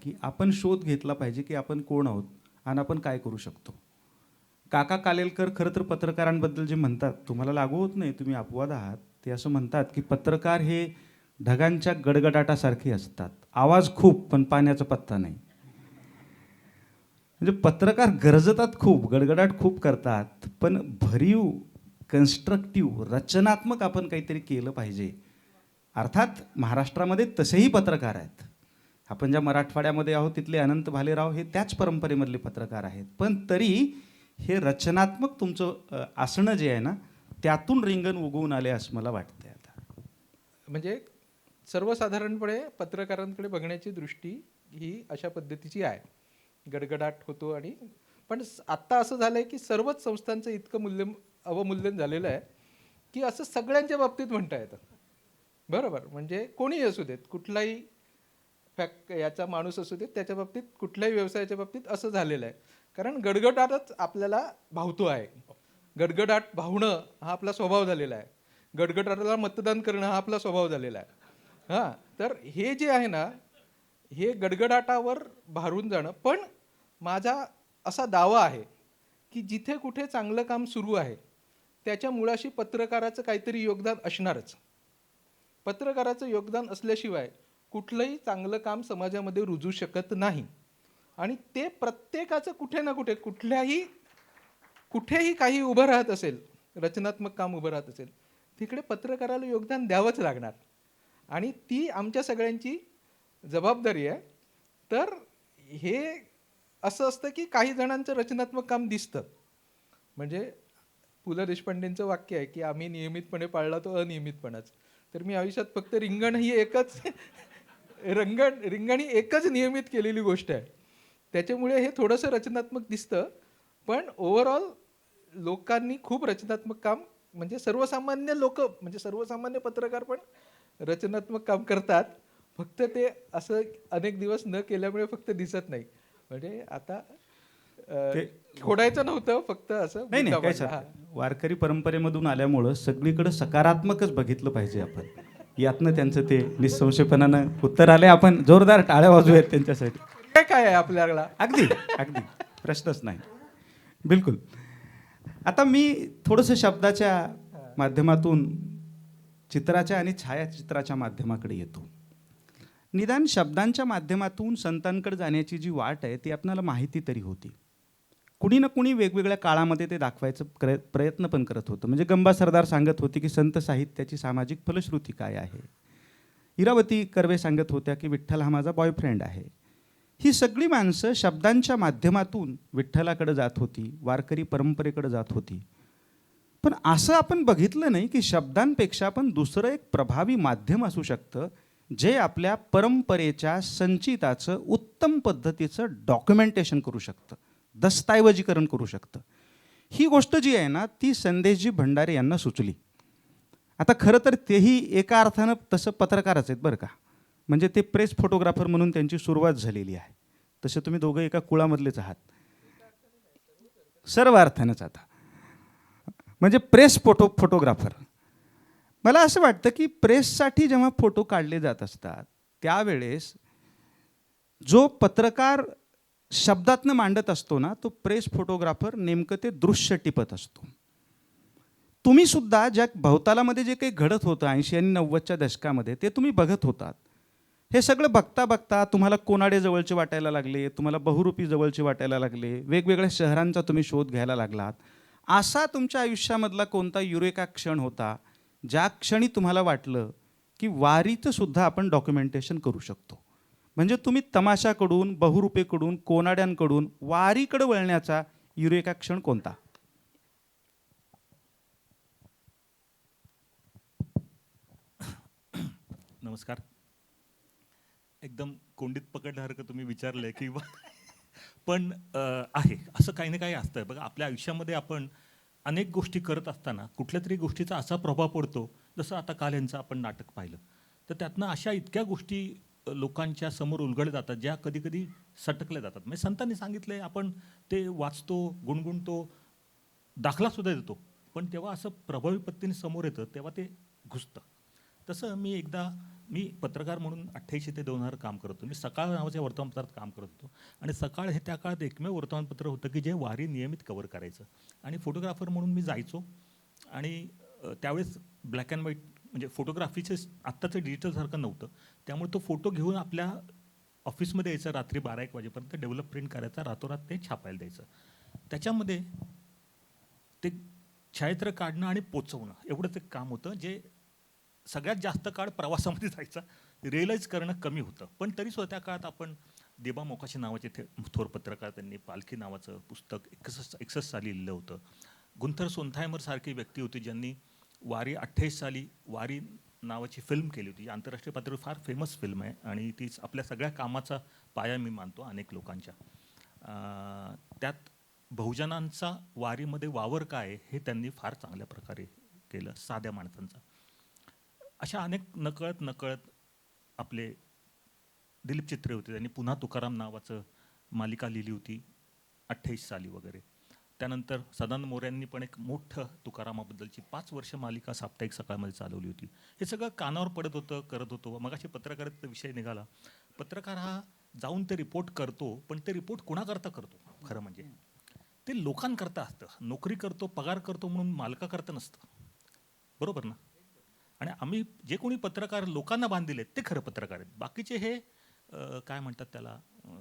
की आपण शोध घेतला पाहिजे की आपण कोण आहोत आणि आपण काय करू शकतो. काका कालेलकर खरं तर पत्रकारांबद्दल जे म्हणतात, तुम्हाला लागू होत नाही, तुम्ही अपवाद आहात. ते असं म्हणतात की पत्रकार हे ढगांच्या गडगडाटासारखे असतात. आवाज खूप, पण पाण्याचा पत्ता नाही. म्हणजे पत्रकार गरजतात खूप, गडगडाट खूप करतात, पण भरीव, कन्स्ट्रक्टिव्ह, रचनात्मक आपण काहीतरी केलं पाहिजे. अर्थात महाराष्ट्रामध्ये तसेही पत्रकार आहेत. आपण ज्या मराठवाड्यामध्ये आहोत तिथले अनंत भालेराव हे त्याच परंपरेमधले पत्रकार आहेत. पण तरी हे रचनात्मक तुमचं असणं जे आहे ना, त्यातून रिंगण उगवून आले असं मला वाटतंय आता. म्हणजे सर्वसाधारणपणे पत्रकारांकडे बघण्याची दृष्टी ही अशा पद्धतीची आहे. गडगडाट होतो आणि पण आत्ता असं झालं आहे की सर्वच संस्थांचं इतकं अवमूल्यन झालेलं आहे की असं सगळ्यांच्या बाबतीत म्हणता येतं. बरोबर, म्हणजे कोणीही असू देत, कुठलाही याचा माणूस असू देत, त्याच्या बाबतीत कुठल्याही व्यवसायाच्या बाबतीत असं झालेलं आहे. कारण गडगडाटच आपल्याला भावतो आहे. गडगडाट भावणं हा आपला स्वभाव झालेला आहे. गडगडाटाला मतदान करणं हा आपला स्वभाव झालेला आहे. हां, तर हे जे आहे ना, हे गडगडाटावर भारून जाणं. पण माझा असा दावा आहे की जिथे कुठे चांगलं काम सुरू आहे त्याच्या मुळाशी पत्रकाराचं काहीतरी योगदान असणारच. पत्रकाराचं योगदान असल्याशिवाय कुठलंही चांगलं काम समाजामध्ये रुजू शकत नाही. आणि ते प्रत्येकाचं कुठे ना कुठे कुठेही काही उभं राहत असेल, रचनात्मक काम उभं राहत असेल, तिकडे पत्रकाराला योगदान द्यावंच लागणार. आणि ती आमच्या सगळ्यांची जबाबदारी आहे. तर हे असं असतं की काही जणांचं रचनात्मक काम दिसतं. म्हणजे पु ल देशपांडेंचं वाक्य आहे की आम्ही नियमितपणे पाळला तो अनियमितपणाच. तर मी आयुष्यात फक्त रिंगण ही एकच रिंगण ही एकच नियमित केलेली गोष्ट आहे. त्याच्यामुळे हे थोडंसं रचनात्मक दिसतं. पण ओव्हरऑल लोकांनी खूप रचनात्मक काम, म्हणजे सर्वसामान्य लोक, म्हणजे सर्वसामान्य पत्रकार पण रचनात्मक काम करतात. फक्त ते असं अनेक दिवस न केल्यामुळे फक्त दिसत नाही. म्हणजे आता ते खोडायचं नव्हतं, फक्त असं नाही नाही मुद्दा काय मांडला. वारकरी परंपरेमधून आल्यामुळं सगळीकडे सकारात्मकच बघितलं पाहिजे आपण. यातनं त्यांचं ते निसंशयपणानं उत्तर आले. आपण जोरदार टाळ्या वाजूयात त्यांच्यासाठी. पर्याय काय आहे आपल्याला? अगदी अगदी प्रश्नच नाही. बिलकुल. आता मी थोडंसं शब्दाच्या माध्यमातून चित्राच्या आणि छायाचित्राच्या माध्यमाकडे येतो. निदान शब्दांच्या माध्यमातून संतांकडे जाण्याची जी वाट आहे ती आपल्याला माहिती तरी होती. कुणी ना कुणी वेगवेगळ्या काळामध्ये ते दाखवायचं प्रयत्न पण करत होतं. म्हणजे गंबा सरदार सांगत होते की संत साहित्याची सामाजिक फलश्रुती काय आहे. इरावती कर्वे सांगत होत्या की विठ्ठल हा माझा बॉयफ्रेंड आहे. ही सगळी माणसं शब्दांच्या माध्यमातून विठ्ठलाकडे जात होती, वारकरी परंपरेकडे जात होती. पण असं आपण बघितलं नाही की शब्दांपेक्षा पण दुसरं एक प्रभावी माध्यम असू शकतं जे आपल्या परंपरेच्या संचिताचं उत्तम पद्धतीचं डॉक्युमेंटेशन करू शकतं, दस्तऐवजीकरण करू शकतं. ही गोष्ट जी आहे ना ती संदेशजी भंडारे यांना सुचली. आता खरं तर तेही एका अर्थानं तसं पत्रकारच आहेत बरं का. म्हणजे ते प्रेस फोटोग्राफर म्हणून त्यांची सुरुवात झालेली आहे. तसे तुम्ही दोघं एका कुळामधलेच आहात. सर्व अर्थानंच आता म्हणजे प्रेस फोटोग्राफर. मला असं वाटतं की प्रेससाठी जेव्हा फोटो काढले जात असतात त्यावेळेस जो पत्रकार शब्दातनं मांडत असतो ना तो प्रेस फोटोग्राफर नेमकं ते दृश्य टिपत असतो. तुम्ही सुद्धा ज्या भवतालामध्ये जे काही घडत होतं 80 आणि 90च्या दशकामध्ये ते तुम्ही बघत होतात. हे सगळं बघता बघता तुम्हाला कोनाडे जवळचे वाटायला लागले, तुम्हाला बहुरूपी जवळचे वाटायला लागले, वेगवेगळ्या शहरांचा तुम्ही शोध घ्यायला लागलात. असा तुमच्या आयुष्यामधला कोणता युरेका क्षण होता ज्या क्षणी तुम्हाला वाटलं की वारीचं सुद्धा आपण डॉक्युमेंटेशन करू शकतो. म्हणजे तुम्ही तमाशाकडून, बहुरूपेकडून, कोनाड्यांकडून वारीकडे वळण्याचा युरेका क्षण कोणता? नमस्कार. एकदम कोंडीत पकडल्यासारखं तुम्ही विचारलंय की पण आहे असं काही ना काही असतं. बघा आपल्या आयुष्यामध्ये आपण अनेक गोष्टी करत असताना कुठल्या तरी गोष्टीचा असा प्रभाव पडतो. जसं आता काल यांचं आपण नाटक पाहिलं तर त्यातनं अशा इतक्या गोष्टी लोकांच्या समोर उलगडल्या जातात ज्या कधी कधी सटकल्या जातात. म्हणजे संतांनी सांगितलंय आपण ते वाचतो, गुणगुणतो, दाखलासुद्धा देतो, पण तेव्हा असं प्रभावी पद्धतीने समोर येतं तेव्हा ते घुसतं. तसं मी एकदा मी पत्रकार म्हणून 88 ते 2000 काम करत होतो. मी सकाळ नावाच्या वर्तमानपत्रात काम करत होतो आणि सकाळ हे त्या काळात एकमेव वर्तमानपत्र होतं की जे वारी नियमित कव्हर करायचं. आणि फोटोग्राफर म्हणून मी जायचो आणि त्यावेळेस ब्लॅक अँड व्हाईट म्हणजे फोटोग्राफीचे आत्ताचं डिजिटलसारखं नव्हतं. त्यामुळे तो फोटो घेऊन आपल्या ऑफिसमध्ये यायचा रात्री 12-1 वाजेपर्यंत डेव्हलप प्रिंट करायचा, रातोरात ते छापायला द्यायचं. त्याच्यामध्ये ते छायाचित्र काढणं आणि पोचवणं एवढंच एक काम होतं, जे सगळ्यात जास्त काळ प्रवासामध्ये जायचा. रिअलाईज करणं कमी होतं. पण तरीसुद्धा त्या काळात आपण देबा मोकाशी नावाचे थोर पत्रकार, त्यांनी पालखी नावाचं पुस्तक 61 साली लिहिलं होतं. गुंथर सोनथायमर सारखी व्यक्ती होती ज्यांनी वारी 28 साली वारी नावाची फिल्म केली होती. आंतरराष्ट्रीय पातळीवर फार फेमस फिल्म आहे आणि तीच आपल्या सगळ्या कामाचा पाया मी मानतो अनेक लोकांच्या. त्यात बहुजनांचा वारीमध्ये वावर काय आहे हे त्यांनी फार चांगल्या प्रकारे केलं, साध्या माणसांचा. अशा अनेक नकळत आपले दिलीप चित्रे होते, त्यांनी पुन्हा तुकाराम नावाचं मालिका लिहिली होती 28 साली वगैरे. त्यानंतर सदानंद मोऱ्यांनी पण एक मोठं तुकारामाबद्दलची 5 वर्ष मालिका साप्ताहिक सकाळमध्ये चालवली होती. हे सगळं कानावर पडत होतं, करत होतो. मगाशी पत्रकारितेचा विषय निघाला. पत्रकार हा जाऊन ते रिपोर्ट करतो, पण ते रिपोर्ट कोणाकरता करतो खरं म्हणजे? ते लोकांकरता असतं. नोकरी करतो, पगार करतो म्हणून मालकाकरता नसतं. बरोबर ना? आणि आम्ही जे कोणी पत्रकार लोकांना बांधलेले आहेत ते खरं पत्रकार आहेत. बाकीचे हे काय म्हणतात त्याला,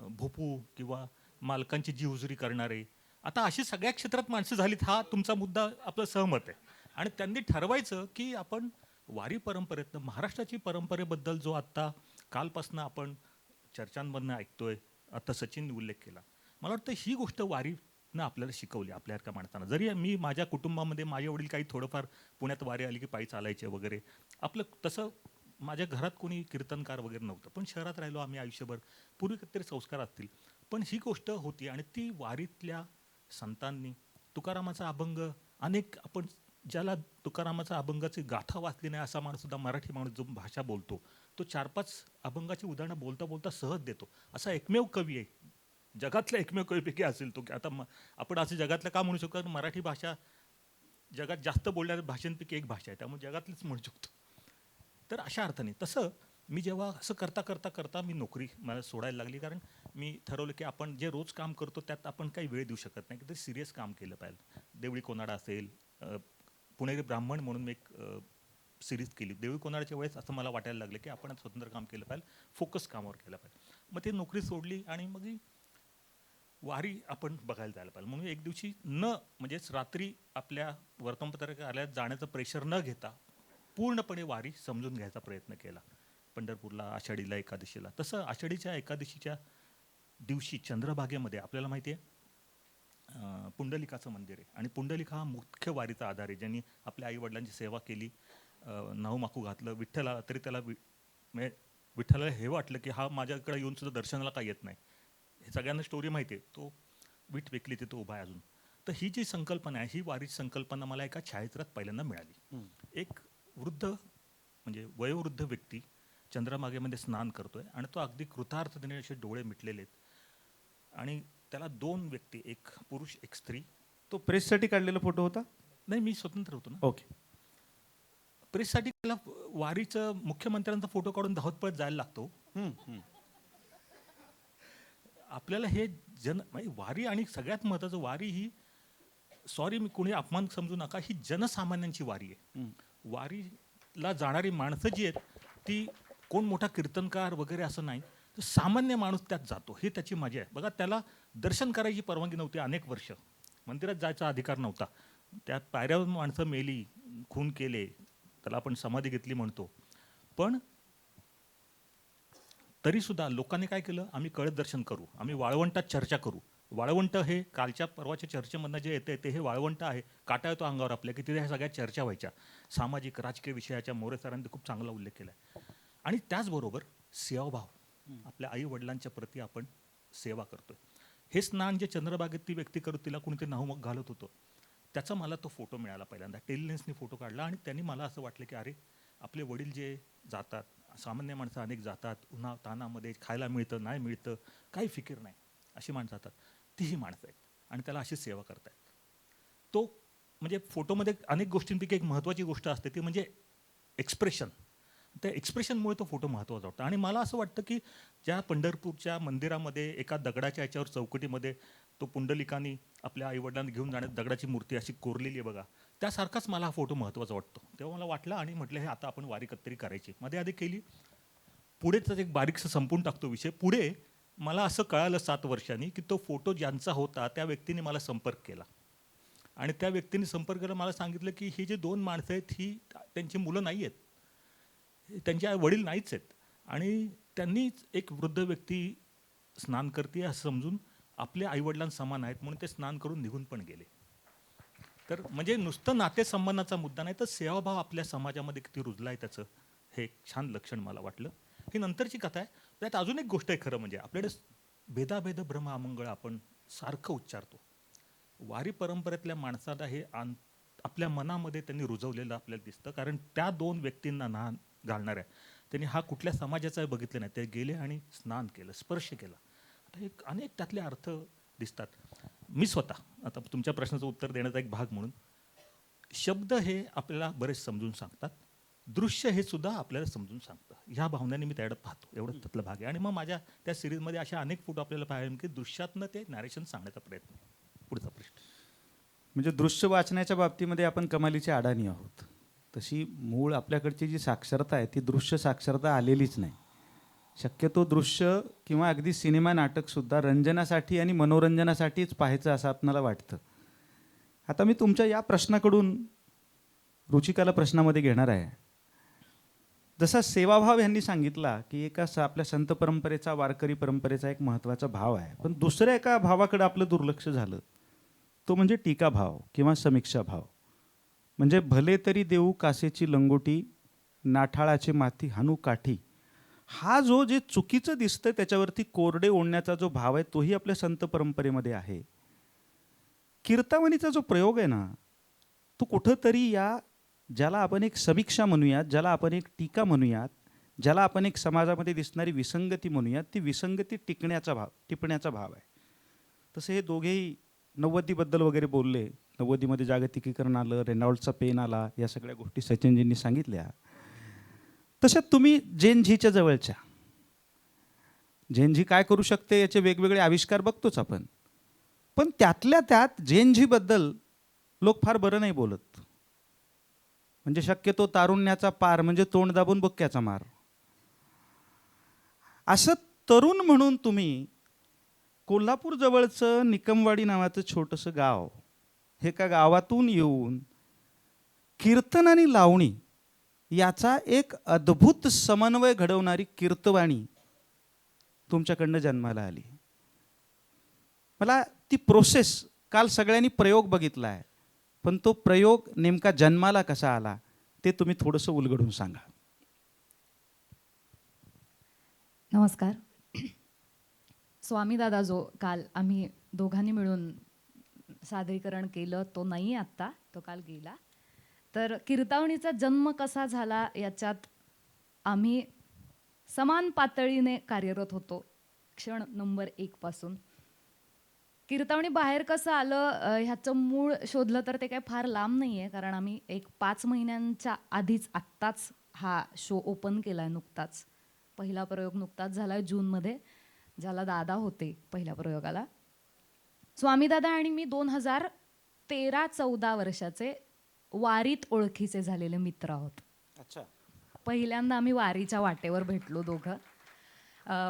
भोपू किंवा मालकांची जीवजुरी करणारे. आता अशी सगळ्या क्षेत्रात माणसं झालीत, हा तुमचा मुद्दा आपलं सहमत आहे. आणि त्यांनी ठरवायचं की आपण वारी परंपरेतनं महाराष्ट्राची परंपरेबद्दल जो आत्ता कालपासून आपण चर्चांमधनं ऐकतोय, आता सचिनने उल्लेख केला, मला वाटतं ही गोष्ट वारीनं आपल्याला शिकवली आपल्यासारख्या माणसांना. जरी मी माझ्या कुटुंबामध्ये माझे वडील काही थोडंफार पुण्यात वारी आली की पायी चालायचे वगैरे, आपलं तसं माझ्या घरात कोणी कीर्तनकार वगैरे नव्हतं, पण शहरात राहिलो आम्ही आयुष्यभर. पूर्वी कितीतरी संस्कार असतील, पण ही गोष्ट होती. आणि ती वारीतल्या संतांनी तुकारामाचा अभंग, अनेक आपण ज्याला तुकारामाचा अभंगाची गाथा वाचली नाही असा माणूस सुद्धा, मराठी माणूस जो भाषा बोलतो, तो 4-5 अभंगाची उदाहरणं बोलता बोलता सहज देतो. असा एकमेव कवी आहे, जगातल्या एकमेव कवीपैकी असेल तो. की आता आपण असं जगातलं का म्हणू शकतो? मराठी भाषा जगात जास्त बोलणाऱ्या भाषांपैकी एक भाषा आहे, त्यामुळे जगातलीच म्हणू शकतो. तर अशा अर्थाने तसं मी जेव्हा असं करता मी नोकरी मला सोडायला लागली, कारण मी ठरवलं की आपण जे रोज काम करतो त्यात आपण काही वेळ देऊ शकत नाही, की ते सिरियस काम केलं पाहिजे. देवळी कोनाडा असेल, पुणेरी ब्राह्मण म्हणून मी एक सिरीज केली. देवळी कोनाडाच्या वेळेस असं मला वाटायला लागलं की आपण स्वतंत्र काम केलं पाहिजे, फोकस कामावर केलं पाहिजे. मग ते नोकरी सोडली आणि मग वारी आपण बघायला जायला पाहिजे. म्हणून एक दिवशी म्हणजेच रात्री आपल्या वर्तमानपत्र कार्यालयात जाण्याचं प्रेशर न घेता पूर्णपणे वारी समजून घ्यायचा प्रयत्न केला. पंढरपूरला आषाढीला एकादशीला. तसं आषाढीच्या एकादशीच्या दिवशी चंद्रभागेमध्ये आपल्याला माहिती आहे पुंडलिकाचं मंदिर आहे. आणि पुंडलिक हा मुख्य वारीचा आधार आहे, ज्यांनी आपल्या आईवडिलांची सेवा केली, नाहू घातलं विठ्ठला, तरी त्याला म्हणजे विठ्ठलाला हे वाटलं की हा माझ्याकडे येऊन सुद्धा दर्शनाला का येत नाही. हे सगळ्यांना स्टोरी माहिती आहे. तो वीट विकली तिथं उभा आहे अजून. तर ही जी संकल्पना आहे, ही वारीची संकल्पना मला एका छायाचित्रात पहिल्यांदा मिळाली. एक वृद्ध म्हणजे वयोवृद्ध व्यक्ती चंद्रभागेमध्ये स्नान करतोय आणि तो अगदी कृतार्थतेने असे डोळे मिटलेले आहेत आणि त्याला 2 व्यक्ती, एक पुरुष एक स्त्री. तो प्रेससाठी काढलेला फोटो होता? नाही, मी स्वतंत्र होतो ना. ओके. प्रेससाठी त्याला वारीचं मुख्यमंत्र्यांचा फोटो काढून धावत पळत जायला लागतो. आपल्याला हे म्हणजे वारी, आणि सगळ्यात महत्त्वाचं वारी ही, सॉरी मी कोणी अपमान समजू नका, ही जनसामान्यांची वारी आहे. वारीला जाणारी माणसं जी आहेत ती कोण मोठा कीर्तनकार वगैरे असं नाही, तर सामान्य माणूस त्यात जातो. हे त्याची मजा आहे. बघा, त्याला दर्शन करायची परवानगी नव्हती अनेक वर्ष, मंदिरात जायचा अधिकार नव्हता. त्या पायऱ्यावर माणसं मेली, खून केले, त्याला आपण समाधी घेतली म्हणतो, पण तरीसुद्धा लोकांनी काय केलं, आम्ही कळत दर्शन करू, आम्ही वाळवंटात चर्चा करू. वाळवंट हे कालच्या परवाच्या चर्चेमधनं जे येते ते हे वाळवंट आहे. काटा येतो अंगावर आपल्या, की तिथे ह्या सगळ्या चर्चा व्हायच्या सामाजिक राजकीय विषयाच्या. मोरे सरांनी खूप चांगला उल्लेख केला आहे. आणि त्याचबरोबर सेवाभाव, आपल्या आई वडिलांच्या प्रती आपण सेवा करतोय. हे स्नान जे चंद्रभागेत ती व्यक्ती करत, तिला कोणीतरी नाहूमग घालत होतं, त्याचा मला तो फोटो मिळाला पहिल्यांदा. टेलिलेन्सनी फोटो काढला आणि त्यांनी मला असं वाटलं की अरे, आपले वडील जे जातात, सामान्य माणसं अनेक जातात, उन्हा तानामध्ये खायला मिळतं नाही मिळतं काही फिकीर नाही, अशी माणसं जातात, तीही माणसं आहेत आणि त्याला अशी सेवा करतायत. तो म्हणजे फोटोमध्ये अनेक गोष्टींपैकी एक महत्त्वाची गोष्ट असते ती म्हणजे एक्सप्रेशन. त्या एक्सप्रेशनमुळे तो फोटो महत्त्वाचा वाटतो. आणि मला असं वाटतं की ज्या पंढरपूरच्या मंदिरामध्ये एका दगडाच्या याच्यावर चौकटीमध्ये तो पुंडलिकानी आपल्या आईवडिलांना घेऊन जाण्यात दगडाची मूर्ती अशी कोरलेली आहे बघा, त्यासारखाच मला हा फोटो महत्त्वाचा वाटतो. तेव्हा मला वाटलं आणि म्हटलं हे आता आपण वारी कत्तरी करायची. मध्ये आधी केली, पुढेच एक बारीकसं संपून टाकतो विषय. पुढे मला असं कळालं 7 वर्षांनी की तो फोटो ज्यांचा होता त्या व्यक्तीने मला संपर्क केला आणि त्या व्यक्तीने संपर्क केला, मला सांगितलं की ही जी 2 माणसं आहेत ही त्यांची मुलं नाही आहेत, त्यांचे वडील नाहीच आहेत आणि त्यांनी एक वृद्ध व्यक्ती स्नान करते असं समजून आपल्या आईवडिलांसमान आहेत म्हणून ते स्नान करून निघून पण गेले. तर म्हणजे नुसतं नातेसंबंधाचा मुद्दा नाही तर सेवाभाव आपल्या समाजामध्ये किती रुजला आहे त्याचं हे एक छान लक्षण मला वाटलं. ही नंतरची कथा आहे. त्यात अजून एक गोष्ट आहे खरं म्हणजे आपल्याकडे भेदाभेद भ्रम अमंगळ आपण सारखं उच्चारतो. वारी परंपरेतल्या माणसाला हे आपल्या मनामध्ये त्यांनी रुजवलेलं आपल्याला दिसतं, कारण त्या 2 व्यक्तींना ना घालणाऱ्या त्यांनी हा कुठल्या समाजाचा बघितलं नाही, ते गेले आणि स्नान केलं, स्पर्श केला. आता एक अनेक त्यातले अर्थ दिसतात. मी स्वतः आता तुमच्या प्रश्नाचं उत्तर देण्याचा एक भाग म्हणून, शब्द हे आपल्याला बरेच समजून सांगतात, दृश्य हे सुद्धा आपल्याला समजून सांगतं. ह्या भावनांनी मी त्याकडे पाहतो, एवढंच त्यातला भाग आहे. आणि मग माझ्या त्या सिरीजमध्ये अशा अनेक फोटो आपल्याला पाहायला की दृश्यातनं ते नॅरेशन सांगण्याचा प्रयत्न. पुढचा प्रश्न. म्हणजे दृश्य वाचण्याच्या बाबतीमध्ये आपण कमालीचे अडाणी आहोत. तशी मूळ आपल्याकडची जी साक्षरता आहे ती दृश्य साक्षरता आलेलीच नाही. शक्यतो दृश्य किंवा अगदी सिनेमा नाटकसुद्धा रंजनासाठी आणि मनोरंजनासाठीच पाहायचं असं आपणाला वाटतं. आता मी तुमच्या या प्रश्नाकडून रुचिकाला प्रश्नामध्ये घेणार आहे. जसा सेवाभाव यांनी सांगितला की एका आपल्या संत परंपरेचा, वारकरी परंपरेचा एक महत्त्वाचा भाव आहे, पण दुसऱ्या एका भावाकडे आपलं दुर्लक्ष झालं, तो म्हणजे टीकाभाव किंवा समीक्षा भाव. म्हणजे भले तरी देऊ कासेची लंगोटी, नाठाळाची माती हानू काठी. हा जो जे चुकीचं दिसतं त्याच्यावरती कोरडे ओढण्याचा जो भाव आहे तोही आपल्या संत परंपरेमध्ये आहे. कीर्तावनीचा जो प्रयोग आहे ना, तो कुठंतरी या ज्याला आपण एक समीक्षा म्हणूयात, ज्याला आपण एक टीका म्हणूयात, ज्याला आपण एक समाजामध्ये दिसणारी विसंगती म्हणूयात, ती विसंगती टिपण्याचा भाव आहे. तसे हे दोघेही नव्वदीबद्दल वगैरे बोलले. नव्वदीमध्ये जागतिकीकरण आलं, रेनॉल्ड्सचा पेन आला, या सगळ्या गोष्टी सचिनजींनी सांगितल्या. तशात तुम्ही जेन झीच्या जवळच्या, जेन झी काय करू शकते याचे वेगवेगळे आविष्कार बघतोच आपण, पण त्यातल्या त्यात जेन झीबद्दल लोक फार बरं नाही बोलत. म्हणजे शक्यतो तारुण्याचा पार म्हणजे तोंड दाबून बुक्क्याचा मार. असं तरुण म्हणून तुम्ही कोल्हापूर जवळचं निकमवाडी नावाचं छोटंसं गाव, हे का गावातून येऊन कीर्तन आणि लावणी याचा एक अद्भुत समन्वय घडवणारी कीर्तवाणी तुमच्याकडनं जन्माला आली. मला ती प्रोसेस, काल सगळ्यांनी प्रयोग बघितला आहे, पण तो प्रयोग नेमका जन्माला कसा आला ते तुम्ही थोडंसं उलगडून सांगा. नमस्कार. स्वामीदादा जो काल आम्ही दोघांनी मिळून सादरीकरण केलं तो नाही आत्ता, तो काल गेला. तर कीर्तावणीचा जन्म कसा झाला याच्यात आम्ही समान पातळीने कार्यरत होतो क्षण नंबर 1 पासून. कीर्तावणी बाहेर कसं आलं ह्याचं मूळ शोधलं तर ते काय फार लांब नाही आहे, कारण आम्ही एक 5 महिन्यांच्या आधीच आत्ताच हा शो ओपन केला आहे नुकताच. पहिला प्रयोग नुकताच झाला आहे जूनमध्ये, ज्याला दादा होते पहिल्या प्रयोगाला. स्वामीदादा आणि मी 2013-14 वर्षाचे वारीत ओळखीचे झालेले मित्र आहोत. अच्छा. पहिल्यांदा आम्ही वारीच्या वाटेवर भेटलो दोघं.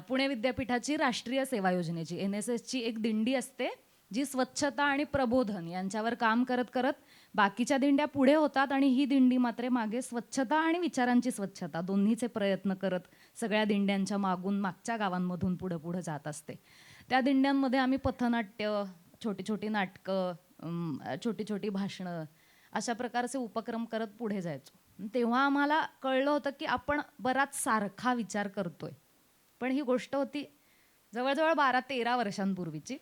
पुणे विद्यापीठाची राष्ट्रीय सेवा योजनेची NSSची एक दिंडी असते जी स्वच्छता आणि प्रबोधन यांच्यावर काम करत करत बाकीच्या दिंड्या पुढे होतात आणि ही दिंडी मात्र मागे स्वच्छता आणि विचारांची स्वच्छता दोन्हीचे प्रयत्न करत सगळ्या दिंड्यांच्या मागून मागच्या गावांमधून पुढं पुढं जात असते. त्या दिंड्यांमध्ये आम्ही पथनाट्य, छोटी छोटी नाटकं, छोटी छोटी भाषणं अशा प्रकारचे उपक्रम करत पुढे जायचो. तेव्हा आम्हाला कळलं होतं की आपण बराच सारखा विचार करतोय, पण ही गोष्ट होती जवळजवळ 12-13 वर्षांपूर्वीची.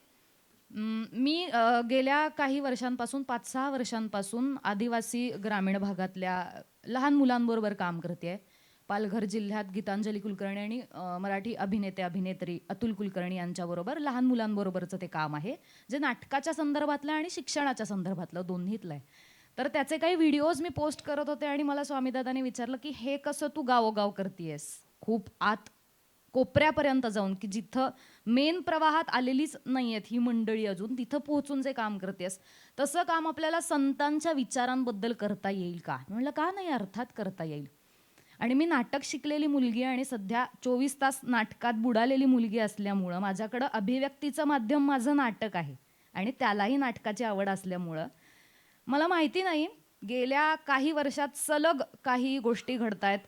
मी गेल्या काही वर्षांपासून 5-6 वर्षांपासून आदिवासी ग्रामीण भागातल्या लहान मुलांबरोबर काम करते. पालघर जिल्ह्यात गीतांजली कुलकर्णी आणि मराठी अभिनेते अभिनेत्री अतुल कुलकर्णी यांच्याबरोबर लहान मुलांबरोबरचं ते काम आहे, जे नाटकाच्या संदर्भातलं आणि शिक्षणाच्या संदर्भातलं दोन्हीतलं आहे. तर त्याचे काही व्हिडिओज मी पोस्ट करत होते आणि मला स्वामीदादाने विचारलं की हे कसं तू गावोगाव करतेयस, खूप आत कोपऱ्यापर्यंत जाऊन, की जिथं मेन प्रवाहात आलेलीच नाहीयेत ही मंडळी अजून, तिथं पोहोचून जे काम करतेस तसं काम आपल्याला संतांच्या विचारांबद्दल करता येईल का? मी म्हणलं का नाही, अर्थात करता येईल. आणि मी नाटक शिकलेली मुलगी आणि सध्या 24 तास नाटकात बुडालेली मुलगी असल्यामुळं माझ्याकडं अभिव्यक्तीचं माध्यम माझं नाटक आहे आणि त्यालाही नाटकाची आवड असल्यामुळं मला माहिती नाही, गेल्या काही वर्षात सलग काही गोष्टी घडतायत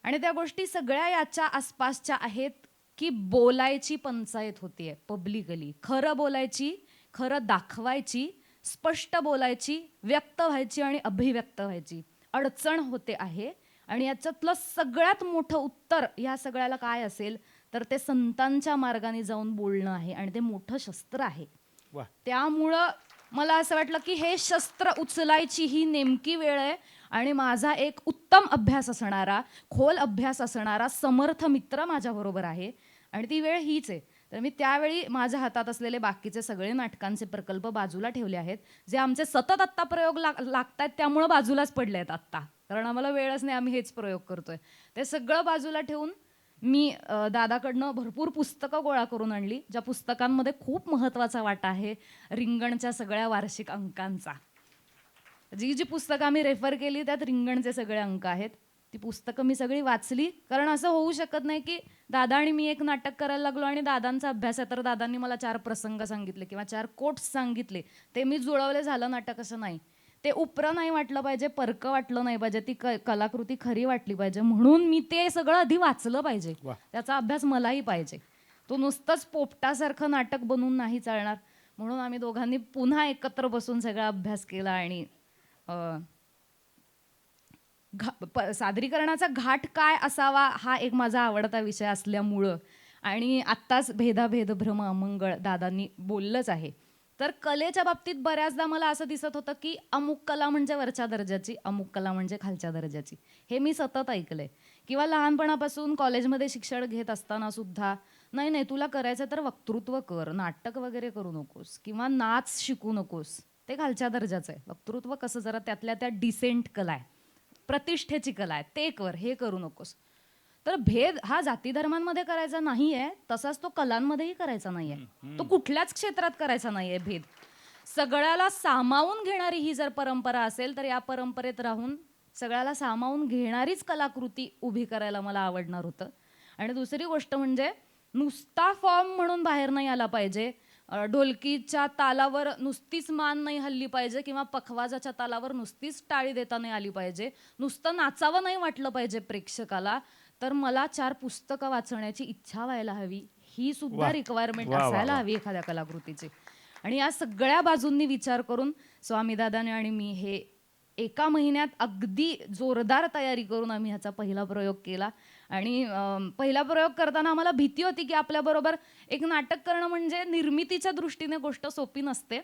आणि त्या गोष्टी सगळ्या याच्या आसपासच्या आहेत की बोलायची पंचायत होतीये पब्लिकली, खरं बोलायची, खरं दाखवायची, स्पष्ट बोलायची, व्यक्त व्हायची आणि अभिव्यक्त व्हायची अडचण होते आहे. आणि याच्यातलं सगळ्यात मोठं उत्तर ह्या सगळ्याला काय असेल तर ते संतांच्या मार्गाने जाऊन बोलणं आहे आणि ते मोठं शस्त्र आहे. वा. त्यामुळं मला असं वाटलं की हे शस्त्र उचलायची ही नेमकी वेळ आहे आणि माझा एक उत्तम अभ्यास असणारा, खोल अभ्यास असणारा समर्थ मित्र माझ्याबरोबर आहे आणि ती वेळ हीच आहे. तर मी त्यावेळी माझ्या हातात असलेले बाकीचे सगळे नाटकांचे प्रकल्प बाजूला ठेवले आहेत, जे आमचे सतत आत्ता प्रयोग लागतायत त्यामुळं बाजूलाच पडले आहेत आत्ता, कारण आम्हाला वेळच नाही, आम्ही हेच प्रयोग करतोय. ते सगळं बाजूला ठेवून मी दादाकडनं भरपूर पुस्तकं गोळा करून आणली, ज्या पुस्तकांमध्ये खूप महत्त्वाचा वाटा आहे रिंगणच्या सगळ्या वार्षिक अंकांचा. जी जी पुस्तकं आम्ही रेफर केली त्यात रिंगणचे सगळे अंक आहेत. ती पुस्तकं मी सगळी वाचली, कारण असं होऊ शकत नाही की दादा आणि मी एक नाटक करायला लागलो आणि दादांचा अभ्यास आहे तर दादांनी मला 4 प्रसंग सांगितले किंवा 4 कोट्स सांगितले, ते मी जुळवले झालं नाटक, असं नाही. ते उपरं नाही वाटलं पाहिजे, परकं वाटलं नाही पाहिजे, ती कलाकृती खरी वाटली पाहिजे, म्हणून मी ते सगळं आधी वाचलं पाहिजे. त्याचा अभ्यास मलाही पाहिजे. तो नुसतंच पोपटासारखं नाटक बनवून नाही चालणार, म्हणून आम्ही दोघांनी पुन्हा एकत्र बसून सगळा अभ्यास केला आणि सादरीकरणाचा घाट काय असावा हा एक माझा आवडता विषय असल्यामुळं आणि आत्ताच भेदाभेद भ्रम अमंगळ दादांनी बोललंच आहे. तर कलेच्या बाबतीत बऱ्याचदा मला असं दिसत होतं की अमुक कला म्हणजे वरच्या दर्जाची, अमुक कला म्हणजे खालच्या दर्जाची. हे मी सतत ऐकलंय किंवा लहानपणापासून कॉलेजमध्ये शिक्षण घेत असताना सुद्धा नाही नाही तुला करायचं तर वक्तृत्व कर, नाटक वगैरे करू नकोस किंवा नाच शिकू नकोस, ते खालच्या दर्जाचं आहे. वक्तृत्व कसं जरा त्यातल्या त्या डिसेंट कला आहे, प्रतिष्ठेची कला आहे, ते कर, हे करू नकोस. तर भेद हा जाती धर्मांमध्ये करायचा नाहीये, तसाच तो कलांमध्येही करायचा नाहीये, तो कुठल्याच क्षेत्रात करायचा नाहीये भेद. सगळ्याला सामावून घेणारी ही जर परंपरा असेल तर या परंपरेत राहून सगळ्याला सामावून घेणारीच कलाकृती उभी करायला मला आवडणार होतं. आणि दुसरी गोष्ट म्हणजे नुसता फॉर्म म्हणून बाहेर नाही आला पाहिजे, ढोलकीच्या तालावर नुसतीच मान नाही हल्ली पाहिजे किंवा पखवाजाच्या तालावर नुसतीच टाळी देता नाही आली पाहिजे, नुसतं नाचावं नाही वाटलं पाहिजे प्रेक्षकाला. तर मला 4 पुस्तकं वाचण्याची इच्छा व्हायला हवी, ही सुद्धा रिक्वायरमेंट असायला हवी एखाद्या कलाकृतीची. आणि या सगळ्या बाजूंनी विचार करून स्वामीदादाने आणि मी हे एका महिन्यात अगदी जोरदार तयारी करून आम्ही ह्याचा पहिला प्रयोग केला. आणि पहिला प्रयोग करताना आम्हाला भीती होती की आपल्याबरोबर एक नाटक करणं म्हणजे निर्मितीच्या दृष्टीने गोष्ट सोपी नसते.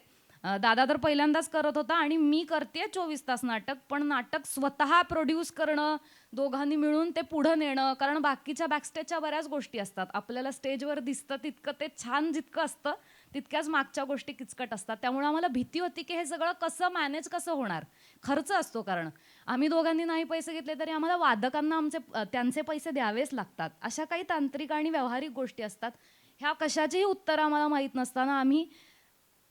दादा तर पहिल्यांदाच करत होता आणि मी करते 24 तास नाटक, पण नाटक स्वतः प्रोड्यूस करणं, दोघांनी मिळून ते पुढं नेणं, कारण बाकीच्या बॅकस्टेजच्या बऱ्याच गोष्टी असतात. आपल्याला स्टेजवर दिसतं तितकं ते छान जितकं असतं तितक्याच मागच्या गोष्टी किचकट असतात. त्यामुळे आम्हाला भीती होती की हे सगळं कसं मॅनेज कसं होणार, खर्च असतो, कारण आम्ही दोघांनी नाही पैसे घेतले तरी आम्हाला वादकांना त्यांचे पैसे द्यावेच लागतात. अशा काही तांत्रिक आणि व्यावहारिक गोष्टी असतात. ह्या कशाचीही उत्तरं आम्हाला माहीत नसताना आम्ही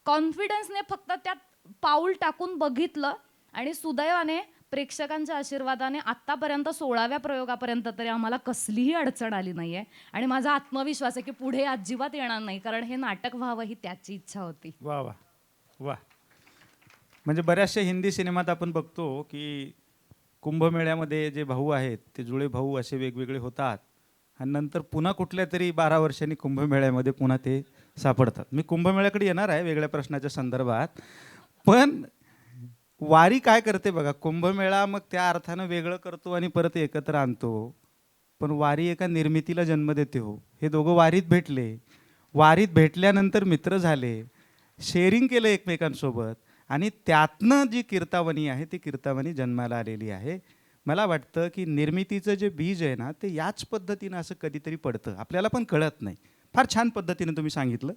कॉन्फिडन्सने फक्त त्यात पाऊल टाकून बघितलं आणि सुदैवाने प्रेक्षकांच्या आशीर्वादाने आत्तापर्यंत 16व्या प्रयोगापर्यंत तरी आम्हाला कसलीही अडचण आली नाहीये. आणि माझा आत्मविश्वास आहे की पुढे अजिबात येणार नाही, कारण हे नाटक व्हावं ही त्याची इच्छा होती. वा वा वा. म्हणजे बऱ्याचशा हिंदी सिनेमात आपण बघतो की कुंभमेळ्यामध्ये जे भाऊ आहेत ते जुळे भाऊ असे वेगवेगळे होतात आणि नंतर पुन्हा कुठल्या तरी 12 वर्षांनी कुंभमेळ्यामध्ये पुन्हा ते सापडतात. मी कुंभमेळ्याकडे येणार आहे वेगळ्या प्रश्नाच्या संदर्भात, पण वारी काय करते बघा. कुंभमेळा मग त्या अर्थानं वेगळं करतो आणि परत एकत्र आणतो, पण वारी एका निर्मितीला जन्म देते. हो, हे दोघं वारीत भेटले, वारीत भेटल्यानंतर मित्र झाले, शेअरिंग केलं एकमेकांसोबत आणि त्यातनं जी कीर्तावनी आहे ती कीर्तावनी जन्माला आलेली आहे. मला वाटतं की निर्मितीचं जे बीज आहे ना ते याच पद्धतीनं असं कधीतरी पडतं, आपल्याला पण कळत नाही. फार छान पद्धतीनं तुम्ही सांगितलं.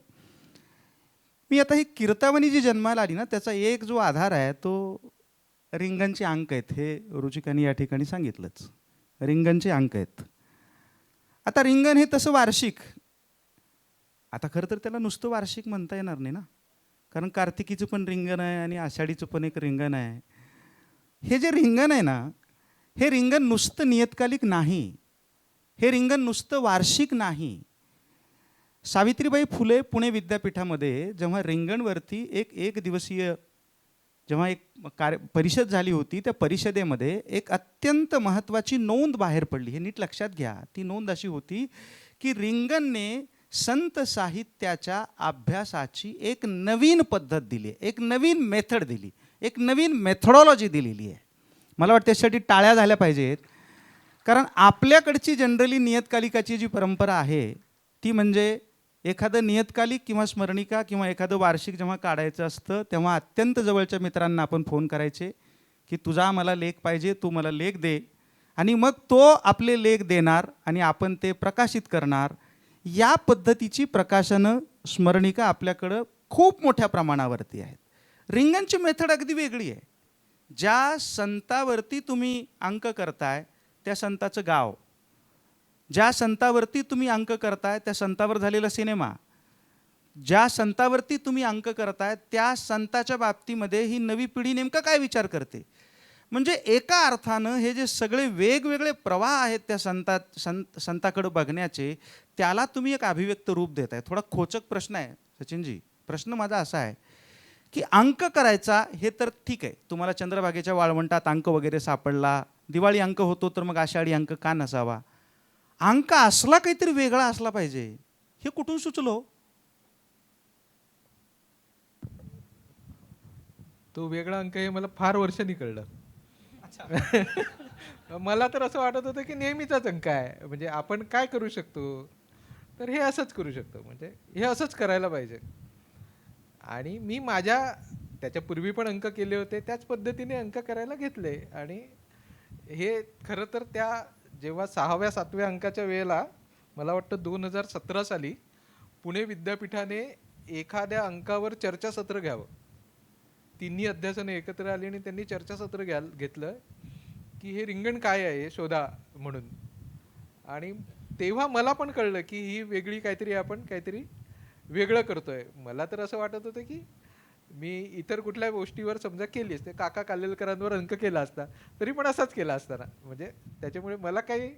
मी आता ही कीर्तावनी जी जन्माला आली ना त्याचा एक जो आधार आहे तो रिंगणचे अंक आहेत, हे रुचिकाने या ठिकाणी सांगितलंच. रिंगणचे अंक आहेत. आता रिंगण हे तसं वार्षिक, आता खरं तर त्याला नुसतं वार्षिक म्हणता येणार नाही ना, कारण कार्तिकीचं पण रिंगण आहे आणि आषाढीचं पण एक रिंगण आहे. हे जे रिंगण आहे ना, हे रिंगण नुसतं नियतकालिक नाही, हे रिंगण नुसतं वार्षिक नाही. सावित्रीबाई फुले पुणे विद्यापीठामध्ये जेव्हा रिंगणवरती एक दिवसीय जेव्हा एक परिषद झाली होती, त्या परिषदेमध्ये एक अत्यंत महत्त्वाची नोंद बाहेर पडली. हे नीट लक्षात घ्या. ती नोंद अशी होती की रिंगणने संत साहित्याच्या अभ्यासाची एक नवीन पद्धत दिली, एक नवीन मेथड दिली, एक नवीन मेथडॉलॉजी दिलेली आहे. मला वाटतं त्यासाठी टाळ्या झाल्या पाहिजेत, कारण आपल्याकडची जनरली नियतकालिकाची जी परंपरा आहे ती म्हणजे एखादं नियतकालिक किंवा स्मरणिका किंवा एखादं वार्षिक जेव्हा काढायचं असतं तेव्हा अत्यंत जवळच्या मित्रांना आपण फोन करायचे की तुझा मला लेख पाहिजे, तू मला लेख दे, आणि मग तो आपले लेख देणार आणि आपण ते प्रकाशित करणार. या पद्धतीची प्रकाशनं स्मरणिका आपल्याकडं खूप मोठ्या प्रमाणावरती आहेत. रिंगणची मेथड अगदी वेगळी आहे. ज्या संतावरती तुम्ही अंक करताय त्या संताचं गाव, ज्या संतावरती तुम्ही अंक करताय त्या संतावर झालेला सिनेमा, ज्या संतावरती तुम्ही अंक करताय त्या संताच्या बाबतीमध्ये ही नवी पिढी नेमका काय विचार करते. म्हणजे एका अर्थानं हे जे सगळे वेगवेगळे प्रवाह आहेत त्या संताकडे बघण्याचे, त्याला तुम्ही एक अभिव्यक्त रूप देताय. थोडा खोचक प्रश्न आहे सचिनजी. प्रश्न माझा असा आहे की अंक करायचा हे तर ठीक आहे, तुम्हाला चंद्रभागेच्या वाळवंटात अंक वगैरे सापडला, दिवाळी अंक होतो तर मग आषाढी अंक का नसावा. अंक असला काहीतरी वेगळा असला पाहिजे, हे कुठून सुचलो. तो वेगळा अंक हे मला फार वर्षांनी कळलं. मला तर असं वाटत होतं की नेहमीचाच अंक आहे, म्हणजे आपण काय करू शकतो, तर हे असंच करू शकतो, म्हणजे हे असंच करायला पाहिजे. आणि मी माझ्या त्याच्यापूर्वी पण अंक केले होते, त्याच पद्धतीने अंक करायला घेतले. आणि हे खरं तर त्या जेव्हा 6व्या 7व्या अंकाच्या वेळेला मला वाटतं 2017 साली पुणे विद्यापीठाने एखाद्या अंकावर चर्चासत्र घ्यावं. तिन्ही अध्यासनं एकत्र आली आणि त्यांनी चर्चासत्र घेतलं की हे रिंगण काय आहे हे शोधा म्हणून. आणि तेव्हा मला पण कळलं की ही वेगळी काहीतरी, आपण काहीतरी वेगळं करतोय. मला तर असं वाटत होतं की मी इतर कुठल्या गोष्टीवर समजा केली असते, काका कालेलकरांवर अंक केला असता तरी पण असाच केला असता ना. म्हणजे त्याच्यामुळे मला काही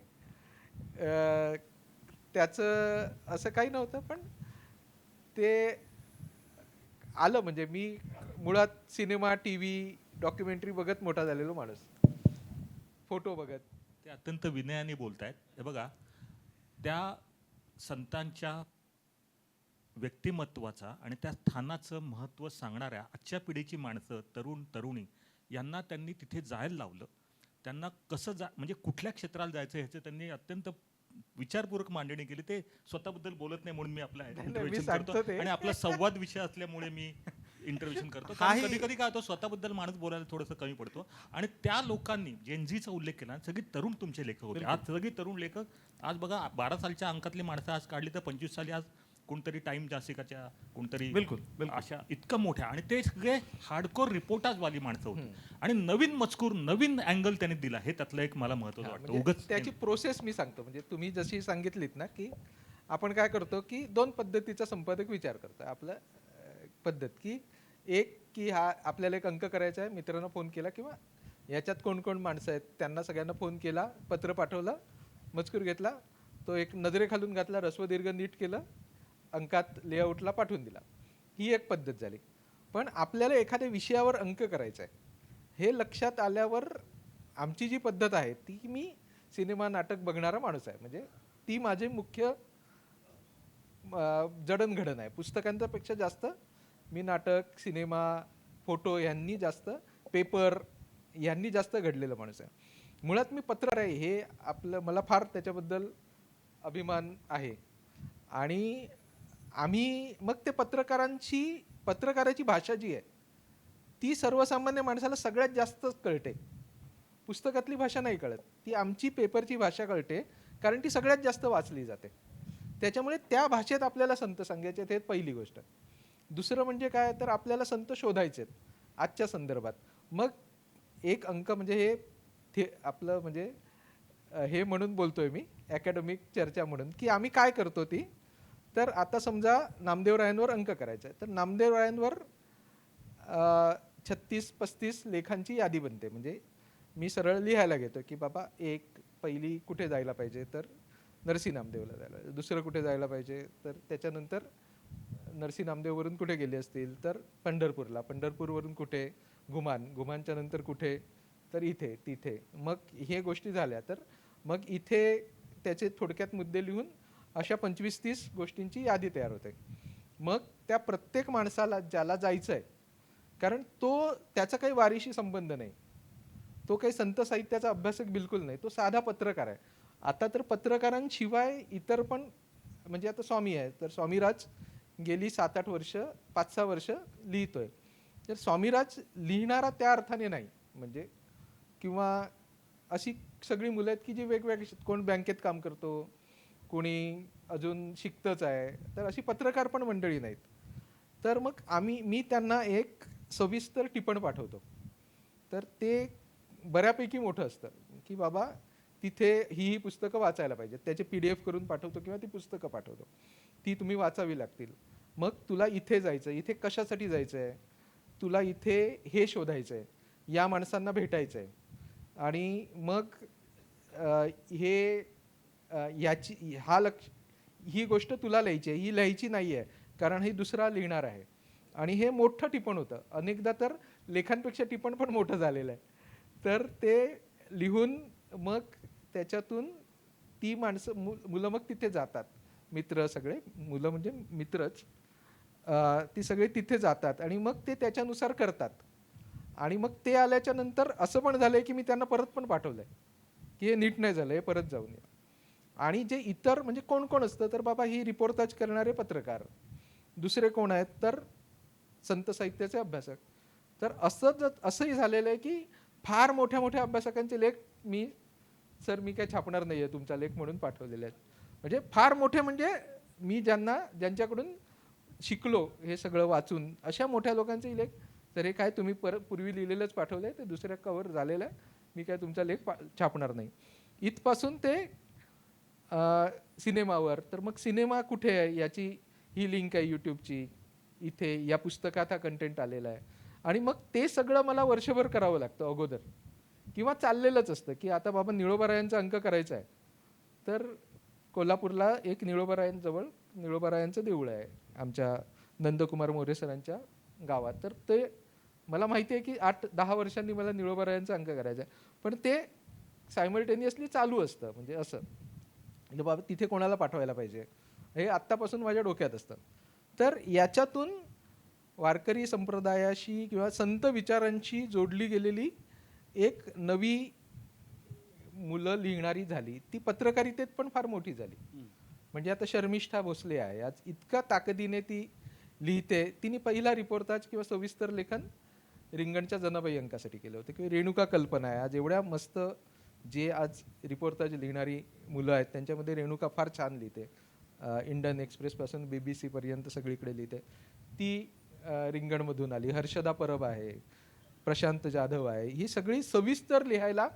त्याचं असं काही नव्हतं. पण ते आलं, म्हणजे मी मुळात सिनेमा, टी व्ही, डॉक्युमेंटरी बघत मोठा झालेलो माणूस, फोटो बघत. ते अत्यंत विनयाने बोलतायत. हे बघा, त्या संतांच्या व्यक्तिमत्वाचा आणि त्या स्थानाचं महत्त्व सांगणाऱ्या आजच्या पिढीची माणसं, तरुण तरुणी यांना त्यांनी तिथे जायला लावलं. त्यांना कसं म्हणजे कुठल्या क्षेत्राला जायचं ह्याचं त्यांनी अत्यंत विचारपूर्वक मांडणी केली. ते स्वतःबद्दल बोलत नाही म्हणून मी आपला इंटरव्ह्यूशन करतो आणि आपला संवाद विषय असल्यामुळे मी इंटरव्ह्यूशन करतो. कधी कधी काय होतं, स्वतःबद्दल माणूस बोलायला थोडंसं कमी पडतो. आणि त्या लोकांनी जेनझीचा उल्लेख केला, सगळी तरुण तुमचे लेखक होते. आज सगळी तरुण लेखक, आज बघा 12 सालच्या अंकातली माणसं आज काढली तर 25 साली आज कोणतरी टाइम जासिकाच्या कोणतरी बिलकुल अशा इतकं मोठ्या, आणि ते सगळे हार्डकोर रिपोर्टाजवाली माणसं होती. आणि नवीन मजकूर, नवीन अँगल त्यांनी दिला, हे त्यातलं एक मला महत्त्वाचं वाटतं. उगाच त्याची प्रोसेस मी सांगतो. म्हणजे तुम्ही जशी सांगितलीत ना की आपण काय करतो की 2 पद्धतीचा संपादक विचार करतो. आपलं पद्धत की एक की हा आपल्याला एक अंक करायचा आहे, मित्रांना फोन केला किंवा याच्यात कोण कोण माणसं आहेत त्यांना सगळ्यांना फोन केला, पत्र पाठवलं, मजकूर घेतला, तो एक नजरेखालून घातला, रस्व दीर्घ नीट केलं, अंकात लेआउटला पाठवून दिला. ही एक पद्धत झाली. पण आपल्याला एखाद्या विषयावर अंक करायचा आहे हे लक्षात आल्यावर आमची जी पद्धत आहे ती, मी सिनेमा नाटक बघणारा माणूस आहे, म्हणजे ती माझे मुख्य जडणघडण आहे. पुस्तकांच्या पेक्षा जास्त मी नाटक, सिनेमा, फोटो यांनी जास्त, पेपर यांनी जास्त घडलेलं माणूस आहे. मुळात मी पत्रकार आहे, हे आपलं मला फार त्याच्याबद्दल अभिमान आहे. आणि आम्ही मग ते पत्रकाराची भाषा जी आहे ती सर्वसामान्य माणसाला सगळ्यात जास्त कळते. पुस्तकातली भाषा नाही कळत, ती आमची पेपरची भाषा कळते, कारण ती सगळ्यात जास्त वाचली जाते. त्याच्यामुळे त्या भाषेत आपल्याला संत सांगायचे आहेत, हे पहिली गोष्ट. दुसरं म्हणजे काय तर आपल्याला संत शोधायचे आहेत आजच्या संदर्भात. मग एक अंक म्हणजे आपलं म्हणजे हे म्हणून बोलतोय मी, अकॅडमिक चर्चा म्हणून, की आम्ही काय करतो ती. तर आता समजा नामदेवरायांवर अंक करायचा आहे, तर नामदेवरायांवर 36-35 लेखांची यादी बनते. म्हणजे मी सरळ लिहायला घेतो की बाबा पहिली कुठे जायला पाहिजे, तर नरसी नामदेवला जायला, दुसरं कुठे जायला पाहिजे, तर त्याच्यानंतर नरसी नामदेववरून कुठे गेले असतील तर पंढरपूरला, पंढरपूरवरून कुठे घुमानच्या नंतर कुठे, तर इथे तिथे. मग हे गोष्टी झाल्या, तर मग इथे त्याचे थोडक्यात मुद्दे लिहून अशा 25-30 गोष्टींची यादी तयार होते. मग त्या प्रत्येक माणसाला ज्याला जायचं आहे, कारण त्याचा काही वारीशी संबंध नाही, तो काही संत साहित्याचा अभ्यासक बिलकुल नाही, तो साधा पत्रकार आहे. आता तर पत्रकारांशिवाय इतर पण, म्हणजे आता स्वामी आहे, तर स्वामीराज गेली 7-8 वर्ष 5-6 वर्ष लिहितोय. तर स्वामीराज लिहिणारा त्या अर्थाने नाही, म्हणजे किंवा अशी सगळी मुलं आहेत की जी वेगवेगळे, कोण बँकेत काम करतो, कोणी अजून शिकतच आहे, तर अशी पत्रकार पण मंडळी नाहीत. तर मग मी त्यांना एक सविस्तर टिपण पाठवतो. तर ते बऱ्यापैकी मोठं असतं की बाबा तिथे ही पुस्तकं वाचायला पाहिजेत, त्याचे PDF करून पाठवतो किंवा ती पुस्तकं पाठवतो, ती तुम्ही वाचावी लागतील. मग तुला इथे जायचं, इथे कशासाठी जायचं आहे, तुला इथे हे शोधायचं आहे, या माणसांना भेटायचं आहे, आणि मग ही गोष्ट तुला लिहायची आहे, ही लिहायची नाही आहे कारण ही दुसरा लिहिणार आहे. आणि हे मोठं टिपण होतं, अनेकदा तर लेखांपेक्षा टिपण पण मोठं झालेलं आहे. तर ते लिहून मग त्याच्यातून ती माणसं मुलं मग तिथे जातात, मित्र सगळे, मुलं म्हणजे मित्रच, ती सगळे तिथे जातात आणि मग ते त्याच्यानुसार करतात. आणि मग ते आल्याच्या नंतर असं पण झालंय की मी त्यांना परत पण पाठवलंय की हे नीट नाही झालं, हे परत जाऊन या. आणि जे इतर म्हणजे कोण कोण असतं, तर बाबा ही रिपोर्टाज करणारे पत्रकार, दुसरे कोण आहेत, तर संत साहित्याचे अभ्यासक. तर असंही झालेलं आहे की फार मोठ्या मोठ्या अभ्यासकांचे लेख मी काय छापणार नाही आहे तुमचा लेख म्हणून पाठवलेले आहेत. म्हणजे फार मोठे, म्हणजे मी ज्यांच्याकडून शिकलो हे सगळं वाचून, अशा मोठ्या लोकांचे लेख, तर हे काय तुम्ही पूर्वी लिहिलेलंच पाठवलं आहे, ते दुसऱ्या कवर झालेलं आहे, मी काय तुमचा लेख छापणार नाही. इथपासून ते सिनेमावर, तर मग सिनेमा कुठे आहे याची ही लिंक आहे यूट्यूबची, इथे या पुस्तकात हा कंटेंट आलेला आहे. आणि मग ते सगळं मला वर्षभर करावं लागतं अगोदर, किंवा चाललेलंच असतं की आता बाबा निळोबारायांचा अंक करायचा आहे, तर कोल्हापूरला एक निळोबारायांजवळ निळोबारायांचं देऊळ आहे आमच्या नंदकुमार मोरे सरांच्या गावात. तर ते मला माहिती आहे की 8-10 वर्षांनी मला निळोबारायांचा अंक करायचा आहे, पण ते सायमल्टेनियसली चालू असतं, म्हणजे असं म्हणजे बाबा तिथे कोणाला पाठवायला पाहिजे हे आत्तापासून माझ्या डोक्यात असतं. तर याच्यातून वारकरी संप्रदायाशी किंवा संत विचारांशी जोडली गेलेली एक नवी मुलं लिहिणारी झाली, ती पत्रकारितेत पण फार मोठी झाली. म्हणजे आता शर्मिष्ठा भोसले आहे, आज इतका ताकदीने ती लिहिते. तिने पहिला रिपोर्टाज किंवा सविस्तर लेखन रिंगणच्या जनाबाई अंकासाठी केलं होतं. किंवा रेणुका कल्पना आहे, आज एवढ्या मस्त जे आज रिपोर्टाज लिहिणारी मुलं आहेत त्यांच्यामध्ये रेणुका फार छान लिहिते. इंडियन एक्सप्रेसपासून BBC पर्यंत सगळीकडे लिहिते, ती रिंगणमधून आली. हर्षदा परब आहे, प्रशांत जाधव आहे, ही सगळी सविस्तर लिहायला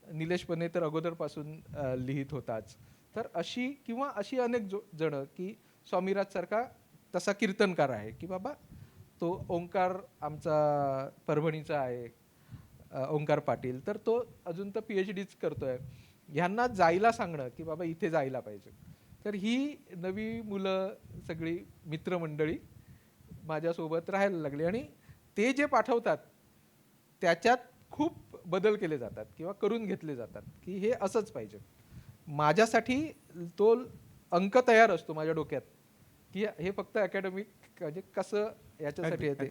निलेश पने तर अगोदरपासून लिहित होताच. तर अशी अनेक जण की स्वामीराज सारखा तसा कीर्तनकार आहे की बाबा तो ओंकार आमचा परभणीचा आहे, ओंकार पाटील, तर तो अजून तर PhDच करतोय. ह्यांना जायला सांगणं की बाबा इथे जायला पाहिजे. तर ही नवी मुलं सगळी मित्रमंडळी माझ्यासोबत राहायला लागली आणि ते जे पाठवतात त्याच्यात खूप बदल केले जातात किंवा करून घेतले जातात की हे असंच पाहिजे. माझ्यासाठी तो अंक तयार असतो माझ्या डोक्यात की हे फक्त अकॅडमिक म्हणजे कसं याच्यासाठी येते,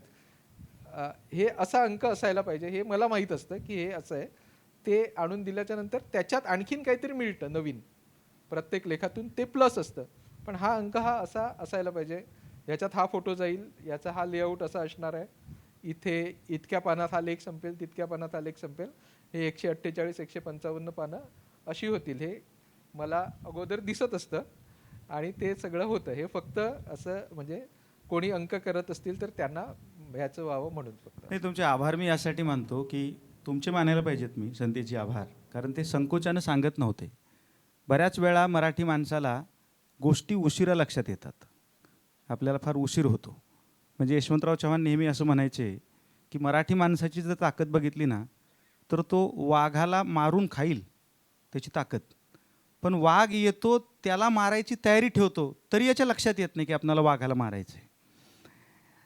हे असा अंक असायला पाहिजे, हे मला माहीत असतं की हे असं आहे. ते आणून दिल्याच्या नंतर त्याच्यात आणखीन काहीतरी मिळतं नवीन प्रत्येक लेखातून, ते प्लस असतं. पण हा अंक हा असा असायला पाहिजे, याच्यात हा फोटो जाईल, याचा हा लेआउट असा असणार आहे, इथे इतक्या पानात हा लेख संपेल, तितक्या पानात हा लेख संपेल, हे 148-155 पानं अशी होतील, हे मला अगोदर दिसत असतं आणि ते सगळं होतं. हे फक्त असं म्हणजे कोणी अंक करत असतील तर त्यांना ह्याचं व्हावं म्हणून फक्त. नाही, तुमचे आभार मी यासाठी मानतो की तुमचे मानायला पाहिजेत मी संधीची आभार, कारण ते संकोचानं सांगत नव्हते. बऱ्याच वेळा मराठी माणसाला गोष्टी उशिरा लक्षात येतात, आपल्याला फार उशीर होतो. म्हणजे यशवंतराव चव्हाण नेहमी असं म्हणायचे की मराठी माणसाची जर ताकद बघितली ना तर तो वाघाला मारून खाईल, त्याची ताकद. पण वाघ येतो त्याला मारायची तयारी ठेवतो तरी याच्या लक्षात येत नाही की आपल्याला वाघाला मारायचं आहे.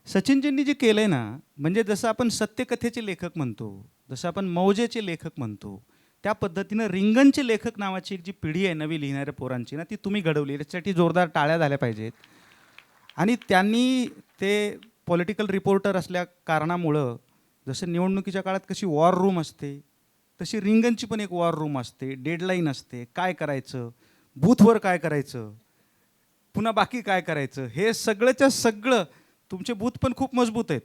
सचिनजींनी जे केलं आहे ना, म्हणजे जसं आपण सत्यकथेचे लेखक म्हणतो, जसं आपण मौजेचे लेखक म्हणतो, त्या पद्धतीनं रिंगणचे लेखक नावाची एक जी पिढी आहे नवी लिहिणाऱ्या पोरांची ना, ती तुम्ही घडवली. याच्यासाठी जोरदार टाळ्या झाल्या पाहिजेत. आणि त्यांनी ते पॉलिटिकल रिपोर्टर असल्या कारणामुळं जसं निवडणुकीच्या काळात कशी वॉर रूम असते तशी रिंगणची पण एक वॉर रूम असते, डेडलाईन असते, काय करायचं, बूथवर काय करायचं, पुन्हा बाकी काय करायचं, हे सगळंच्या सगळं. तुमचे बूथ पण खूप मजबूत आहेत,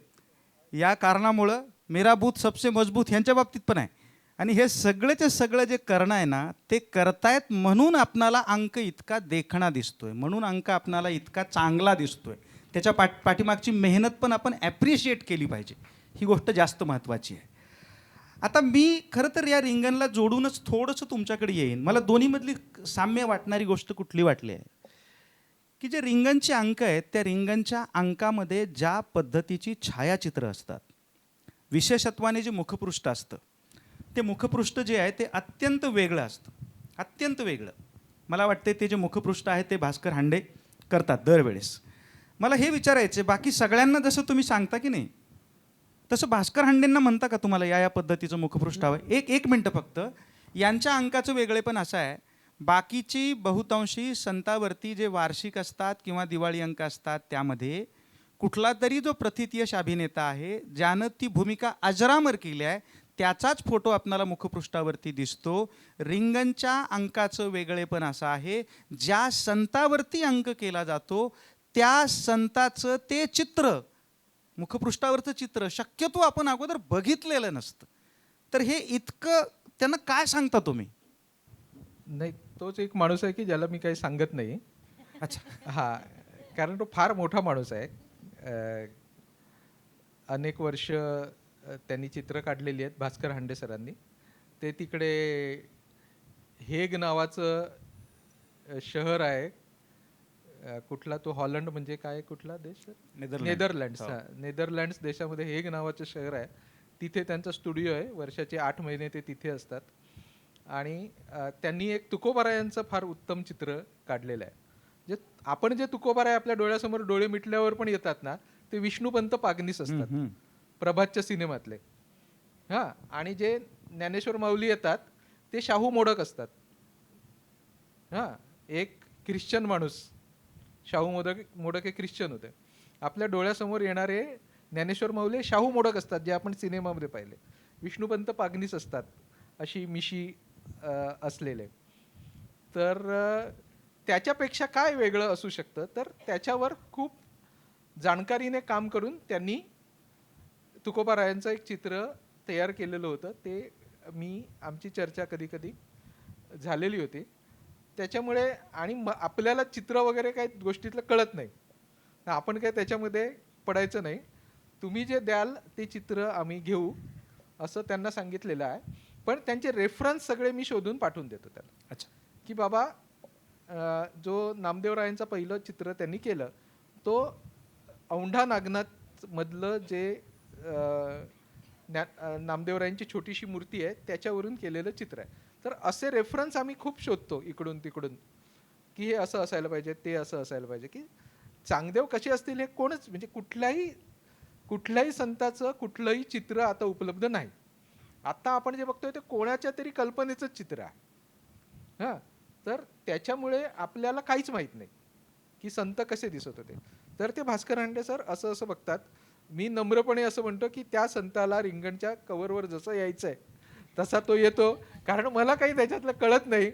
या कारणामुळं मेरा बूथ सबसे मजबूत ह्यांच्या बाबतीत पण आहे. आणि हे सगळेचे सगळं जे करणं आहे ना ते करतायत म्हणून आपणाला अंक इतका देखणा दिसतोय, म्हणून अंक आपणाला इतका चांगला दिसतोय. त्याच्या पाठीमागची मेहनत पण आपण ॲप्रिशिएट केली पाहिजे, ही गोष्ट जास्त महत्त्वाची आहे. आता मी खरं तर या रिंगणला जोडूनच थोडंसं तुमच्याकडे येईन. मला दोन्हीमधली साम्य वाटणारी गोष्ट कुठली वाटली आहे की जे रिंगणचे अंक आहेत त्या रिंगणच्या अंकामध्ये ज्या पद्धतीची छायाचित्र असतात, विशेषत्वाने जे मुखपृष्ठ असतं, ते मुखपृष्ठ जे आहे ते अत्यंत वेगळं असतं, अत्यंत वेगळं. मला वाटते ते जे मुखपृष्ठ आहे ते भास्कर हांडे करतात दरवेळेस. मला हे विचारायचं, बाकी सगळ्यांना जसं तुम्ही सांगता की नाही तसं भास्कर हांडेंना म्हणता का तुम्हाला या पद्धतीचं मुखपृष्ठ हवं? एक मिनटं फक्त. यांच्या अंकाचं वेगळेपण असं आहे, बाकीची बहुतांशी संतावरती जे वार्षिक असतात किंवा दिवाळी अंक असतात त्यामध्ये कुठला तरी जो प्रथितयश अभिनेता आहे ज्यानं ती भूमिका अजरामर केली आहे त्याचाच फोटो आपल्याला मुखपृष्ठावरती दिसतो. रिंगणच्या अंकाचं वेगळेपण असं आहे, ज्या संतावरती अंक केला जातो त्या संताचं ते चित्र, मुखपृष्ठावरचं चित्र शक्यतो आपण अगोदर बघितलेलं नसतं. तर हे इतकं त्यांना काय सांगता तुम्ही? नाही, तोच एक माणूस आहे की ज्याला मी काही सांगत नाही. अच्छा. हा, कारण तो फार मोठा माणूस आहे. अनेक वर्ष त्यांनी चित्र काढलेली आहेत भास्कर हांडे सरांनी. ते तिकडे हेग नावाचं शहर आहे, कुठला तो, हॉलंड म्हणजे काय, कुठला देश? नेदरलँड्स. हा, नेदरलँड्स देशामध्ये हेग नावाचं शहर आहे. तिथे त्यांचा स्टुडिओ आहे. वर्षाचे 8 महिने ते तिथे असतात. आणि त्यांनी एक तुकोबारायांचं फार उत्तम चित्र काढलेलं आहे. जे आपण जे तुकोबाराय आपल्या डोळ्यासमोर डोळे मिटल्यावर पण येतात ना, ते विष्णुपंत पागनीस असतात, प्रभातच्या सिनेमातले. हां, आणि जे ज्ञानेश्वर माऊली येतात ते शाहू मोडक असतात. हां, एक ख्रिश्चन माणूस, शाहू मोडक हे ख्रिश्चन होते. आपल्या डोळ्यासमोर येणारे ज्ञानेश्वर माऊली शाहू मोडक असतात, जे आपण सिनेमामध्ये पाहिले. विष्णुपंत पागनीस असतात, अशी मिशी असलेले. तर त्याच्यापेक्षा काय वेगळं असू शकतं, तर त्याच्यावर खूप जाणकारीने काम करून त्यांनी तुकोबारायांचं एक चित्र तयार केलेलं होतं. ते आमची चर्चा कधी कधी झालेली होती त्याच्यामुळे. आणि आपल्याला चित्र वगैरे काही गोष्टीतलं कळत नाही, आपण काय त्याच्यामध्ये पडायचं नाही. तुम्ही जे द्याल ते चित्र आम्ही घेऊ असं त्यांना सांगितलेलं आहे. पण त्यांचे रेफरन्स सगळे मी शोधून पाठवून देतो त्याला. अच्छा. की बाबा, जो नामदेवरायांचं पहिलं चित्र त्यांनी केलं तो औंढा नागनाथ मधलं जे नामदेवरायांची छोटीशी मूर्ती आहे त्याच्यावरून केलेलं चित्र आहे. तर असे रेफरन्स आम्ही खूप शोधतो इकडून तिकडून, की हे असं असायला पाहिजे, ते असं असायला पाहिजे. की चांगदेव कसे असतील हे कोणच, म्हणजे कुठल्याही संताचं कुठलंही चित्र आता उपलब्ध नाही. आता आपण जे बघतोय ते कोणाच्या तरी कल्पनेचं चित्र आहे. हां, तर त्याच्यामुळे आपल्याला काहीच माहीत नाही की संत कसे दिसत होते. तर ते भास्कर हांडे सर असं असं बघतात. मी नम्रपणे असं म्हणतो की त्या संताला रिंगणच्या कव्हरवर जसं यायचं आहे तसा तो येतो, कारण मला काही त्याच्यातलं कळत नाही.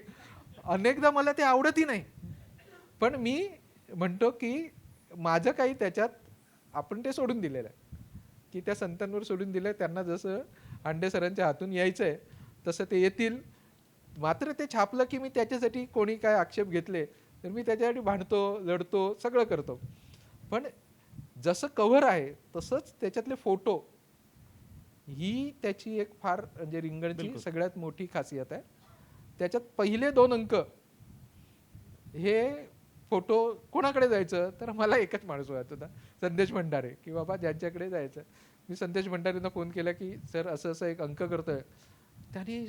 अनेकदा मला ते आवडतही नाही, पण मी म्हणतो की माझं काही त्याच्यात, आपण ते सोडून दिलेलं आहे की त्या संतांवर सोडून दिलं आहे. त्यांना जसं हांडे सरांच्या हातून यायचं आहे तसं ते येतील. मात्र ते छापलं की मी त्याच्यासाठी कोणी काय आक्षेप घेतले तर मी त्याच्यासाठी भांडतो, लढतो, सगळं करतो. पण जसं कव्हर आहे तसंच त्याच्यातले फोटो ही त्याची एक फार म्हणजे रिंगणची सगळ्यात मोठी खासियत आहे. त्याच्यात पहिले 2 अंक हे फोटो कोणाकडे जायचं, तर मला एकच माणूस वाटत होता, संदेश भंडारे, की बाबा ज्यांच्याकडे जायचं. मी संदेश भंडारेंना फोन केला की सर असं असं एक अंक करतोय. त्यांनी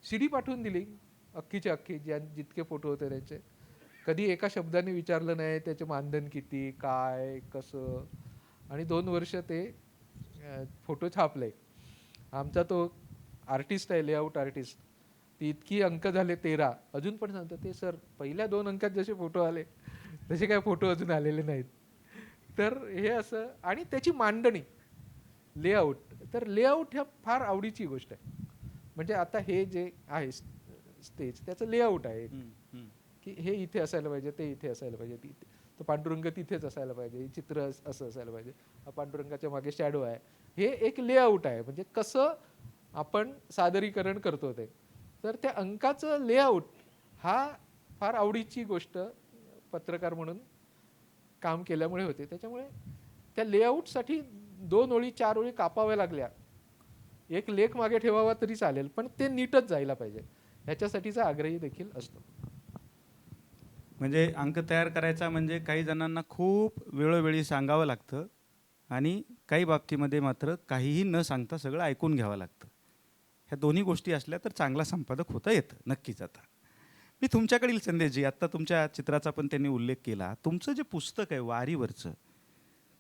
CD पाठवून दिली अख्खीच्या अख्खी, जितके फोटो होते त्याचे. कधी एका शब्दाने विचारलं नाही त्याचे मानधन किती, काय, कसं. आणि 2 वर्ष ते फोटो छापले. आमचा तो आर्टिस्ट आहे, लेआउट आर्टिस्ट, ती इतकी अंक झाले 13, अजून पण सांगतो ते सर पहिल्या 2 अंकात जसे फोटो आले तसे काय फोटो अजून आलेले नाहीत. तर हे असं, आणि त्याची मांडणी लेआउट, तर लेआउट ह्या फार आवडीची गोष्ट आहे. म्हणजे आता हे जे आहे स्टेज त्याचं लेआउट आहे की हे इथे असायला पाहिजे, ते इथे असायला पाहिजे, तिथे तो पांडुरंग तिथेच असायला पाहिजे, हे चित्र असं असायला पाहिजे, हा पांडुरंगाच्या मागे शॅडो आहे. हे एक लेआउट आहे, म्हणजे कसं आपण सादरीकरण करतो ते. तर त्या अंकाचं लेआउट हा फार आवडीची गोष्ट पत्रकार म्हणून काम केल्यामुळे होते. त्याच्यामुळे त्या लेआउटसाठी 2 ओळी 4 ओळी कापाव्या लागल्या. एक लेख मागे ठेवावा तरी चालेल, पण ते नीटच जायला पाहिजे ह्याच्यासाठीचा आग्रही देखील असतो. म्हणजे अंक तयार करायचा म्हणजे काही जणांना खूप वेळोवेळी सांगावं लागतं आणि काही बाबतीमध्ये मात्र काहीही न सांगता सगळं ऐकून घ्यावं लागतं. ह्या दोन्ही गोष्टी असल्या तर चांगला संपादक होता येतं नक्कीच. आता मी तुमच्याकडे येईल संदेशजी. आत्ता तुमच्या चित्राचा पण त्यांनी उल्लेख केला. तुमचं जे पुस्तक आहे वारीवरचं,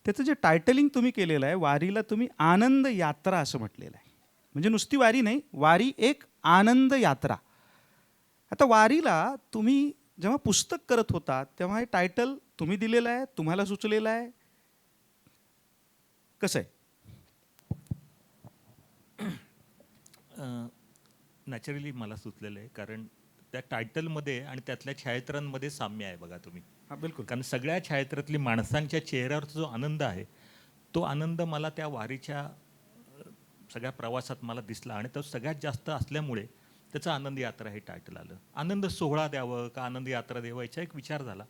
त्याचं जे टायटलिंग तुम्ही केलेलं आहे, वारीला तुम्ही आनंद यात्रा असं म्हटलेलं आहे. म्हणजे नुसती वारी नाही, वारी एक आनंद यात्रा. आता वारीला तुम्ही जेव्हा पुस्तक करत होता तेव्हा हे टायटल तुम्ही दिलेलं आहे, तुम्हाला सुचलेलं आहे, कसं आहे? नॅचरली मला सुचलेलं आहे, कारण त्या टायटलमध्ये आणि त्यातल्या छायाचित्रांमध्ये साम्य आहे बघा तुम्ही. हां बिलकुल. कारण सगळ्या छायाचित्रातली माणसांच्या चेहऱ्यावरचा जो आनंद आहे, तो आनंद मला त्या वारीच्या सगळ्या प्रवासात मला दिसला, आणि तो सगळ्यात जास्त असल्यामुळे त्याचं आनंद यात्रा हे टायटल आलं. आनंद सोहळा द्यावं का आनंद यात्रा द्यावं याचा एक विचार झाला.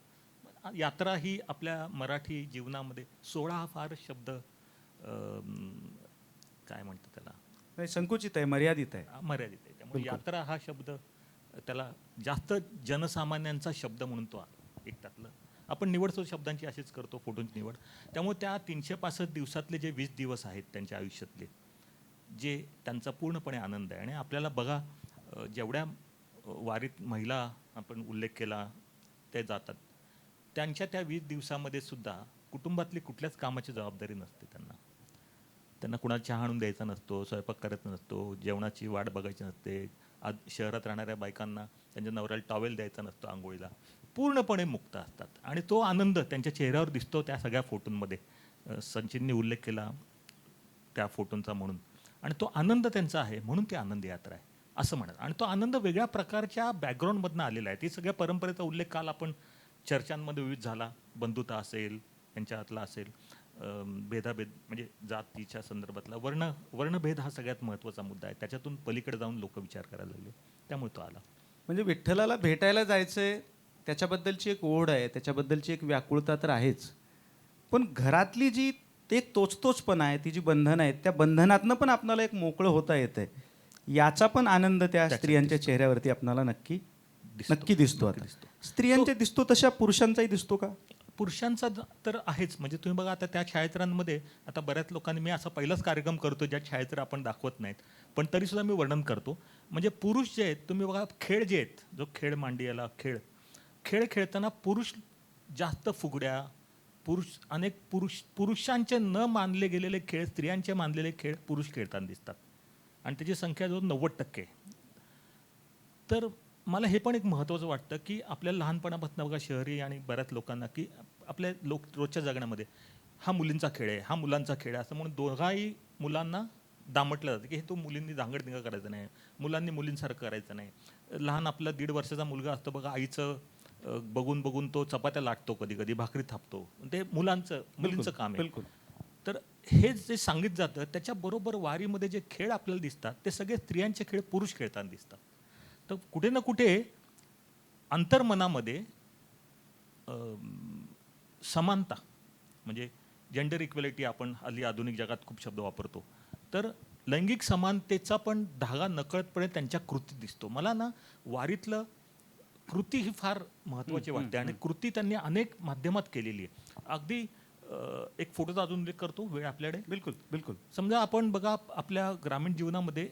यात्रा ही आपल्या मराठी जीवनामध्ये, सोहळा हा फार शब्द काय म्हणतात त्याला, नाही, संकुचित आहे, मर्यादित आहे. मर्यादित आहे. त्यामुळे यात्रा हा शब्द त्याला जास्त जनसामान्यांचा शब्द म्हणून तो एक त्यातलं आपण निवडतो, शब्दांची अशीच करतो, फोटोंची निवड. त्यामुळे त्या 365 दिवसातले जे 20 दिवस आहेत त्यांच्या आयुष्यातले, जे त्यांचा पूर्णपणे आनंद आहे. आणि आपल्याला बघा, जेवढ्या वारीत महिला आपण उल्लेख केला ते जातात, त्यांच्या त्या 20 दिवसामध्ये सुद्धा कुटुंबातली कुठल्याच कामाची जबाबदारी नसते त्यांना. त्यांना कुणाला चहा आणून द्यायचा नसतो, स्वयंपाक करायचा नसतो, जेवणाची वाट बघायची नसते. आज शहरात राहणाऱ्या बायकांना त्यांच्या नवऱ्याला टॉवेल द्यायचा नसतो आंघोळीला. पूर्णपणे मुक्त असतात, आणि तो आनंद त्यांच्या चेहऱ्यावर दिसतो त्या सगळ्या फोटोंमध्ये. संचिननी उल्लेख केला त्या फोटोंचा म्हणून, आणि तो आनंद त्यांचा आहे म्हणून ती आनंद यात्रा आहे असं म्हणत. आणि तो आनंद वेगळ्या प्रकारच्या बॅकग्राऊंडमधनं आलेला आहे. ती सगळ्या परंपरेचा उल्लेख काल आपण चर्चांमध्ये विविध झाला, बंधुता असेल, त्यांच्यातला असेल, भेदाभेद म्हणजे जातीच्या संदर्भातला वर्णभेद हा सगळ्यात महत्त्वाचा मुद्दा आहे. त्याच्यातून पलीकडे जाऊन लोक विचार करायला लागले, त्यामुळे तो आला. म्हणजे विठ्ठलाला भेटायला जायचंय, त्याच्याबद्दलची एक ओढ आहे, त्याच्याबद्दलची एक व्याकुळता तर आहेच, पण घरातली जी एक तोचतोचपणा आहे, ती जी बंधनं आहेत, त्या बंधनातनं पण आपल्याला एक मोकळं होता येतंय, याचा पण आनंद त्या स्त्रियांच्या चेहऱ्यावरती आपल्याला नक्की दिसतो. आता स्त्रियांच्या दिसतो तशा पुरुषांचाही दिसतो का? पुरुषांचा तर आहेच. म्हणजे तुम्ही बघा, आता त्या छायाचित्रांमध्ये आता बऱ्याच लोकांनी, मी असा पहिलाच कार्यक्रम करतो ज्या छायाचित्र आपण दाखवत नाहीत, पण तरीसुद्धा मी वर्णन करतो. म्हणजे पुरुष जे आहेत, तुम्ही बघा खेळ जे आहेत, जो खेळ मांडी याला खेळ खेळताना पुरुष जास्त फुगड्या, अनेक पुरुषांचे न मानले गेलेले खेळ, स्त्रियांचे मानलेले खेळ पुरुष खेळताना दिसतात, आणि त्याची संख्या जो 90%. तर मला हे पण एक महत्त्वाचं वाटतं की आपल्याला लहानपणापासून बघा, शहरी आणि बऱ्याच लोकांना, की आपल्या रोजच्या जगण्यामध्ये हा मुलींचा खेळ आहे, हा मुलांचा खेळ आहे असं म्हणून दोघाही मुलांना दामटलं जातं की हे तो मुलींनी दांगडदिंगा करायचं नाही, मुलांनी मुलींसारखं करायचं नाही. लहान आपला 1.5 वर्षाचा मुलगा असतो बघा, आईचं बघून बघून तो चपात्या लाटतो, कधी कधी भाकरी थापतो, ते मुलींचं काम आहे. बिलकुल. तर हे जे सांगितलं जातं त्याच्याबरोबर वारीमध्ये जे खेळ आपल्याला दिसतात ते सगळे स्त्रियांचे खेळ पुरुष खेळताना दिसतात. तर कुठे ना कुठे अंतर्मनामध्ये समानता, म्हणजे जेंडर इक्वॅलिटी आपण हल्ली आधुनिक जगात खूप शब्द वापरतो, तर लैंगिक समानतेचा पण धागा नकळतपणे त्यांच्या कृतीत दिसतो. मला ना वारीतलं कृती ही फार महत्त्वाची वाटते आणि कृती त्यांनी अनेक माध्यमात केलेली आहे. अगदी एक फोटोचा अजून उल्लेख करतो, वेळ आपल्याकडे. बिलकुल बिलकुल. समजा आपण बघा आपल्या ग्रामीण जीवनामध्ये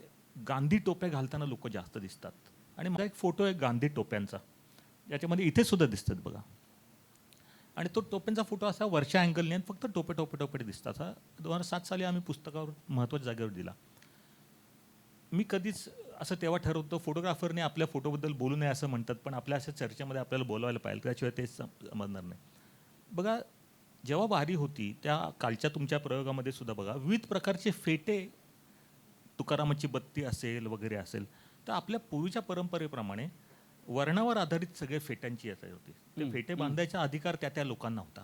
गांधी टोप्या घालताना लोक जास्त दिसतात आणि माझा एक फोटो आहे गांधी टोप्यांचा, याच्यामध्ये इथे सुद्धा दिसतात बघा. आणि तो टोप्यांचा फोटो असा वर्षा अँगलने फक्त टोपे टोपे टोपे दिसतात. हा 2007 साली आम्ही पुस्तकावर महत्त्वाच्या जागेवर दिला. मी कधीच असं तेव्हा ठरवतो, फोटोग्राफरने आपल्या फोटोबद्दल बोलू नये असं म्हणतात, पण आपल्या अशा चर्चेमध्ये आपल्याला बोलवायला पाहिजे, त्याशिवाय तेच समजणार नाही. बघा जेव्हा वारी होती त्या कालच्या तुमच्या प्रयोगामध्ये सुद्धा बघा विविध प्रकारचे फेटे, तुकारामाची बत्ती असेल वगैरे असेल, तर आपल्या पूर्वीच्या परंपरेप्रमाणे वर्णावर आधारित सगळे फेट्यांची याचा होती. ते फेटे बांधायचा अधिकार त्या लोकांना होता.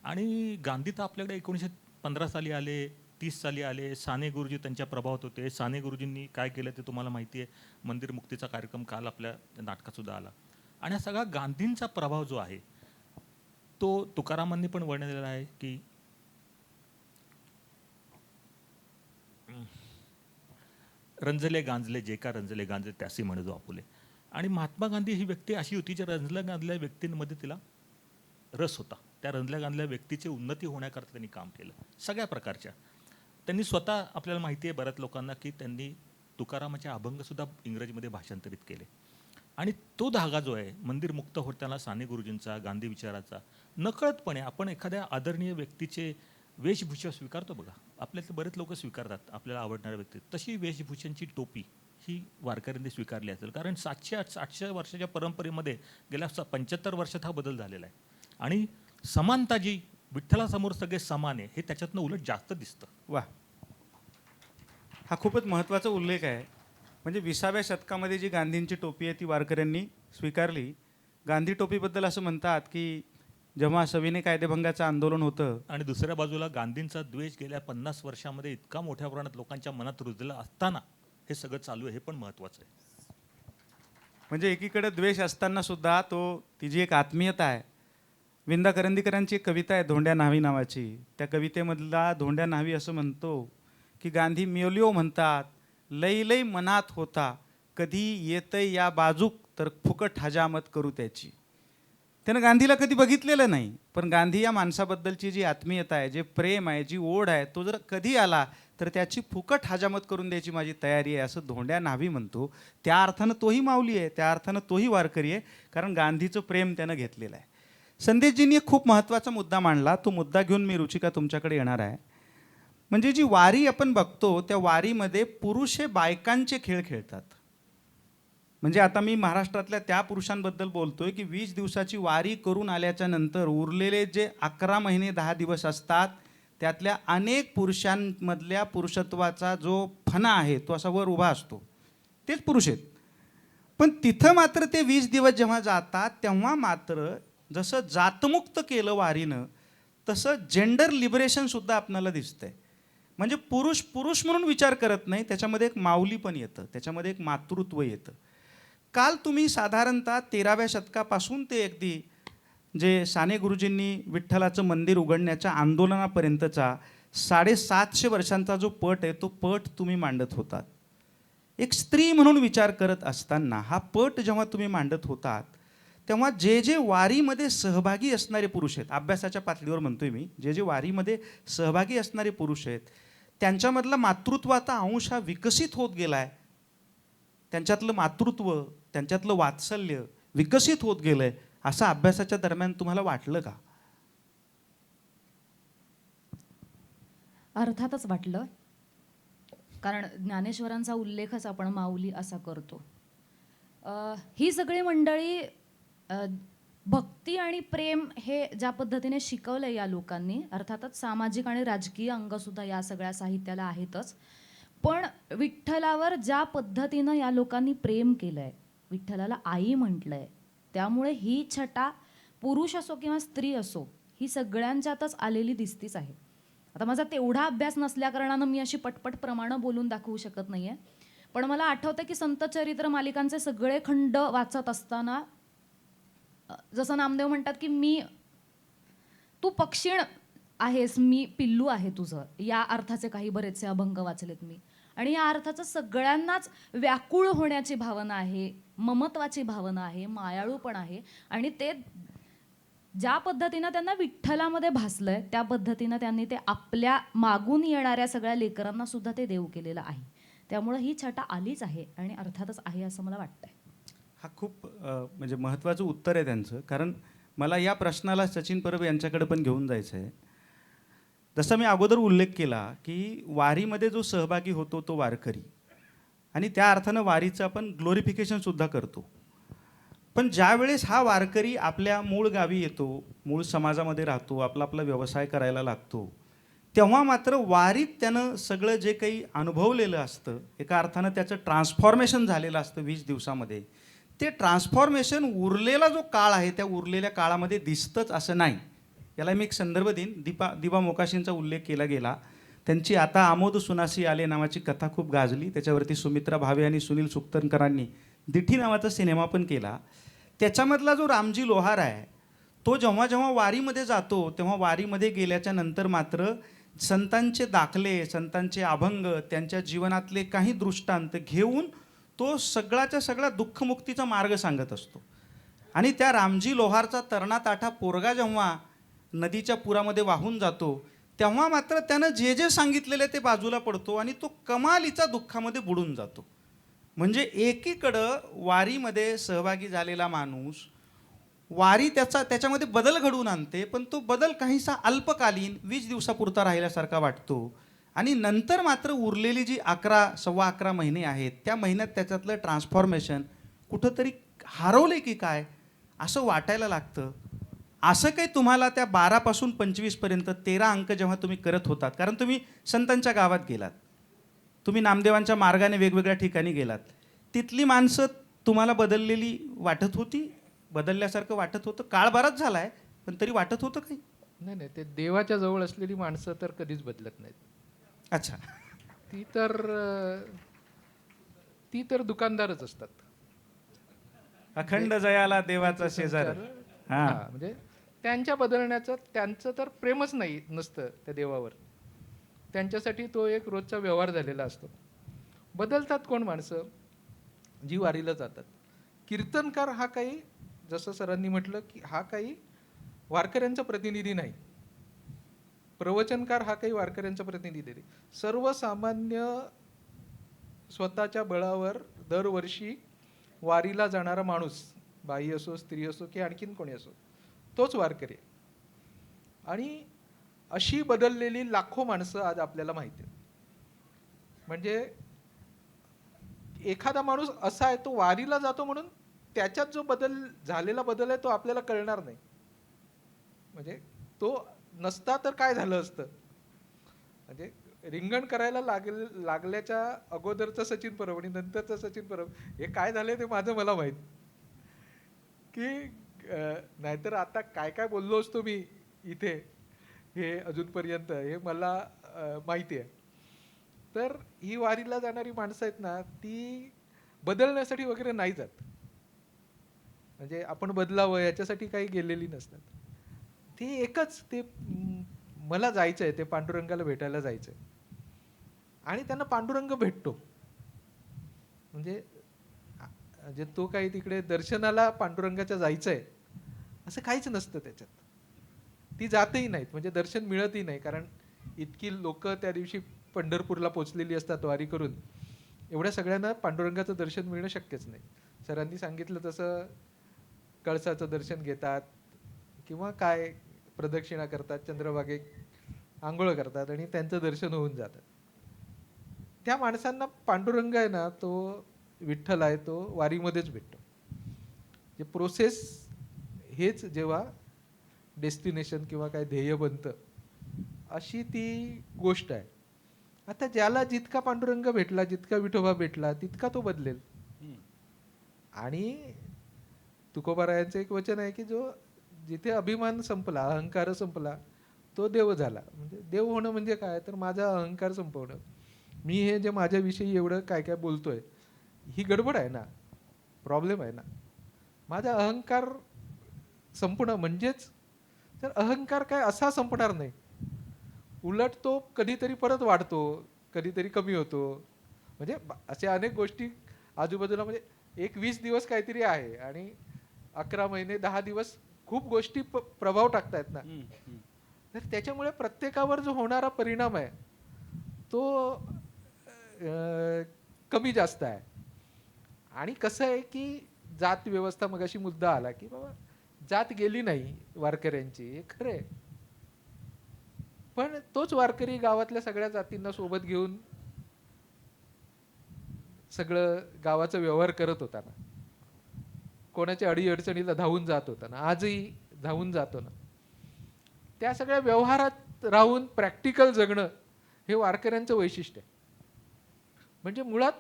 आणि गांधी तर आपल्याकडे 1915 साली आले, 30 साली आले. साने गुरुजी त्यांच्या प्रभावात होते. साने गुरुजींनी काय केलं ते तुम्हाला माहिती आहे. मंदिर मुक्तीचा कार्यक्रम काल आपल्या नाटकात सुद्धा आला. आणि हा सगळा गांधींचा प्रभाव जो आहे तो तुकारामांनी पण वर्णलेला आहे की रंजले गांजले जे का रंजले गांजले त्यासी म्हणे जो आपुले. आणि महात्मा गांधी ही व्यक्ती अशी होती ज्या रंजल्या गांजल्या व्यक्तींमध्ये तिला रस होता. त्या रंजल्या गांजल्या व्यक्तीची उन्नती होण्याकरता त्यांनी काम केलं सगळ्या प्रकारच्या. त्यांनी स्वतः, आपल्याला माहिती आहे बऱ्याच लोकांना, की त्यांनी तुकारामाचे अभंग सुद्धा इंग्रजीमध्ये भाषांतरित केले. आणि तो धागा जो आहे मंदिर मुक्त होताना साने गुरुजींचा, गांधी विचाराचा, नकळतपणे आपण एखाद्या आदरणीय व्यक्तीचे वेशभूषा स्वीकारतो बघा. आपल्यातले बरेच लोक स्वीकारतात आपल्याला आवडणाऱ्या व्यक्ती. तशी वेशभूषांची टोपी ही वारकऱ्यांनी स्वीकारली असेल, कारण 700-800 वर्षाच्या परंपरेमध्ये गेल्या 75 वर्षात हा बदल झालेला आहे. आणि समानता जी विठ्ठलासमोर सगळे समान आहे हे त्याच्यातनं उलट जास्त दिसतं. वा, हा खूपच महत्त्वाचा उल्लेख आहे. म्हणजे 20व्या शतकामध्ये जी गांधींची टोपी आहे ती वारकऱ्यांनी स्वीकारली. गांधी टोपीबद्दल असं म्हणतात की जेव्हा सविनय कायदेभंगाचं आंदोलन होतं, आणि दुसऱ्या बाजूला गांधींचा द्वेष गेल्या 50 वर्षामध्ये इतका मोठ्या प्रमाणात लोकांच्या मनात रुजलेला असताना हे सगळं चालू आहे, हे पण महत्त्वाचं आहे. म्हणजे एकीकडे द्वेष असताना सुद्धा ती जी एक आत्मीयता आहे. विंदा करंदीकरांची एक कविता आहे धोंड्या न्हावी नावाची. त्या कवितेमधला धोंड्या न्हावी असं म्हणतो की गांधी मिळवल्यो म्हणतात, लई लई मनात होता, कधी येतय या बाजूक तर फुकट हजामत करू त्याची. त्यानं गांधीला कधी बघितलेलं नाही, पण गांधी या माणसाबद्दलची जी आत्मीयता आहे, जे प्रेम आहे, जी ओढ आहे, तो जर कधी आला तर त्याची फुकट हजामत करून द्यायची माझी तयारी आहे असं धोंड्या न्हावी म्हणतो. त्या अर्थानं तोही माऊली आहे, त्या अर्थानं तोही वारकरी आहे, कारण गांधीचं प्रेम त्यानं घेतलेलं आहे. संदेशजींनी एक खूप महत्त्वाचा मुद्दा मांडला. तो मुद्दा घेऊन मी रुचिका तुमच्याकडे येणार आहे. म्हणजे जी वारी आपण बघतो त्या वारीमध्ये पुरुष हे बायकांचे खेळ खेळतात. म्हणजे आता मी महाराष्ट्रातल्या त्या पुरुषांबद्दल बोलतोय की 20 दिवसाची वारी करून आल्याच्या नंतर उरलेले जे 11 महिने 10 दिवस असतात त्यातल्या अनेक पुरुषांमधल्या पुरुषत्वाचा जो फणा आहे तो असा वर उभा असतो, तेच पुरुष आहेत. पण तिथं मात्र ते 20 दिवस जेव्हा जातात तेव्हा मात्र जसं जातमुक्त केलं वारीनं तसं जेंडर लिबरेशन सुद्धा आपल्याला दिसतंय. म्हणजे पुरुष पुरुष म्हणून विचार करत नाही, त्याच्यामध्ये एक माऊली पण येतं, त्याच्यामध्ये एक मातृत्व येतं. काल तुम्ही साधारणतः 13व्या शतकापासून ते अगदी जे साने गुरुजींनी विठ्ठलाचं मंदिर उघडण्याच्या आंदोलनापर्यंतचा 750 वर्षांचा जो पट आहे तो पट तुम्ही मांडत होतात. एक स्त्री म्हणून विचार करत असताना हा पट जेव्हा तुम्ही मांडत होतात तेव्हा जे जे वारीमध्ये सहभागी असणारे पुरुष आहेत, अभ्यासाच्या पातळीवर म्हणतोय मी, जे जे वारीमध्ये सहभागी असणारे पुरुष आहेत त्यांच्यामधला मातृत्वाचा अंश हा विकसित होत गेला आहे. त्यांच्यातलं मातृत्व, त्यांच्यातलं वात्सल्य विकसित होत गेलं आहे असं अभ्यासाच्या दरम्यान तुम्हाला वाटलं का? अर्थातच वाटलं, कारण ज्ञानेश्वरांचा उल्लेखच आपण माऊली असा करतो. ही सगळी मंडळी भक्ती आणि प्रेम हे ज्या पद्धतीने शिकवलं या लोकांनी, अर्थातच सामाजिक आणि राजकीय अंगसुद्धा या सगळ्या साहित्याला आहेतच, पण विठ्ठलावर ज्या पद्धतीनं या लोकांनी प्रेम केलंय, विठ्ठलाला आई म्हटलंय, त्यामुळे ही छटा पुरुष असो किंवा स्त्री असो ही सगळ्यांच्यातच आलेली दिसतीच आहे. आता माझा तेवढा अभ्यास नसल्याकारणानं मी अशी पटपट प्रमाणं बोलून दाखवू शकत नाहीये, पण मला आठवतं की संत चरित्र मालिकांचे सगळे खंड वाचत असताना जसं नामदेव म्हणतात की तू पक्षीण आहेस, मी पिल्लू आहे तुझं, या अर्थाचे काही बरेचसे अभंग वाचलेत मी. आणि या अर्थाचं सगळ्यांनाच व्याकुळ होण्याची भावना आहे, ममत्वाची भावना आहे, मायाळूपण आहे. आणि ते ज्या पद्धतीनं त्यांना विठ्ठलामध्ये भासलंय त्या पद्धतीनं त्यांनी ते आपल्या मागून येणाऱ्या सगळ्या लेकरांना सुद्धा ते देव केलेलं आहे. त्यामुळं ही छटा आलीच आहे आणि अर्थातच आहे असं मला वाटतंय. हा खूप म्हणजे महत्त्वाचं उत्तर आहे त्यांचं, कारण मला या प्रश्नाला सचिन परब यांच्याकडे पण घेऊन जायचं आहे. जसा मी अगोदर उल्लेख केला की वारीमध्ये जो सहभागी होतो तो वारकरी, आणि त्या अर्थानं वारीचं आपण ग्लोरिफिकेशनसुद्धा करतो. पण ज्यावेळेस हा वारकरी आपल्या मूळ गावी येतो, मूळ समाजामध्ये राहतो, आपला आपला व्यवसाय करायला लागतो, तेव्हा मात्र वारीत त्यानं सगळं जे काही अनुभवलेलं असतं, एका अर्थानं त्याचं ट्रान्सफॉर्मेशन झालेलं असतं 20 दिवसामध्ये, ते ट्रान्सफॉर्मेशन उरलेला जो काळ आहे त्या उरलेल्या काळामध्ये दिसतंच असं नाही. याला मी एक संदर्भ देईन. दिबा मोकाशींचा उल्लेख केला गेला. त्यांची आता आमोद सुनासी आले नावाची कथा खूप गाजली. त्याच्यावरती सुमित्रा भावे आणि सुनील सुक्तनकरांनी दिठी नावाचा सिनेमा पण केला. त्याच्यामधला जो रामजी लोहार आहे तो जेव्हा जेव्हा वारीमध्ये जातो तेव्हा वारीमध्ये गेल्याच्या नंतर मात्र संतांचे दाखले, संतांचे अभंग, त्यांच्या जीवनातले काही दृष्टांत घेऊन तो सगळ्याच्या सगळा दुःखमुक्तीचा मार्ग सांगत असतो. आणि त्या रामजी लोहारचा तरणा ताठा पोरगा जेव्हा नदीच्या पुरामध्ये वाहून जातो तेव्हा मात्र त्यानं जे जे सांगितलेले ते बाजूला पडतो आणि तो कमालीचा दुःखामध्ये बुडून जातो. म्हणजे एकीकडं वारीमध्ये सहभागी झालेला माणूस वारी त्याच्यामध्ये बदल घडवून आणते, पण तो बदल काहीसा अल्पकालीन 20 दिवसापुरता राहिल्यासारखा वाटतो. आणि नंतर मात्र उरलेली जी 11 महिने आहेत त्या महिन्यात त्याच्यातलं ट्रान्सफॉर्मेशन कुठंतरी हरवले की काय असं वाटायला लागतं. असं काही तुम्हाला त्या 12 पासून 25 पर्यंत 13 अंक जेव्हा तुम्ही करत होतात, कारण तुम्ही संतांच्या गावात गेलात, तुम्ही नामदेवांच्या मार्गाने वेगवेगळ्या ठिकाणी गेलात, तिथली माणसं तुम्हाला बदललेली वाटत होती, बदलल्यासारखं वाटत होतं? काळ बराच झाला आहे पण तरी वाटत होतं काही? नाही, ते देवाच्या जवळ असलेली माणसं तर कधीच बदलत नाहीत. अच्छा. ती तर दुकानदारच असतात. अखंड जयाला देवाचा शेजार. हा, म्हणजे त्यांच्या बदलण्याचं त्यांचं तर प्रेमच नसतं त्या देवावर. त्यांच्यासाठी तो एक रोजचा व्यवहार झालेला असतो. बदलतात कोण माणसं? जी वारीला जातात. कीर्तनकार हा काही, जसं सरांनी म्हटलं की हा काही वारकऱ्यांचा प्रतिनिधी नाही. प्रवचनकार हा काही वारकऱ्यांचा प्रतिनिधी नाही. सर्वसामान्य स्वतःच्या बळावर दरवर्षी वारीला जाणारा माणूस, बाई असो, स्त्री असो की आणखीन कोणी असो, तोच वारकरी आहे. आणि अशी बदललेली लाखो माणसं आज आपल्याला माहिती आहेत. म्हणजे एखादा माणूस असा आहे, तो वारीला जातो म्हणून त्याच्यात जो झालेला बदल आहे तो आपल्याला कळणार नाही. म्हणजे तो नसता तर काय झालं असतं. म्हणजे रिंगण करायला लागल्याच्या अगोदरचं सचिन परब आणि नंतरचं सचिन परब हे काय झालंय ते मला माहित की नाहीतर आता काय काय बोललो असतो मी इथे हे अजूनपर्यंत, हे मला माहिती आहे. तर ही वारीला जाणारी माणसं आहेत ना, ती बदलण्यासाठी वगैरे नाही जात. म्हणजे आपण बदलावं याच्यासाठी काही गेलेली नसतात. ती एकच, ते मला जायचं आहे, ते पांडुरंगाला भेटायला जायचं आहे. आणि त्यांना पांडुरंग भेटतो. म्हणजे तो काही तिकडे दर्शनाला पांडुरंगाच्या जायचं आहे असं काहीच नसतं त्याच्यात. ती जातही नाहीत, म्हणजे दर्शन मिळतही नाही, कारण इतकी लोक त्या दिवशी पंढरपूरला पोचलेली असतात वारी करून. एवढ्या सगळ्यांना पांडुरंगाचं दर्शन मिळणं शक्यच नाही. सरांनी सांगितलं तसं कळसाचं दर्शन घेतात किंवा काय प्रदक्षिणा करतात, चंद्रभागेत आंघोळ करतात आणि त्यांचं दर्शन होऊन जातं. त्या माणसांना पांडुरंग आहे ना, तो विठ्ठल आहे, तो वारीमध्येच भेटतो. जे प्रोसेस हेच जेव्हा डेस्टिनेशन किंवा काय ध्येय बनतं, अशी ती गोष्ट आहे. आता ज्याला जितका पांडुरंग भेटला, जितका विठोबा भेटला, तितका तो बदलेल. आणि तुकोबारायांचं एक वचन आहे की जो जिथे अभिमान संपला, अहंकार संपला, तो देव झाला. म्हणजे देव होणं म्हणजे काय, तर माझा अहंकार संपवणं. मी हे जे माझ्याविषयी एवढं काय काय बोलतोय, ही गडबड आहे ना, प्रॉब्लेम आहे ना. माझा अहंकार संपणं म्हणजेच, तर अहंकार काय असा संपणार नाही, उलट तो कधीतरी परत वाढतो, कधीतरी कमी होतो. म्हणजे अशा अनेक गोष्टी आजूबाजूला, म्हणजे एक 20 दिवस काहीतरी आहे आणि 11 महिने 10 दिवस खूप गोष्टी प्रभाव टाकतायत ना. तर त्याच्यामुळे प्रत्येकावर जो होणारा परिणाम आहे तो कमी जास्त आहे. आणि कसं आहे की जात व्यवस्था, मगाशी मुद्दा आला की बाबा जात गेली नाही वारकऱ्यांची, हे खरं आहे. पण तोच वारकरी गावातल्या सगळ्या जातींना सोबत घेऊन सगळं गावाचा व्यवहार करत होता ना. कोणाच्या अडीअडचणीला धावून जात होता ना, आजही धावून जातो ना. त्या सगळ्या व्यवहारात राहून प्रॅक्टिकल जगणं हे वारकऱ्यांचं वैशिष्ट्य आहे. म्हणजे मुळात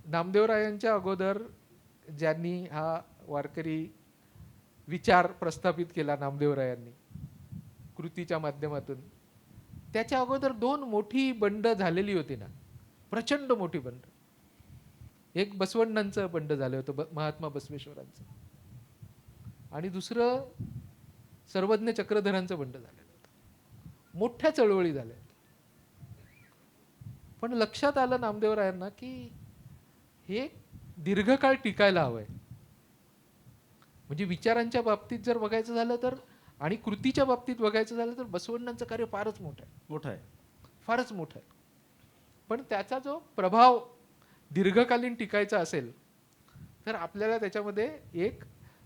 नामदेवरायांच्या अगोदर ज्यांनी हा वारकरी विचार प्रस्थापित केला नामदेवरायांनी कृतीच्या माध्यमातून, त्याच्या अगोदर 2 मोठी बंड झालेली होती ना, प्रचंड मोठी बंड. एक बसवण्णांचं बंड झालं होतं, महात्मा बसवेश्वरांचं, आणि दुसरं सर्वज्ञ चक्रधरांचं बंड झालेलं होतं. मोठ्या चळवळी झाल्या. पण लक्षात आलं नामदेवरायांना की हे दीर्घकाळ टिकायला हवंय. म्हणजे विचारांच्या बाबतीत जर बघायचं झालं तर आणि कृतीच्या बाबतीत बघायचं झालं तर बसवण्णांचं कार्य फारच मोठं आहे, मोठा आहे, फारच मोठं आहे. पण त्याचा जो प्रभाव दीर्घकालीन टिकायचा असेल तर आपल्याला त्याच्यामध्ये एक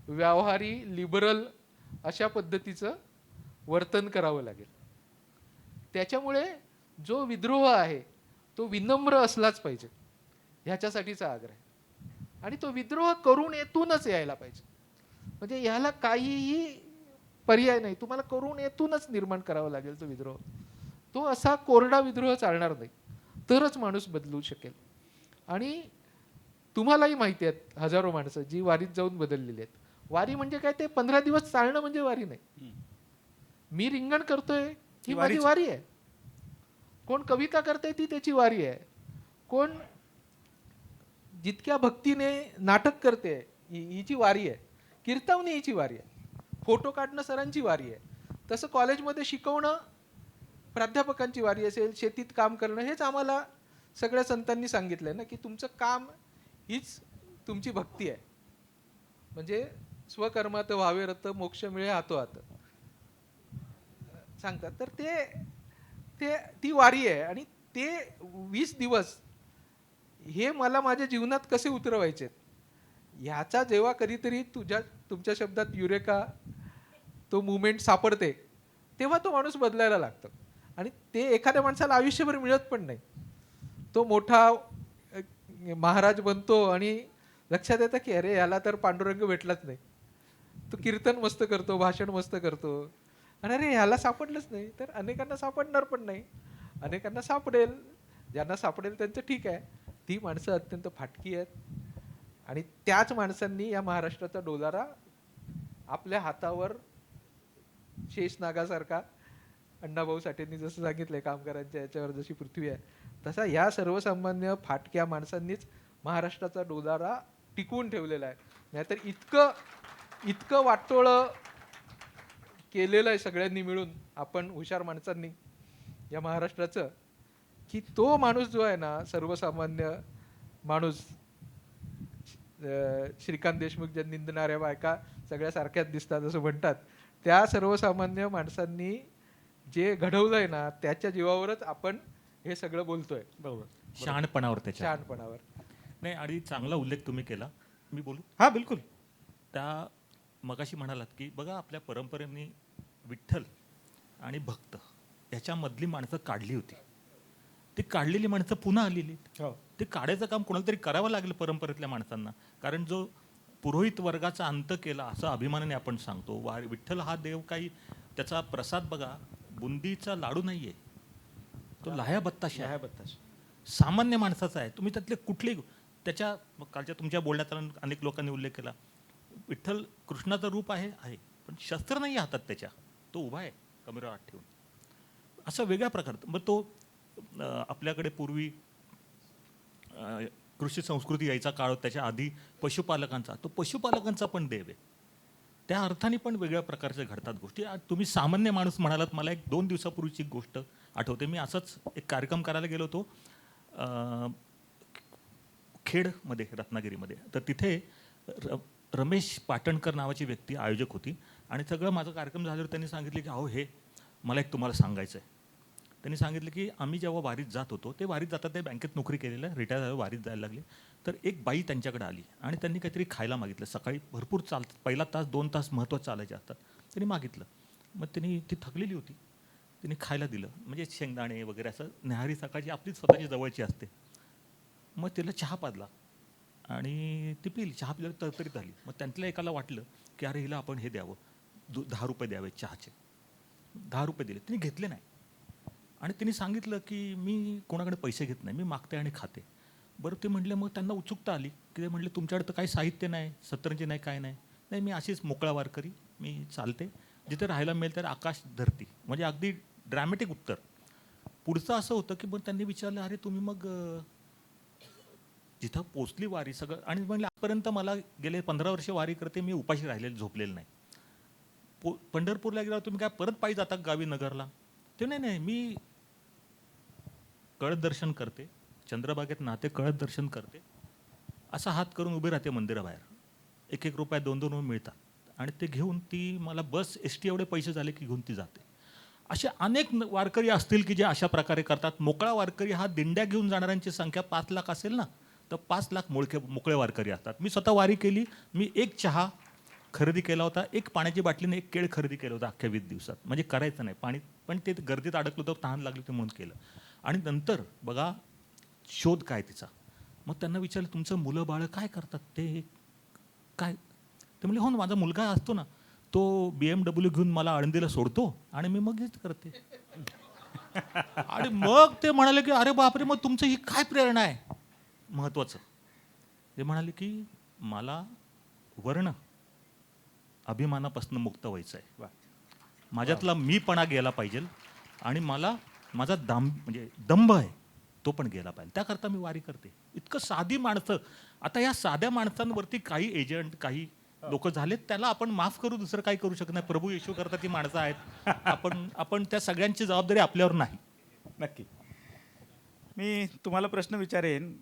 व्यावहारी लिबरल अशा पद्धतीचं वर्तन करावं लागेल. त्याच्यामुळे जो विद्रोह आहे तो विनम्र असलाच पाहिजे, ह्याच्यासाठीचा आग्रह आहे. आणि तो विद्रोह करून येतूनच यायला पाहिजे. म्हणजे ह्याला काहीही पर्याय नाही, तुम्हाला करून येतूनच निर्माण करावा लागेल तो विद्रोह. तो असा कोरडा विद्रोह चालणार नाही, तरच माणूस बदलू शकेल. आणि तुम्हालाही माहिती आहेत हजारो माणसं जी वारीत जाऊन बदललेली आहेत. वारी म्हणजे काय, ते 15 दिवस चालणं म्हणजे वारी नाही. मी रिंगण करतोय ही माझी वारी आहे. कोण कविता करते ती त्याची वारी आहे. कोण जितक्या भक्तीने नाटक करते हिची वारी आहे. कीर्तवणी हिची वारी आहे. फोटो काढणं सरांची वारी आहे. तसं कॉलेजमध्ये शिकवणं प्राध्यापकांची वारी असेल, शेतीत काम करणं हेच आम्हाला सगळ्या संतांनी सांगितलंय ना, की तुमचं काम हीच तुमची भक्ती आहे. म्हणजे स्वकर्मात व्हावे रत, मोक्ष मिळे हातोहात सांगतात. तर ती वारी आहे. आणि ते 20 दिवस हे मला माझ्या जीवनात कसे उतरवायचे ह्याचा जेव्हा कधीतरी तुमच्या शब्दात युरेका तो मुवमेंट सापडते तेव्हा तो माणूस बदलायला लागतो. आणि ते एखाद्या माणसाला आयुष्यभर मिळत पण नाही. तो मोठा महाराज बनतो आणि लक्षात येतं की अरे याला तर पांडुरंग भेटलाच नाही. तो कीर्तन मस्त करतो, भाषण मस्त करतो, आणि अरे ह्याला सापडलंच नाही. तर अनेकांना सापडणार पण नाही, अनेकांना सापडेल. ज्यांना सापडेल त्यांचं ठीक आहे. ती माणसं अत्यंत फाटकी आहेत. आणि त्याच माणसांनी या महाराष्ट्राचा डोलारा आपल्या हातावर शेषनागासारखा, अण्णाभाऊ साठेंनी जसं सांगितलंय कामगारांच्या याच्यावर जशी पृथ्वी आहे, तसा ह्या सर्वसामान्य फाटक्या माणसांनीच महाराष्ट्राचा डोलारा टिकवून ठेवलेला आहे. नाहीतर इतकं वाटोळं केलेलं आहे सगळ्यांनी मिळून, आपण हुशार माणसांनी या महाराष्ट्राचं, की तो माणूस जो आहे ना, सर्वसामान्य माणूस, श्रीकांत देशमुख ज्या निंदणाऱ्या बायका सगळ्या सारख्याच दिसतात असं म्हणतात, त्या सर्वसामान्य माणसांनी जे घडवलंय ना त्याच्या जीवावरच आपण हे सगळं बोलतोय. बरोबर, शहाणपणावर त्याच्या शहाणपणावर. नाही. आणि चांगला उल्लेख तुम्ही केला. मी बोलू? हा बिलकुल. त्या मगाशी म्हणालात की बघा आपल्या परंपरेने विठ्ठल आणि भक्त याच्यामधली माणसं काढली होती. ती काढलेली माणसं पुन्हा आलेली आहेत. हो. ते काढायचं काम कोणाला तरी करावं लागलं परंपरेतल्या माणसांना. कारण जो पुरोहित वर्गाचा अंत केला असं अभिमानाने आपण सांगतो. विठ्ठल हा देव काही त्याचा प्रसाद बघा बुंदीचा लाडू नाहीये, तो लाह्या बत्ताशे आहे. सामान्य माणसाचा आहे. तुम्ही त्यातले कुठले त्याच्या कालच्या तुमच्या बोलण्यात अनेक लोकांनी उल्लेख केला. विठ्ठल कृष्णाचं रूप आहे, पण शस्त्र नाही हातात त्याच्या, तो उभा आहे कमरेवर हात ठेवून. असं वेगळ्या प्रकारचं. मग तो आपल्याकडे पूर्वी कृषी संस्कृती यायचा काळ, त्याच्या आधी पशुपालकांचा, तो पशुपालकांचा पण देव आहे. त्या अर्थाने पण वेगळ्या प्रकारच्या घडतात गोष्टी. तुम्ही सामान्य माणूस म्हणालात, मला 2 दिवसापूर्वीची गोष्ट आठवते. मी असंच एक कार्यक्रम करायला गेलो होतो. खेडमध्ये, रत्नागिरीमध्ये. तर तिथे रमेश पाटणकर नावाची व्यक्ती आयोजक होती आणि सगळं माझा कार्यक्रम झाल्यावर त्यांनी सांगितले की अहो हे मला एक तुम्हाला सांगायचं आहे. त्यांनी सांगितलं की आम्ही जेव्हा वारीत जात होतो, ते वारीत जातात, ते बँकेत नोकरी केलेलं, रिटायर झालं, वारीत जायला लागले. तर एक बाई त्यांच्याकडे आली आणि त्यांनी काहीतरी खायला मागितलं. सकाळी भरपूर चालतात, पहिला तास 2 तास महत्त्वाचं चालायचे असतात. त्यांनी मागितलं. मग त्यांनी ती थकलेली होती, तिने खायला दिलं, म्हणजे शेंगदाणे वगैरे असं न्याहारी सकाळची आपली स्वतःची जवळची असते. मग तिला चहा पाजला आणि ती पिली. चहा पिल्यावर तरतरीत आली. मग त्यांतल्या एकाला वाटलं की अरे हिला आपण हे द्यावं, 10 रुपये द्यावे चहाचे. 10 रुपये दिले, तिने घेतले नाही आणि तिने सांगितलं की मी कोणाकडे पैसे घेत नाही, मी मागते आणि खाते. बरं ते म्हटले, मग त्यांना उत्सुकता आली की ते म्हटले तुमच्याकडे तर काही साहित्य नाही, सतरंजी नाही, काय नाही. नाही, मी अशीच मोकळा वारकरी, मी चालते, जिथे राहायला मिळेल तर आकाश धरती. म्हणजे अगदी ड्रॅमॅटिक उत्तर. पुढचं असं होतं की मग त्यांनी विचारलं अरे तुम्ही मग जिथं पोचली वारी सगळं, आणि म्हणलं आजपर्यंत मला गेले 15 वर्ष वारी करते, मी उपाशी राहिलेलं, झोपलेलं नाही. पंढरपूरला गेल्यावर तुम्ही काय परत पायी जाता गावी नगरला? ते नाही नाही, मी कळत दर्शन करते, चंद्रबागेत नाते कळत दर्शन करते, असा हात करून उभे राहते मंदिराबाहेर. 1-1 रुपया 2-2 रुपये मिळतात आणि ते घेऊन ती मला बस एसटी एवढे पैसे झाले की घेऊन ती जाते. असे अनेक वारकरी असतील की जे अशा प्रकारे करतात. मोकळा वारकरी हा दिंड्या घेऊन जाणाऱ्यांची संख्या 5 लाख असेल ना, तर 5 लाख मोकळे वारकरी असतात. मी स्वतः वारी केली. मी 1 चहा खरेदी केला होता, 1 पाण्याची बाटलीने 1 केळ खरेदी केलं होतं अख्ख्या 20 दिवसात. म्हणजे करायचं नाही पाणी, पण ते गर्दीत अडकलं होतं, तहान लागली होती म्हणून केलं. आणि नंतर बघा शोध काय तिचा. मग त्यांना विचारलं तुमचं मुलं बाळं काय करतात, ते काय? ते म्हणले हो ना, माझा मुलगा असतो ना, तो BMW घेऊन मला आळंदीला सोडतो आणि मी मग हेच करते. आणि मग ते म्हणाले की अरे बापरे, मग तुमचं ही काय प्रेरणा आहे? महत्वाचं ते म्हणाले की मला वर्ण अभिमानापासून मुक्त व्हायचं आहे, माझ्यातला मीपणा गेला पाहिजे आणि मला माझा म्हणजे दंभ आहे तो पण गेला पाहिजे, त्याकरता मी वारी करते. इतकं साधी माणसं. आता या साध्या माणसांवरती काही एजंट, काही लोक झालेत, त्याला आपण माफ करू, दुसरं काही करू शकत नाही. प्रभू येशू करता ती माणसं आहेत. आपण त्या सगळ्यांची जबाबदारी आपल्यावर नाही. नक्की. मी तुम्हाला प्रश्न विचारेन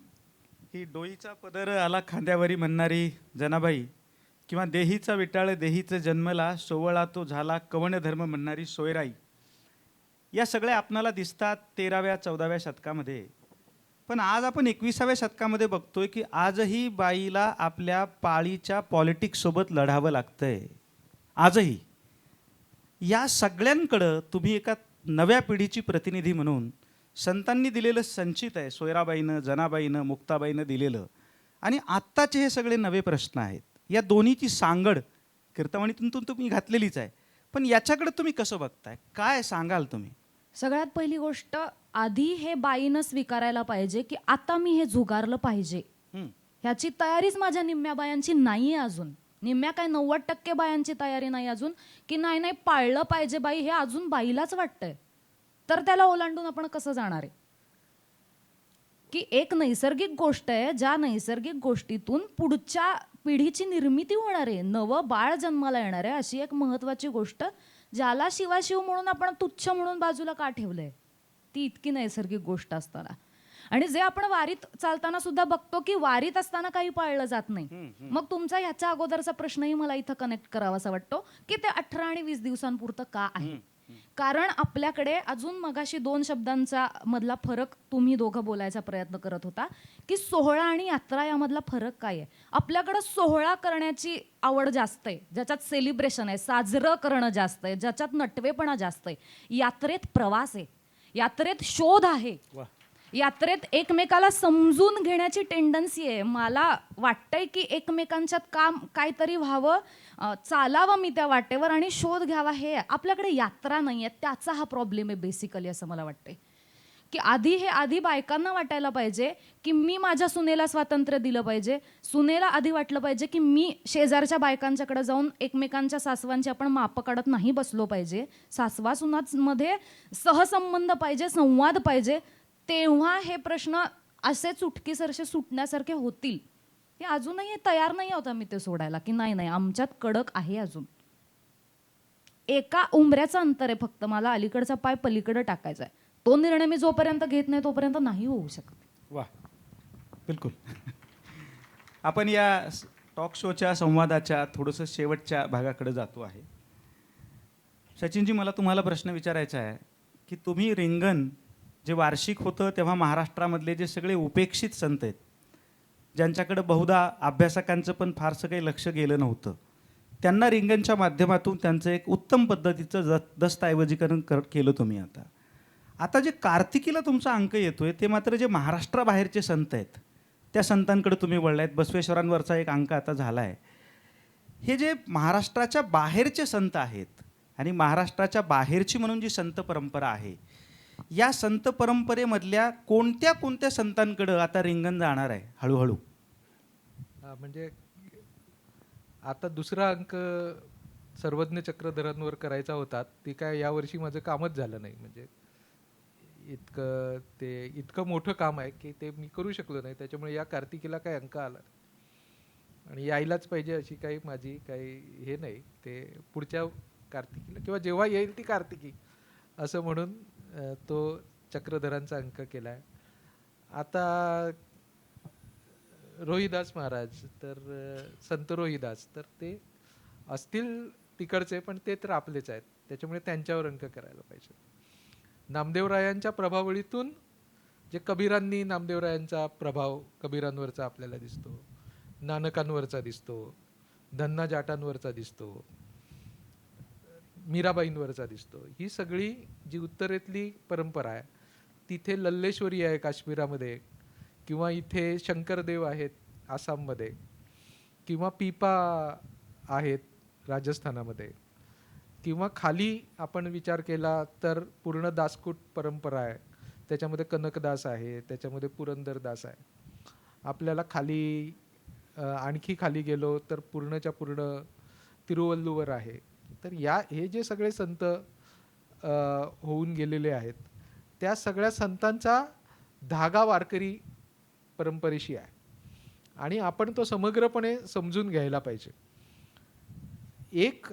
की डोईचा पदर आला खांद्यावरी म्हणणारी जनाबाई, किंवा देहीचा विटाळ देहीचं जन्मला, सोवळा तो झाला कवण धर्म म्हणणारी सोयराई, या सगळ्या आपणाला दिसतात 13व्या-14व्या शतकामध्ये. पण आज आपण 21व्या शतकामध्ये बघतोय की आजही बाईला आपल्या पाळीच्या पॉलिटिक्ससोबत लढावं लागतंय. आजही या सगळ्यांकडं तुम्ही एका नव्या पिढीची प्रतिनिधी म्हणून संतांनी दिलेलं संचित आहे, सोयराबाईनं, जनाबाईनं, मुक्ताबाईनं दिलेलं, आणि आत्ताचे हे सगळे नवे प्रश्न आहेत. या दोन्हीची सांगड कीर्तवाणीतून तुम्ही घातलेलीच आहे, पण याच्याकडे तुम्ही कसं बघताय, काय सांगाल तुम्ही? सगळ्यात पहिली गोष्ट, आधी हे बाईनं स्वीकारायला पाहिजे की आता मी हे झुगारलं पाहिजे. ह्याची तयारीच माझ्या निम्म्या बायांची नाही आहे अजून. निम्म्या काय 90% बायांची तयारी नाही अजून, की नाही नाही पाळलं पाहिजे बाई, हे अजून बाईलाच वाटतंय. तर त्याला ओलांडून आपण कसं जाणार आहे? की एक नैसर्गिक गोष्ट आहे, ज्या नैसर्गिक गोष्टीतून पुढच्या पिढीची निर्मिती होणार आहे, नवं बाळ जन्माला येणार आहे, अशी एक महत्वाची गोष्ट ज्याला शिवाशिव म्हणून आपण तुच्छ म्हणून बाजूला का ठेवलंय, ती इतकी नैसर्गिक गोष्ट असताना. आणि जे आपण वारीत चालताना सुद्धा बघतो की वारीत असताना काही पाळलं जात नाही. मग तुमचा ह्याच्या अगोदरचा प्रश्नही मला इथं कनेक्ट करावासा वाटतो की ते 18 आणि 20 दिवसांपुरतं का आहे. कारण आपल्याकडे अजून मगाशी 2 शब्दांचा मधला फरक तुम्ही दोघं बोलायचा प्रयत्न करत होता की सोहळा आणि यात्रा यामधला फरक काय आहे. आपल्याकडे सोहळा करण्याची आवड जास्त आहे, ज्याच्यात सेलिब्रेशन आहे, साजरं करणं जास्त आहे, ज्याच्यात नटवेपणा जास्त आहे. यात्रेत प्रवास आहे, यात्रेत शोध आहे, यात्रेत एकमेकाला समजून घेण्याची टेंडन्सी आहे. मला वाटतंय की एकमेकांच्यात काम काहीतरी व्हावं, चालावं मी त्या वाटेवर आणि शोध घ्यावा. हे आपल्याकडे यात्रा नाही आहे, त्याचा हा प्रॉब्लेम आहे बेसिकली, असं मला वाटतंय. की आधी बायकांना वाटायला पाहिजे की मी माझ्या सुनेला स्वातंत्र्य दिलं पाहिजे. सुनेला आधी वाटलं पाहिजे की मी शेजारच्या बायकांच्याकडे जाऊन एकमेकांच्या सासवांची आपण मापं काढत नाही बसलो पाहिजे. सासवा सुनांमध्ये सहसंबंध पाहिजे, संवाद पाहिजे. तेव्हा हे प्रश्न असे चुटकीसरसे सुटण्यासारखे होतील. हे अजूनही तयार नाही होत आम्ही ते सोडायला की नाही नाही आमच्यात कडक आहे. अजून एका उंबऱ्याचं अंतर आहे फक्त, मला अलीकडचा पाय पलीकडे टाकायचा आहे. तो निर्णय मी जोपर्यंत घेत नाही तोपर्यंत नाही होऊ शकत. वा, बिलकुल. आपण या टॉक शोच्या संवादाच्या थोडंसं शेवटच्या भागाकडे जातो आहे. सचिनजी, मला तुम्हाला प्रश्न विचारायचा आहे की तुम्ही रिंगण जे वार्षिक होतं तेव्हा महाराष्ट्रामधले जे सगळे उपेक्षित संत आहेत, ज्यांच्याकडे बहुधा अभ्यासकांचं पण फारसं काही लक्ष गेलं नव्हतं, त्यांना रिंगणच्या माध्यमातून त्यांचं एक उत्तम पद्धतीचं दस्तऐवजीकरण केलं तुम्ही. आता जे कार्तिकीला तुमचा अंक येतोय ते मात्र जे महाराष्ट्राबाहेरचे संत आहेत त्या संतांकडे तुम्ही वळला आहेत. बसवेश्वरांवरचा एक अंक आता झाला आहे. हे जे महाराष्ट्राच्या बाहेरचे संत आहेत आणि महाराष्ट्राच्या बाहेरची म्हणून जी संत परंपरा आहे, या संत परंपरेमधल्या कोणत्या कोणत्या संतांकडं आता रिंगण जाणार आहे हळूहळू? म्हणजे आता दुसरा अंक सर्वज्ञ चक्रधरांवर करायचा होता, ते काय यावर्षी माझं कामच झालं नाही. म्हणजे इतकं मोठं काम आहे की ते मी करू शकलो नाही. त्याच्यामुळे या कार्तिकीला काही अंक आला आणि यायलाच पाहिजे अशी काही माझी काही हे नाही. ते पुढच्या कार्तिकीला किंवा जेव्हा येईल ती कार्तिकी असं म्हणून तो चक्रधरांचा अंक केला आहे. आता रोहिदास महाराज, तर संत रोहिदास, तर ते असतील तिकडचे पण ते तर आपलेच आहेत, त्याच्यामुळे त्यांच्यावर अंक करायला पाहिजे. नामदेवरायांच्या प्रभावळीतून जे कबीरांनी, नामदेवरायांचा प्रभाव कबीरांवरचा आपल्याला दिसतो, नानकांवरचा दिसतो, धन्ना जाटांवरचा दिसतो, मीराबाईंवरचा दिसतो. ही सगळी जी उत्तरेतली परंपरा आहे, तिथे लल्लेश्वरी आहे काश्मीरामध्ये, किंवा इथे शंकरदेव आहेत आसाममध्ये, किंवा पीपा आहेत राजस्थानामध्ये, किंवा खाली आपण विचार केला तर पूर्ण दासकूट परंपरा आहे, त्याच्यामध्ये कनकदास आहे, त्याच्यामध्ये पुरंदरदास आहे. आपल्याला खाली आणखी खाली गेलो तर पूर्णच्या पूर्ण तिरुवल्लुवर आहे. तर हे जे सगळे संत होऊन गेलेले आहेत, त्या सगळ्या संतांचा धागा वारकरी परंपरेशी आहे आणि आपण तो समग्रपणे समजून घ्यायला पाहिजे. एक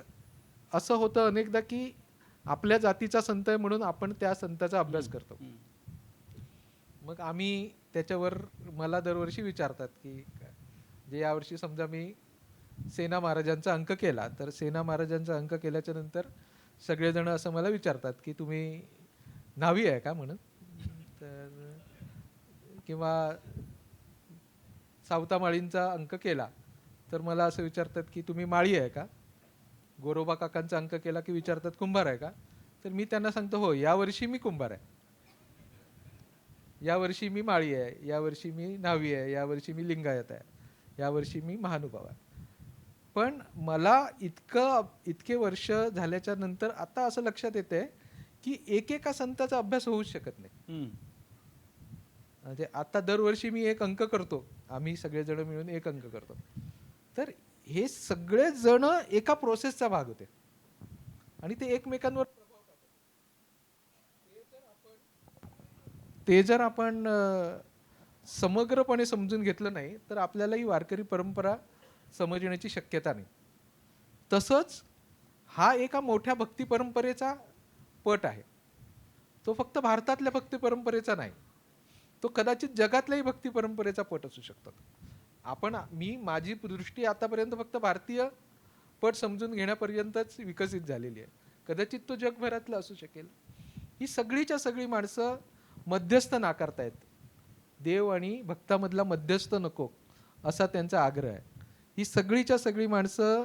असं होतं अनेकदा की आपल्या जातीचा संत आहे म्हणून आपण त्या संताचा अभ्यास करतो. मग आम्ही त्याच्यावर, मला दरवर्षी विचारतात की जे यावर्षी समजा मी सेना महाराजांचा अंक केला, तर सेना महाराजांचा अंक केल्याच्या नंतर सगळेजण असं मला विचारतात की तुम्ही न्हावी आहे का म्हणून, तर किंवा सावता माळींचा अंक केला तर मला असं विचारतात की तुम्ही माळी आहे का. गोरोबा काकांचा अंक केला की विचारतात कुंभार आहे का. तर मी त्यांना सांगतो हो, यावर्षी मी कुंभार आहे, यावर्षी मी माळी आहे, यावर्षी मी न्हावी आहे, यावर्षी मी लिंगायत आहे, यावर्षी मी महानुभाव आहे. पण मला इतके वर्ष झाल्याच्या नंतर आता असं लक्षात येते की एकेका संताचा अभ्यास होऊच शकत नाही. म्हणजे आता दरवर्षी मी एक अंक करतो, आम्ही सगळेजण मिळून एक अंक करतो, तर हे सगळे जण एका प्रोसेसचा भाग होते आणि ते एकमेकांवर प्रभाव टाकतात. ते जर आपण समग्रपणे समजून घेतलं नाही तर आपल्याला ही वारकरी परंपरा समजण्याची शक्यता नाही. तसंच हा एका मोठ्या भक्ती परंपरेचा पट आहे. तो फक्त भारतातल्या भक्ती परंपरेचा नाही, तो कदाचित जगातल्याही भक्ती परंपरेचा पट असू शकतो. माझी दृष्टी आतापर्यंत फक्त भारतीय पट समजून घेण्यापर्यंतच विकसित झालेली आहे. कदाचित तो जगभरातला असू शकेल. ही सगळीच्या सगळी माणसं मध्यस्थ नाकारतायत. देव आणि भक्तामधला मध्यस्थ नको असा त्यांचा आग्रह आहे. ही सगळीच्या सगळी माणसं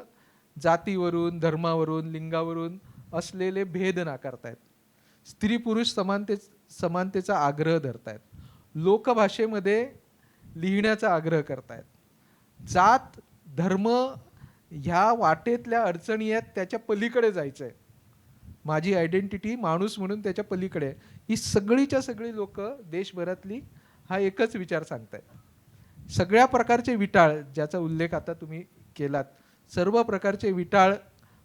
जातीवरून, धर्मावरून, लिंगावरून असलेले भेद नाकारतायत. स्त्री पुरुष समानतेचा आग्रह धरतायत. लोकभाषेमध्ये लिहिण्याचा आग्रह करतायत. जात धर्म ह्या वाटेतल्या अडचणी आहेत, त्याच्या पलीकडे जायचंय. माझी आयडेंटिटी माणूस म्हणून त्याच्या पलीकडे. ही सगळीच्या सगळी लोक देशभरातली हा एकच विचार सांगतायत. सगळ्या प्रकारचे विटाळ, ज्याचा उल्लेख आता तुम्ही केलात, सर्व प्रकारचे विटाळ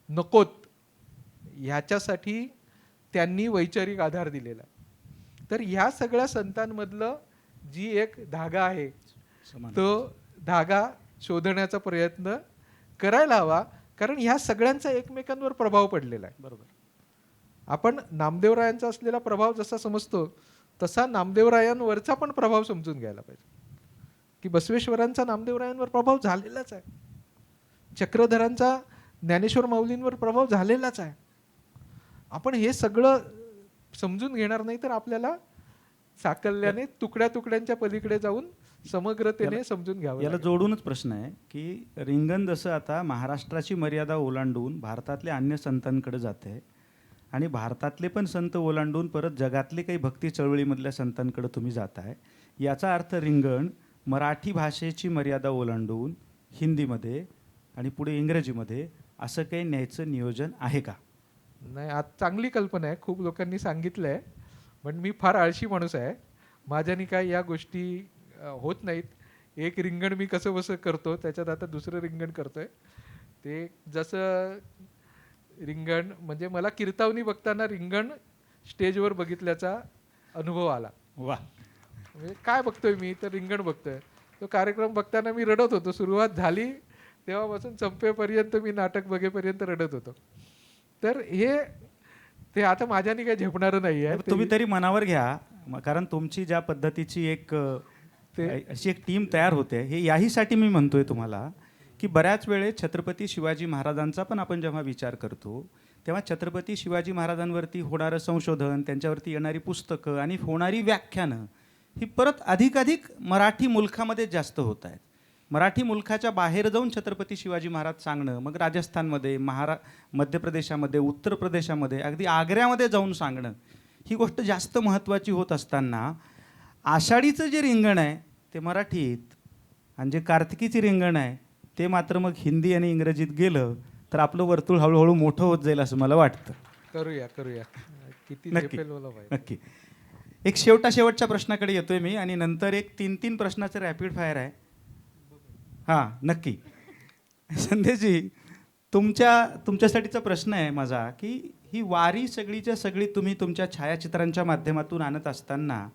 नकोत ह्याच्यासाठी त्यांनी वैचारिक आधार दिलेला. तर ह्या सगळ्या संतांमधलं जी एक धागा आहे, तो धागा शोधण्याचा प्रयत्न करायला हवा, कारण ह्या सगळ्यांचा एकमेकांवर प्रभाव पडलेला आहे. बरोबर. आपण नामदेवरायांचा असलेला प्रभाव जसा समजतो तसा नामदेवरायांवरचा पण प्रभाव समजून घ्यायला पाहिजे की बसवेश्वरांचा नामदेवरायांवर प्रभाव झालेलाच आहे, चक्रधरांचा ज्ञानेश्वर माऊलींवर प्रभाव झालेलाच आहे. आपण हे सगळं समजून घेणार नाही तर आपल्याला साकल्याने तुकड्या तुकड्यांच्या पलीकडे जाऊन समग्रतेने समजून घ्यावं याला लागेल. जोडूनच प्रश्न आहे की रिंगण जसं आता महाराष्ट्राची मर्यादा ओलांडून भारतातल्या अन्य संतांकडे जाते आणि भारतातले पण संत ओलांडून परत जगातले काही भक्ती चळवळीमधल्या संतांकडे तुम्ही जाताय, याचा अर्थ रिंगण मराठी भाषेची मर्यादा ओलांडून हिंदीमध्ये आणि पुढे इंग्रजीमध्ये असं काही न्यायचं नियोजन आहे का? नाही, आज चांगली कल्पना आहे, खूप लोकांनी सांगितलं आहे, पण मी फार आळशी माणूस आहे. माझ्याने काय या गोष्टी होत नाहीत. एक रिंगण मी कसं बसं करतो, त्याच्यात आता दुसरं रिंगण करतोय. ते जसं रिंगण म्हणजे मला कीर्तावनी बघताना रिंगण स्टेजवर बघितल्याचा अनुभव आला. वा, म्हणजे काय बघतोय मी, तर रिंगण बघतोय. तो कार्यक्रम बघताना मी रडत होतो. सुरुवात झाली तेव्हापासून संपेपर्यंत मी नाटक बघेपर्यंत रडत होतो. तर ते आता माझ्याने काही झेपणारं नाही आहे. तुम्ही तरी मनावर घ्या, कारण तुमची ज्या पद्धतीची एक अशी एक टीम तयार होते, हे याहीसाठी मी म्हणतोय तुम्हाला की बऱ्याच वेळेस छत्रपती शिवाजी महाराजांचा पण आपण जेव्हा विचार करतो तेव्हा छत्रपती शिवाजी महाराजांवरती होणारं संशोधन, त्यांच्यावरती येणारी पुस्तकं आणि होणारी व्याख्यानं ही परत अधिकाधिक मराठी मुलखामध्ये जास्त होत आहेत. मराठी मुलखाच्या बाहेर जाऊन छत्रपती शिवाजी महाराज सांगणं, मग राजस्थानमध्ये, मध्य प्रदेशामध्ये, उत्तर प्रदेशामध्ये, अगदी आग्र्यामध्ये जाऊन सांगणं, ही गोष्ट जास्त महत्त्वाची होत असताना आषाढीचं जे रिंगण आहे ते मराठीत आणि जे कार्तिकीचे रिंगण आहे ते मात्र मग हिंदी आणि इंग्रजीत गेलं तर आपलं वर्तुळ हळूहळू मोठं होत जाईल असं मला वाटतं. करूया किती नक्की झेपेल मला माहिती. नक्की. एक शेवटच्या प्रश्नाकडे येतोय मी आणि नंतर एक 3 प्रश्नाचं रॅपिड फायर आहे. हां, नक्की. संदेशजी, तुमच्यासाठीचा प्रश्न आहे माझा की ही वारी सगळीच्या सगळी तुम्ही तुमच्या छायाचित्रांच्या माध्यमातून आणत असताना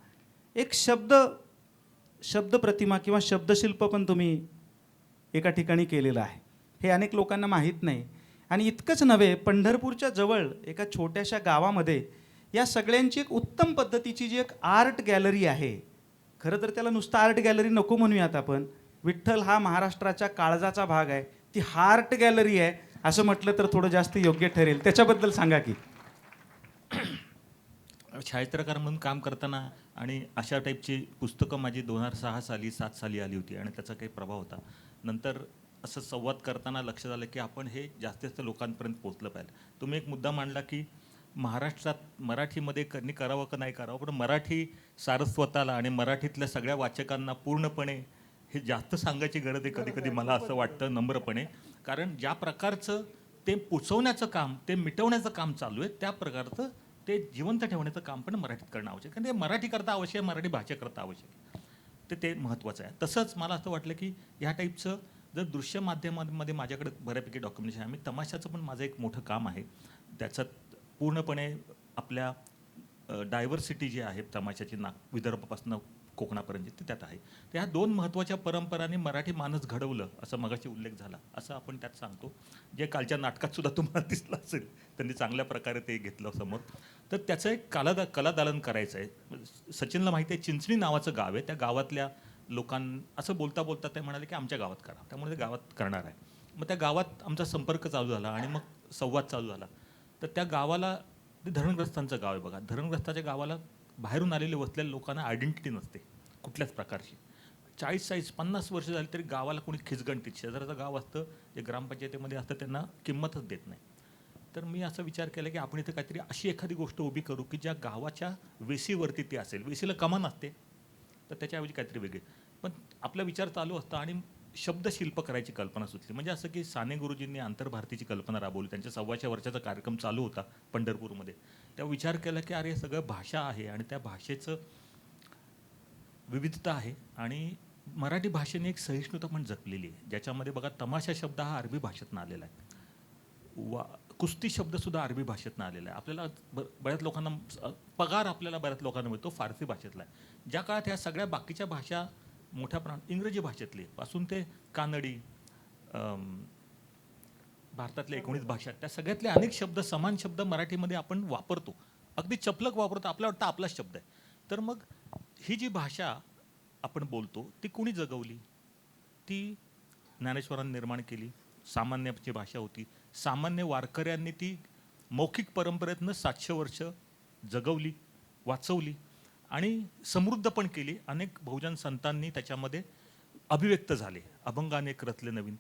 एक शब्द प्रतिमा किंवा शब्दशिल्प पण तुम्ही एका ठिकाणी केलेलं आहे. हे अनेक लोकांना माहीत नाही. आणि इतकंच नव्हे, पंढरपूरच्या जवळ एका छोट्याशा गावामध्ये या सगळ्यांची एक उत्तम पद्धतीची जी एक आर्ट गॅलरी आहे, खरं तर त्याला नुसतं आर्ट गॅलरी नको म्हणूयात आपण, विठ्ठल हा महाराष्ट्राच्या काळजाचा भाग आहे, ती हार्ट गॅलरी आहे असं म्हटलं तर थोडं जास्त योग्य ठरेल. त्याच्याबद्दल सांगा की. छायाचित्रकार म्हणून काम करताना आणि अशा टाईपची पुस्तकं माझी 2006 साली 7 साली आली होती आणि त्याचा काही प्रभाव होता. नंतर असं संवाद करताना लक्षात आलं की आपण हे जास्तीत जास्त लोकांपर्यंत पोहोचलं पाहिजे. तुम्ही एक मुद्दा मांडला की महाराष्ट्रात मराठीमध्ये करावं का नाही करावं, पण मराठी सारस्वताला आणि मराठीतल्या सगळ्या वाचकांना पूर्णपणे हे जास्त सांगायची गरज आहे कधी कधी मला असं वाटतं नम्रपणे. कारण ज्या प्रकारचं ते पुसवण्याचं काम, ते मिटवण्याचं काम चालू आहे, त्या प्रकारचं ते जिवंत ठेवण्याचं काम पण मराठीत करणं आवश्यक आहे. कारण ते मराठी करता आवश्यक आहे, मराठी भाषेकरता आवश्यक आहे. ते महत्त्वाचं आहे. तसंच मला असं वाटलं की ह्या टाईपचं जर दृश्य माध्यमांमध्ये माझ्याकडे बऱ्यापैकी डॉक्युमेंटेशन आहे. मी तमाशाचं पण माझं एक मोठं काम आहे. त्याच्यात पूर्णपणे आपल्या डायव्हर्सिटी जी आहे तमाशाची, विदर्भापासून कोकणापर्यंत ते त्यात आहे. तर ह्या 2 महत्त्वाच्या परंपरांनी मराठी माणूस घडवलं असं मगाशी उल्लेख झाला, असं आपण त्यात सांगतो. जे कालच्या नाटकात सुद्धा तुम्हाला दिसलं असेल, त्यांनी चांगल्या प्रकारे ते घेतलं समोर. तर त्याचं एक कलादालन करायचं आहे. सचिनला माहिती आहे, चिंचणी नावाचं गाव आहे. त्या गावातल्या असं बोलता बोलता ते म्हणाले की आमच्या गावात करा, त्यामुळे ते गावात करणार आहे. मग त्या गावात आमचा संपर्क चालू झाला आणि मग संवाद चालू झाला. तर त्या गावाला, ते धरणग्रस्तांचं गाव आहे बघा, धरणग्रस्ताच्या गावाला बाहेरून आलेले वसलेल्या लोकांना आयडेंटिटी नसते कुठल्याच प्रकारची. 40-50 वर्ष झाली तरी गावाला कोणी खिचगणतीत, शेजाराचं गाव असतं जे ग्रामपंचायतीमध्ये असतं त्यांना किंमतच देत नाही. तर मी असा विचार केला की आपण इथं काहीतरी अशी एखादी गोष्ट उभी करू की ज्या गावाच्या वेशीवरती ती असेल. वेशीला कमान असते तर त्याच्याऐवजी काहीतरी वेगळे. पण आपला विचार चालू असता आणि शब्दशिल्प करायची कल्पना सुचली. म्हणजे असं की साने गुरुजींनी आंतरभारतीची कल्पना राबवली. त्यांच्या 125 वर्षाचा कार्यक्रम चालू होता पंढरपूरमध्ये. तेव्हा विचार केला की अरे सगळं भाषा आहे आणि त्या भाषेचं विविधता आहे आणि मराठी भाषेने एक सहिष्णुता पण जपलेली आहे, ज्याच्यामध्ये बघा तमाशा शब्द हा अरबी भाषेतनं आलेला आहे. कुस्ती शब्दसुद्धा अरबी भाषेतनं आलेला आहे. आपल्याला बऱ्याच लोकांना पगार आपल्याला बऱ्याच लोकांना मिळतो फारसी भाषेतला आहे. ज्या काळात ह्या सगळ्या बाकीच्या भाषा मोठ्या प्रमाणात इंग्रजी भाषेतली पासून ते कानडी, भारतातल्या 19 भाषा, त्या सगळ्यातले अनेक शब्द, समान शब्द मराठीमध्ये आपण वापरतो. अगदी चपलक वापरतो, आपल्याला वाटतं आपलाच शब्द आहे. तर मग ही जी भाषा आपण बोलतो ती कुणी जगवली? ती ज्ञानेश्वरांनी निर्माण केली. सामान्याची भाषा होती. सामान्य वारकऱ्यांनी ती मौखिक परंपरेतनं 700 वर्ष जगवली, वाचवली आणि समृद्ध पण केली. अनेक बहुजन संतांनी त्याच्यामध्ये अभिव्यक्त झाले, अभंगाने एक रचले नवीन,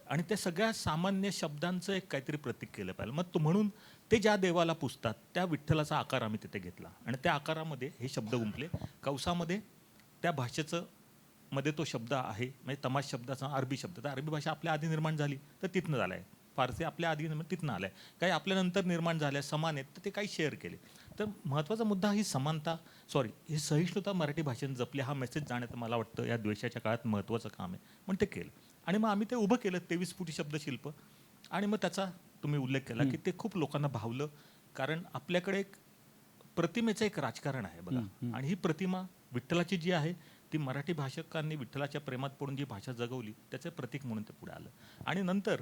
आणि त्या सगळ्या सामान्य शब्दांचं एक काहीतरी प्रतीक केलं पाहिजे. मग म्हणून ते ज्या देवाला पुजतात त्या विठ्ठलाचा आकार आम्ही तिथे घेतला आणि त्या आकारामध्ये हे शब्द गुंफले. कौसामध्ये त्या भाषेचं मध्ये तो शब्द आहे, म्हणजे तमाश शब्दाचा अरबी शब्द. तर अरबी भाषा आपल्या आधी निर्माण झाली तर तिथनं झालं आहे. फारसी आपल्या आधी तिथनं आलं आहे. काही आपल्यानंतर निर्माण झाल्या समान आहेत तर ते काही शेअर केले. तर महत्त्वाचा मुद्दा ही समानता, ही सहिष्णुता मराठी भाषेने जपली. हा मेसेज जाण्याचं मला वाटतं या द्वेषाच्या काळात महत्त्वाचं काम आहे. पण ते केलं आणि मग आम्ही ते उभं केलं 23 फुटी शब्दशिल्प. आणि मग त्याचा तुम्ही उल्लेख केला की ते खूप लोकांना भावलं, कारण आपल्याकडे एक प्रतिमेचं एक राजकारण आहे बघा. आणि ही प्रतिमा विठ्ठलाची जी आहे ती मराठी भाषकांनी विठ्ठलाच्या प्रेमात पडून जी भाषा जगवली त्याचं प्रतीक म्हणून ते पुढे आलं. आणि नंतर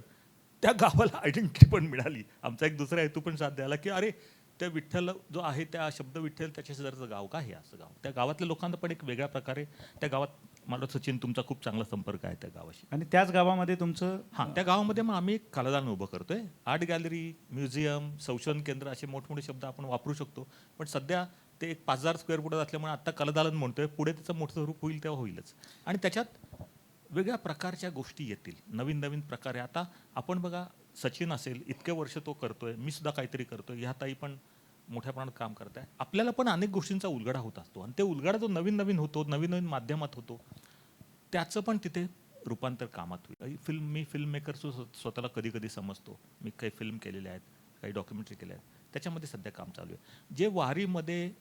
त्या गावाला आयडेंटिटी पण मिळाली. आमचा एक दुसरा हेतू पण साध्य आला की अरे त्या विठ्ठल जो आहे त्या शब्द विठ्ठल त्याच्या शेजारचं गाव का हे असं गाव. त्या गावातल्या लोकांना पण एक वेगळ्या प्रकारे त्या गावात, मला सचिन तुमचा खूप चांगला संपर्क आहे त्या गावाशी. आणि त्याच गावामध्ये तुमचं हां, त्या गावामध्ये मग आम्ही एक कलादालन उभं करतोय. आर्ट गॅलरी, म्युझियम, संशोधन केंद्र असे मोठमोठे शब्द आपण वापरू शकतो. पण सध्या ते एक 5000 स्क्वेअर फुटात असल्यामुळे आता कलादालन म्हणतोय. पुढे त्याचं मोठं स्वरूप होईल तेव्हा होईलच. आणि त्याच्यात वेगळ्या प्रकारच्या गोष्टी येतील, नवीन नवीन प्रकारे. आता आपण बघा, सचिन असेल इतके वर्ष तो करतोय, मी सुद्धा काहीतरी करतोय, ह्या ताई पण मोठ्या प्रमाणात काम करत आहे. आपल्याला पण अनेक गोष्टींचा उलगडा होत असतो आणि ते उलगडा जो नवीन नवीन होतो, नवीन नवीन माध्यमात होतो, त्याचं पण तिथे रूपांतर कामात होईल. मी फिल्म मेकर स्वतःला कधी कधी समजतो. मी काही फिल्म केलेल्या आहेत, काही डॉक्युमेंटरी केल्या आहेत, त्याच्यामध्ये सध्या काम चालू आहे. जे वारीमध्ये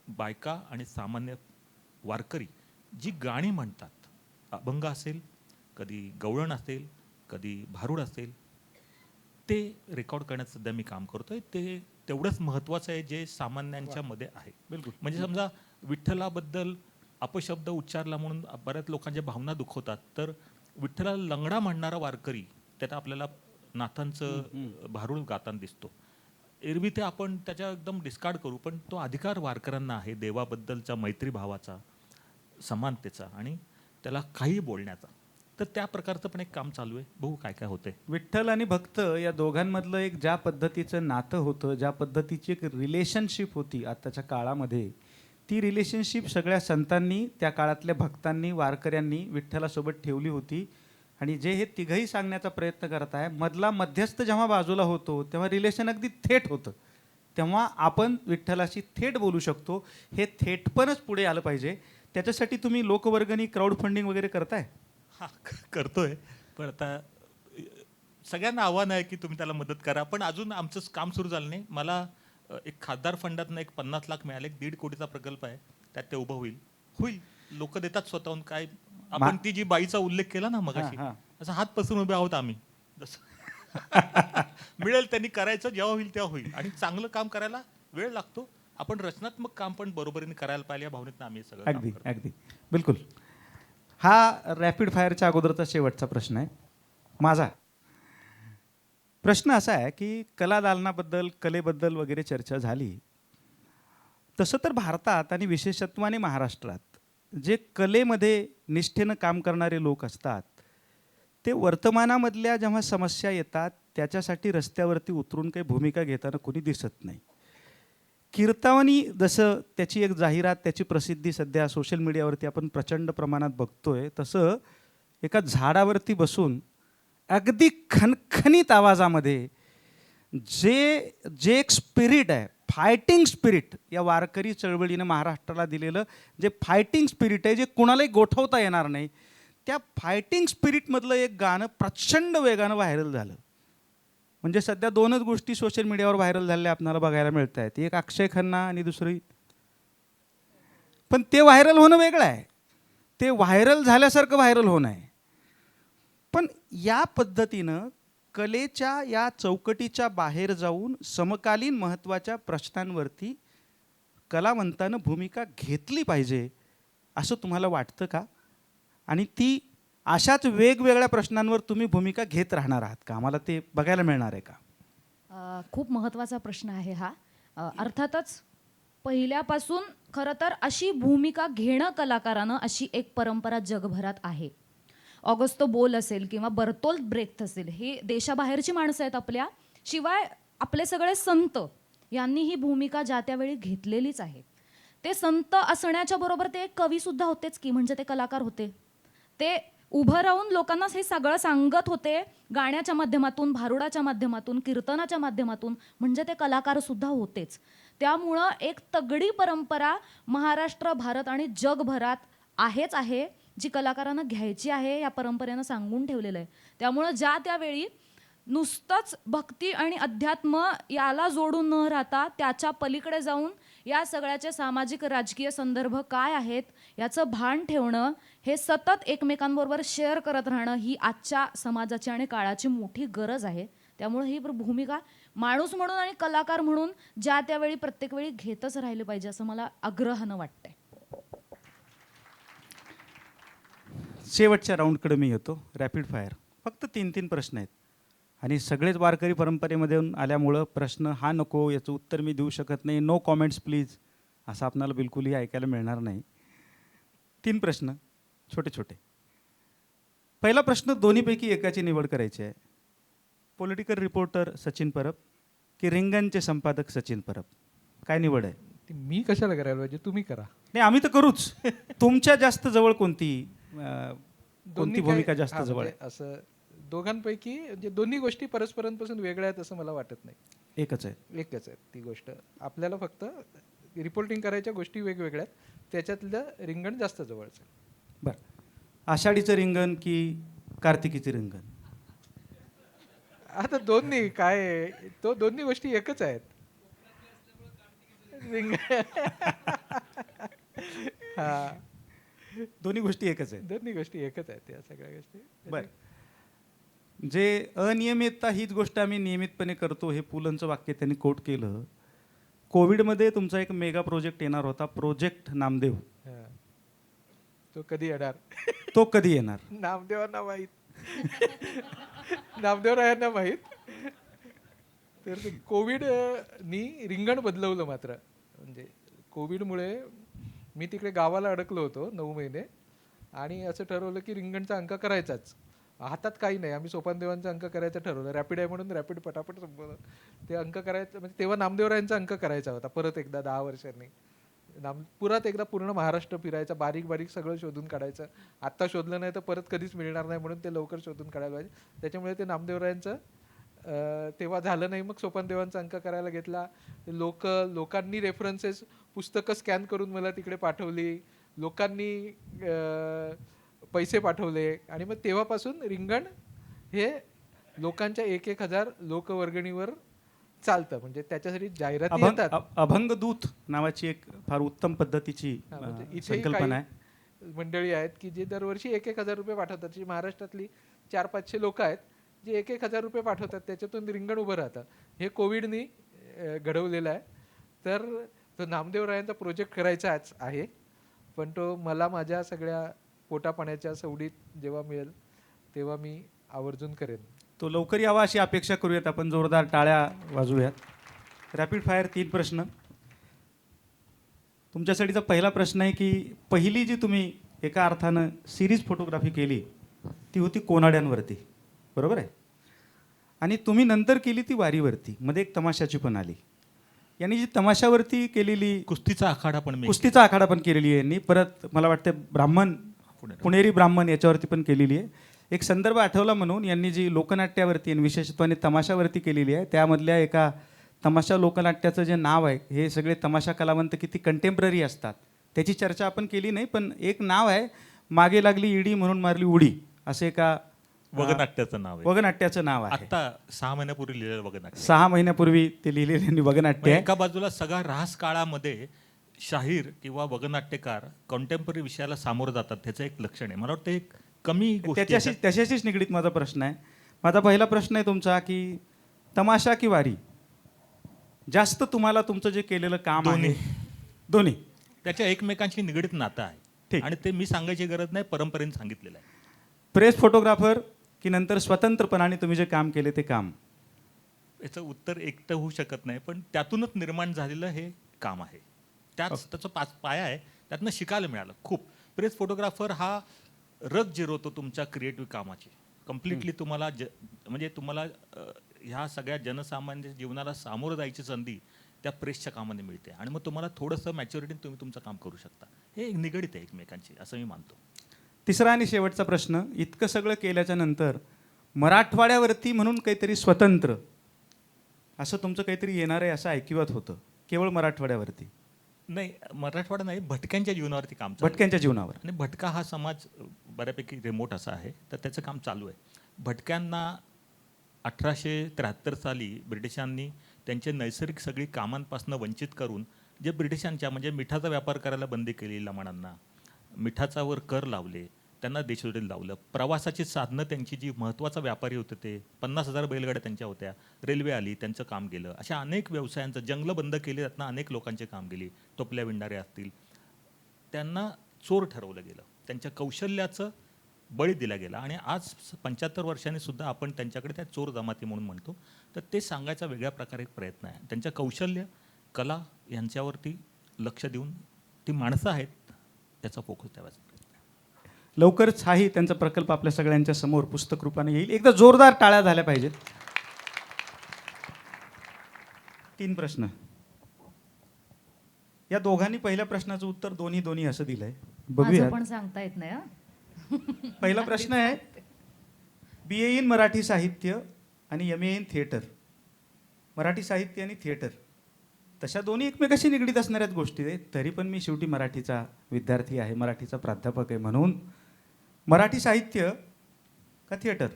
बायका आणि सामान्य वारकरी जी गाणी म्हणतात, अभंग असेल, कधी गवळण असेल, कधी भारुड असेल, ते रेकॉर्ड करण्यात सध्या मी काम करतोय. ते तेवढंच महत्त्वाचं आहे जे सामान्यांच्या मध्ये आहे. बिलकुल. म्हणजे समजा विठ्ठलाबद्दल अपशब्द उच्चारला म्हणून बऱ्याच लोकांच्या भावना दुखवतात, तर विठ्ठलाला लंगडा म्हणणारा वारकरी त्यात आपल्याला नाथांचं भारुड गाताना दिसतो. एरवी ते आपण त्याच्या एकदम डिस्कार्ड करू, पण तो अधिकार वारकऱ्यांना आहे देवाबद्दलच्या मैत्रीभावाचा, समानतेचा आणि त्याला काही बोलण्याचा. तर त्या प्रकारचं पण एक काम चालू आहे. बघू काय काय होतंय. विठ्ठल आणि भक्त या दोघांमधलं एक ज्या पद्धतीचं नातं होतं, ज्या पद्धतीची एक रिलेशनशिप होती आताच्या काळामध्ये, ती रिलेशनशिप सगळ्या संतांनी, त्या काळातल्या भक्तांनी, वारकऱ्यांनी विठ्ठलासोबत ठेवली होती. आणि जे हे तिघही सांगण्याचा प्रयत्न करत आहे, मधला मध्यस्थ जेव्हा बाजूला होतो तेव्हा रिलेशन अगदी थेट होतं. तेव्हा आपण विठ्ठलाशी थेट बोलू शकतो. हे थेटपणच पुढे आलं पाहिजे. त्याच्यासाठी तुम्ही लोकवर्गणी, क्राऊड फंडिंग वगैरे करताय? हां, करतोय. पण आता सगळ्यांना आव्हान आहे की तुम्ही त्याला मदत करा. पण अजून आमचं काम सुरू झालं नाही. मला एक खासदार फंडातनं एक 50 लाख मिळाले. 1.5 कोटीचा प्रकल्प आहे, त्यात ते उभं होईल. लोक देतात स्वतःहून. काय आपण ती जी बाईचा उल्लेख केला ना मगाशी, असं हात पसरून उभे आहोत आम्ही. मिळेल त्यांनी करायचं, जेव्हा होईल तेव्हा होईल. आणि चांगलं काम करायला वेळ लागतो. आपण रचनात्मक काम पण बरोबरीने करायला पाहिजे या भावनेतनं आम्ही सगळं काम अगदी करतो. अगदी बिलकुल. हा रॅपिड फायरच्या अगोदरचा शेवटचा प्रश्न आहे माझा. प्रश्न असा आहे की कलादालनाबद्दल, कलेबद्दल वगैरे चर्चा झाली. तसं तर भारतात आणि विशेषत्वाने महाराष्ट्रात जे कलेमध्ये निष्ठेनं काम करणारे लोक असतात, ते वर्तमानामधल्या जेव्हा समस्या येतात त्याच्यासाठी रस्त्यावरती उतरून काही भूमिका घेताना कोणी दिसत नाही. कीर्तवनी जसं त्याची एक जाहिरात, त्याची प्रसिद्धी सध्या सोशल मीडियावरती आपण प्रचंड प्रमाणात बघतोय, तसं एका झाडावरती बसून अगदी खणखणीत आवाजामध्ये जे एक स्पिरिट आहे, फायटिंग स्पिरिट, या वारकरी चळवळीनं महाराष्ट्राला दिलेलं जे फायटिंग स्पिरिट आहे, जे कुणालाही गोठवता येणार नाही, त्या फायटिंग स्पिरिटमधलं एक गाणं प्रचंड वेगानं व्हायरल झालं. म्हणजे सध्या 2च गोष्टी सोशल मीडियावर व्हायरल झालेल्या आपल्याला बघायला मिळत आहेत. एक अक्षय खन्ना आणि दुसरी. पण ते व्हायरल होणं वेगळं आहे, ते व्हायरल झाल्यासारखं व्हायरल होणं आहे. पण या पद्धतीनं कलेच्या या चौकटीच्या बाहेर जाऊन समकालीन महत्त्वाच्या प्रश्नांवरती कलावंतानं भूमिका घेतली पाहिजे असं तुम्हाला वाटतं का? आणि ती अशाच वेगवेगळ्या प्रश्नांवर तुम्ही भूमिका घेत राहणार आहात का? आम्हाला ते बघायला मिळणार आहे का? खूप महत्त्वाचा प्रश्न आहे हा. अर्थातच पहिल्यापासून खरं तर अशी भूमिका घेणं कलाकारानं अशी एक परंपरा जगभरात आहे. ऑगस्तो बोल असेल किंवा बर्तोल्ट ब्रेख्त असेल, हे देशाबाहेरची माणसं आहेत आपल्या, शिवाय आपले सगळे संत यांनी ही भूमिका ज्या त्यावेळी घेतलेलीच आहे. ते संत असण्याच्या बरोबर ते एक कवी सुद्धा होतेच की, म्हणजे ते कलाकार होते. ते उभं राहून लोकांना हे सगळं सांगत होते गाण्याच्या माध्यमातून, भारुडाच्या माध्यमातून, कीर्तनाच्या माध्यमातून, म्हणजे ते कलाकार सुद्धा होतेच. त्यामुळं एक तगडी परंपरा महाराष्ट्र, भारत आणि जगभरात आहेच आहे, जी कलाकारांना घ्यायची आहे, या परंपरेनं सांगून ठेवलेलं आहे. त्यामुळं ज्या त्यावेळी नुसतंच भक्ती आणि अध्यात्म याला जोडून न राहता त्याच्या पलीकडे जाऊन या सगळ्याचे सामाजिक राजकीय संदर्भ काय आहेत याचं भान ठेवणं, हे सतत एकमेकांबरोबर शेअर करत राहणं, ही आजच्या समाजाची आणि काळाची मोठी गरज आहे. त्यामुळे ही भूमिका माणूस म्हणून आणि कलाकार म्हणून ज्या त्यावेळी प्रत्येक वेळी घेतच राहिले पाहिजे, असं मला आग्रहानं वाटतंय. शेवटच्या राऊंडकडे मी येतो. Rapid fire. फक्त 3-3 प्रश्न आहेत आणि सगळेच वारकरी परंपरेमध्ये आल्यामुळं प्रश्न हा नको, याचं उत्तर मी देऊ शकत नाही, नो कॉमेंट्स प्लीज, असं आपणाला बिलकुलही ऐकायला मिळणार नाही. 3 प्रश्न छोटे छोटे. पहिला प्रश्न दोन्हीपैकी एकाची निवड करायची आहे. पॉलिटिकल रिपोर्टर सचिन परब की रिंगणचे संपादक सचिन परब, काय निवड आहे? ती मी कशाला करायला पाहिजे, तुम्ही करा. नाही, आम्ही तर करूच. तुमच्या जास्त जवळ कोणती कोणती दोन्ही भूमिका काय- जास्त हा, जवळ म्हणजे असं दोघांपैकी म्हणजे दोन्ही गोष्टी परस्परांपासून वेगळ्या आहेत असं मला वाटत नाही. एकच आहे? एकच आहे ती गोष्ट. आपल्याला फक्त रिपोर्टिंग करायच्या गोष्टी वेगवेगळ्या आहेत, त्याच्यातलं रिंगण जास्त जवळचं आहे. बरं. आषाढीचं रिंगण की कार्तिकीचं रिंगण? आता दोन्ही काय आहे, तो दोन्ही गोष्टी एकच आहेत. हा, दोन्ही गोष्टी एकच आहेत. दोन्ही गोष्टी एकच आहेत या सगळ्या गोष्टी. बरं. जे अनियमितता हीच गोष्ट आम्ही नियमितपणे करतो, हे पुलंचं वाक्य त्यांनी कोट केलं. कोविडमध्ये तुमचा एक मेगा प्रोजेक्ट येणार होता, प्रोजेक्ट नामदेव. हा. तो कधी येणार? तो कधी येणार? नामदेवांना माहीत. नामदेवरायांना माहीत. तर ते कोविड नी रिंगण बदलवलं मात्र. म्हणजे कोविडमुळे मी तिकडे गावाला अडकलो होतो 9 महिने आणि असं ठरवलं की रिंगणचा अंक करायचाच. हातात काही नाही, आम्ही सोपानदेवांचा अंक करायचं ठरवलं. रॅपिड आहे म्हणून रॅपिड पटापट संपवलं. ते अंक करायचं म्हणजे तेव्हा नामदेवरायांचा अंक करायचा होता परत एकदा 10 वर्षांनी. पुरात एकदा पूर्ण महाराष्ट्र फिरायचा, बारीक बारीक सगळं शोधून काढायचं. आत्ता शोधलं नाही तर परत कधीच मिळणार नाही, म्हणून ते लवकर शोधून काढायला पाहिजे. त्याच्यामुळे ते नामदेवरायांचं तेव्हा झालं नाही. मग सोपानदेवांचा अंक करायला घेतला. लोकांनी रेफरन्सेस पुस्तकं स्कॅन करून मला तिकडे पाठवली, लोकांनी पैसे पाठवले आणि मग तेव्हापासून रिंगण हे लोकांच्या 1,000 लोकवर्गणीवर चालतं. म्हणजे त्याच्यासाठी जाहिराती येतात. अभंग दूत नावाची एक फार उत्तम पद्धतीची म्हणजे इथेही संकल्पना आहे. काही मंडळी आहेत की जे दरवर्षी 1,000 रुपये पाठवतात. जी महाराष्ट्रातली 400-500 लोक आहेत जे 1,000 रुपये पाठवतात, त्याच्यातून रिंगण उभं राहतं. हे कोविडनी घडवलेलं आहे. तर तो नामदेवरायांचा प्रोजेक्ट करायचाच आहे, पण तो मला माझ्या सगळ्या पोटापाण्याच्या सवडीत जेव्हा मिळेल तेव्हा मी आवर्जून करेन. तो लवकर यावा अशी अपेक्षा करूयात. आपण जोरदार टाळ्या वाजवूयात. रॅपिड फायर 3 प्रश्न. तुमच्यासाठीचा पहिला प्रश्न आहे की पहिली जी तुम्ही एका अर्थानं सिरीज फोटोग्राफी केली ती होती कोनाड्यांवरती, बरोबर आहे? आणि तुम्ही नंतर केली ती वारीवरती, मध्ये एक तमाशाची पण आली. यांनी जी तमाशावरती केलेली कुस्तीचा आखाडा पण मी कुस्तीचा आखाडा पण केलेली आहे यांनी. परत मला वाटतं ब्राह्मण, पुणेरी ब्राह्मण याच्यावरती पण केलेली आहे. एक संदर्भ आठवला म्हणून यांनी जी लोकनाट्यावरती आणि विशेषत्वाने तमाशावरती केलेली आहे, त्यामधल्या एका तमाशा लोकनाट्याचं जे नाव आहे, हे सगळे तमाशा कलावंत किती कंटेम्पररी असतात त्याची चर्चा आपण केली नाही, पण एक नाव आहे, मागे लागली ईडी म्हणून मारली उडी, असं एका वगनाट्याचं नाव आहे. वगनाट्याचं नाव आहे. आता 6 महिन्यापूर्वी लिहिलेलं वगनाट्य. 6 महिन्यापूर्वी ते लिहिलेले वगनाट्य आहे. एका बाजूला सगळा ऱ्हास काळामध्ये शाहीर किंवा वगनाट्यकार कॉन्टेम्पररी विषयाला सामोरं जातात, त्याचं एक लक्षण आहे. मला वाटतं एक कमी गोष्टी आहेत. त्याच्याशीच निगडीत माझा प्रश्न आहे. माझा पहिला प्रश्न आहे तुमचा की तमाशा की वारी, जास्त तुम्हाला तुमचं जे केलेलं काम आहे, दोन्ही त्याच्या एकमेकांशी निगडीत नातं आहे. ठीक. आणि ते मी सांगायची गरज नाही, परंपरेने सांगितलेलं आहे. प्रेस फोटोग्राफर की नंतर स्वतंत्रपणाने तुम्ही जे काम केले ते काम? याचं उत्तर एकटं होऊ शकत नाही, पण त्यातूनच निर्माण झालेलं हे काम आहे. त्याचा पाया आहे. त्यातनं शिकायला मिळालं खूप. प्रेस फोटोग्राफर हा रग जिरवतो तुमच्या क्रिएटिव्ह कामाची. कम्प्लिटली तुम्हाला म्हणजे तुम्हाला ह्या सगळ्या जनसामान्य जीवनाला सामोरं जायची संधी त्या प्रेसच्या कामाने मिळते आणि मग तुम्हाला थोडंसं मॅच्युरिटीने तुम्ही तुमचं काम करू शकता. हे निगडीत आहे एकमेकांची असं मी मानतो. तिसरा आणि शेवटचा प्रश्न, इतकं सगळं केल्याच्या नंतर मराठवाड्यावरती म्हणून काहीतरी स्वतंत्र असं तुमचं काहीतरी येणार आहे असं ऐकिवात होतं. केवळ मराठवाड्यावरती? नाही, मराठवाडा नाही, भटक्यांच्या जीवनावरती काम चालू आहे. भटक्यांच्या जीवनावर. आणि भटका हा समाज बऱ्यापैकी रिमोट असा आहे, तर त्याचं काम चालू आहे. भटक्यांना 1873 साली ब्रिटिशांनी त्यांच्या नैसर्गिक सगळी कामांपासून वंचित करून जे ब्रिटिशांच्या म्हणजे मिठाचा व्यापार करायला बंदी केली, लमाणांना मिठाचावर कर लावले, त्यांना देशोधडी लावलं. प्रवासाची साधनं त्यांची जी महत्त्वाचा व्यापारी होते ते 50,000 बैलगाड्या त्यांच्या होत्या. रेल्वे आली, त्यांचं काम गेलं. अशा अनेक व्यवसायांचं जंगलं बंद केली, त्यातनं अनेक लोकांचे काम गेली. टोपल्या विणणारे असतील, त्यांना चोर ठरवलं गेलं. त्यांच्या कौशल्याचं बळी दिला गेला आणि आज 75 वर्षांनी सुद्धा आपण त्यांच्याकडे त्या चोर जमाती म्हणून म्हणतो. तर ते सांगायचा वेगळ्या प्रकारे एक प्रयत्न आहे. त्यांच्या कौशल्य, कला यांच्यावरती लक्ष देऊन ती माणसं आहेत त्याचा फोकस ठेवायचा. लवकरच हाही त्यांचा प्रकल्प आपल्या सगळ्यांच्या समोर पुस्तक रूपाने येईल. एकदा जोरदार टाळ्या झाल्या पाहिजेत. 3 प्रश्न. या दोघांनी पहिल्या प्रश्नाचं उत्तर दोन्ही असं दिलंय. बघूया. माझं पण सांगता येत नाही. पहिला प्रश्न आहे, BA इन मराठी साहित्य आणि MA इन थिएटर. मराठी साहित्य आणि थिएटर तशा दोन्ही एकमेकाशी निगडीत असणाऱ्याच गोष्टी आहेत. तरी पण मी शेवटी मराठीचा विद्यार्थी आहे, मराठीचा प्राध्यापक आहे, म्हणून मराठी साहित्य का थिएटर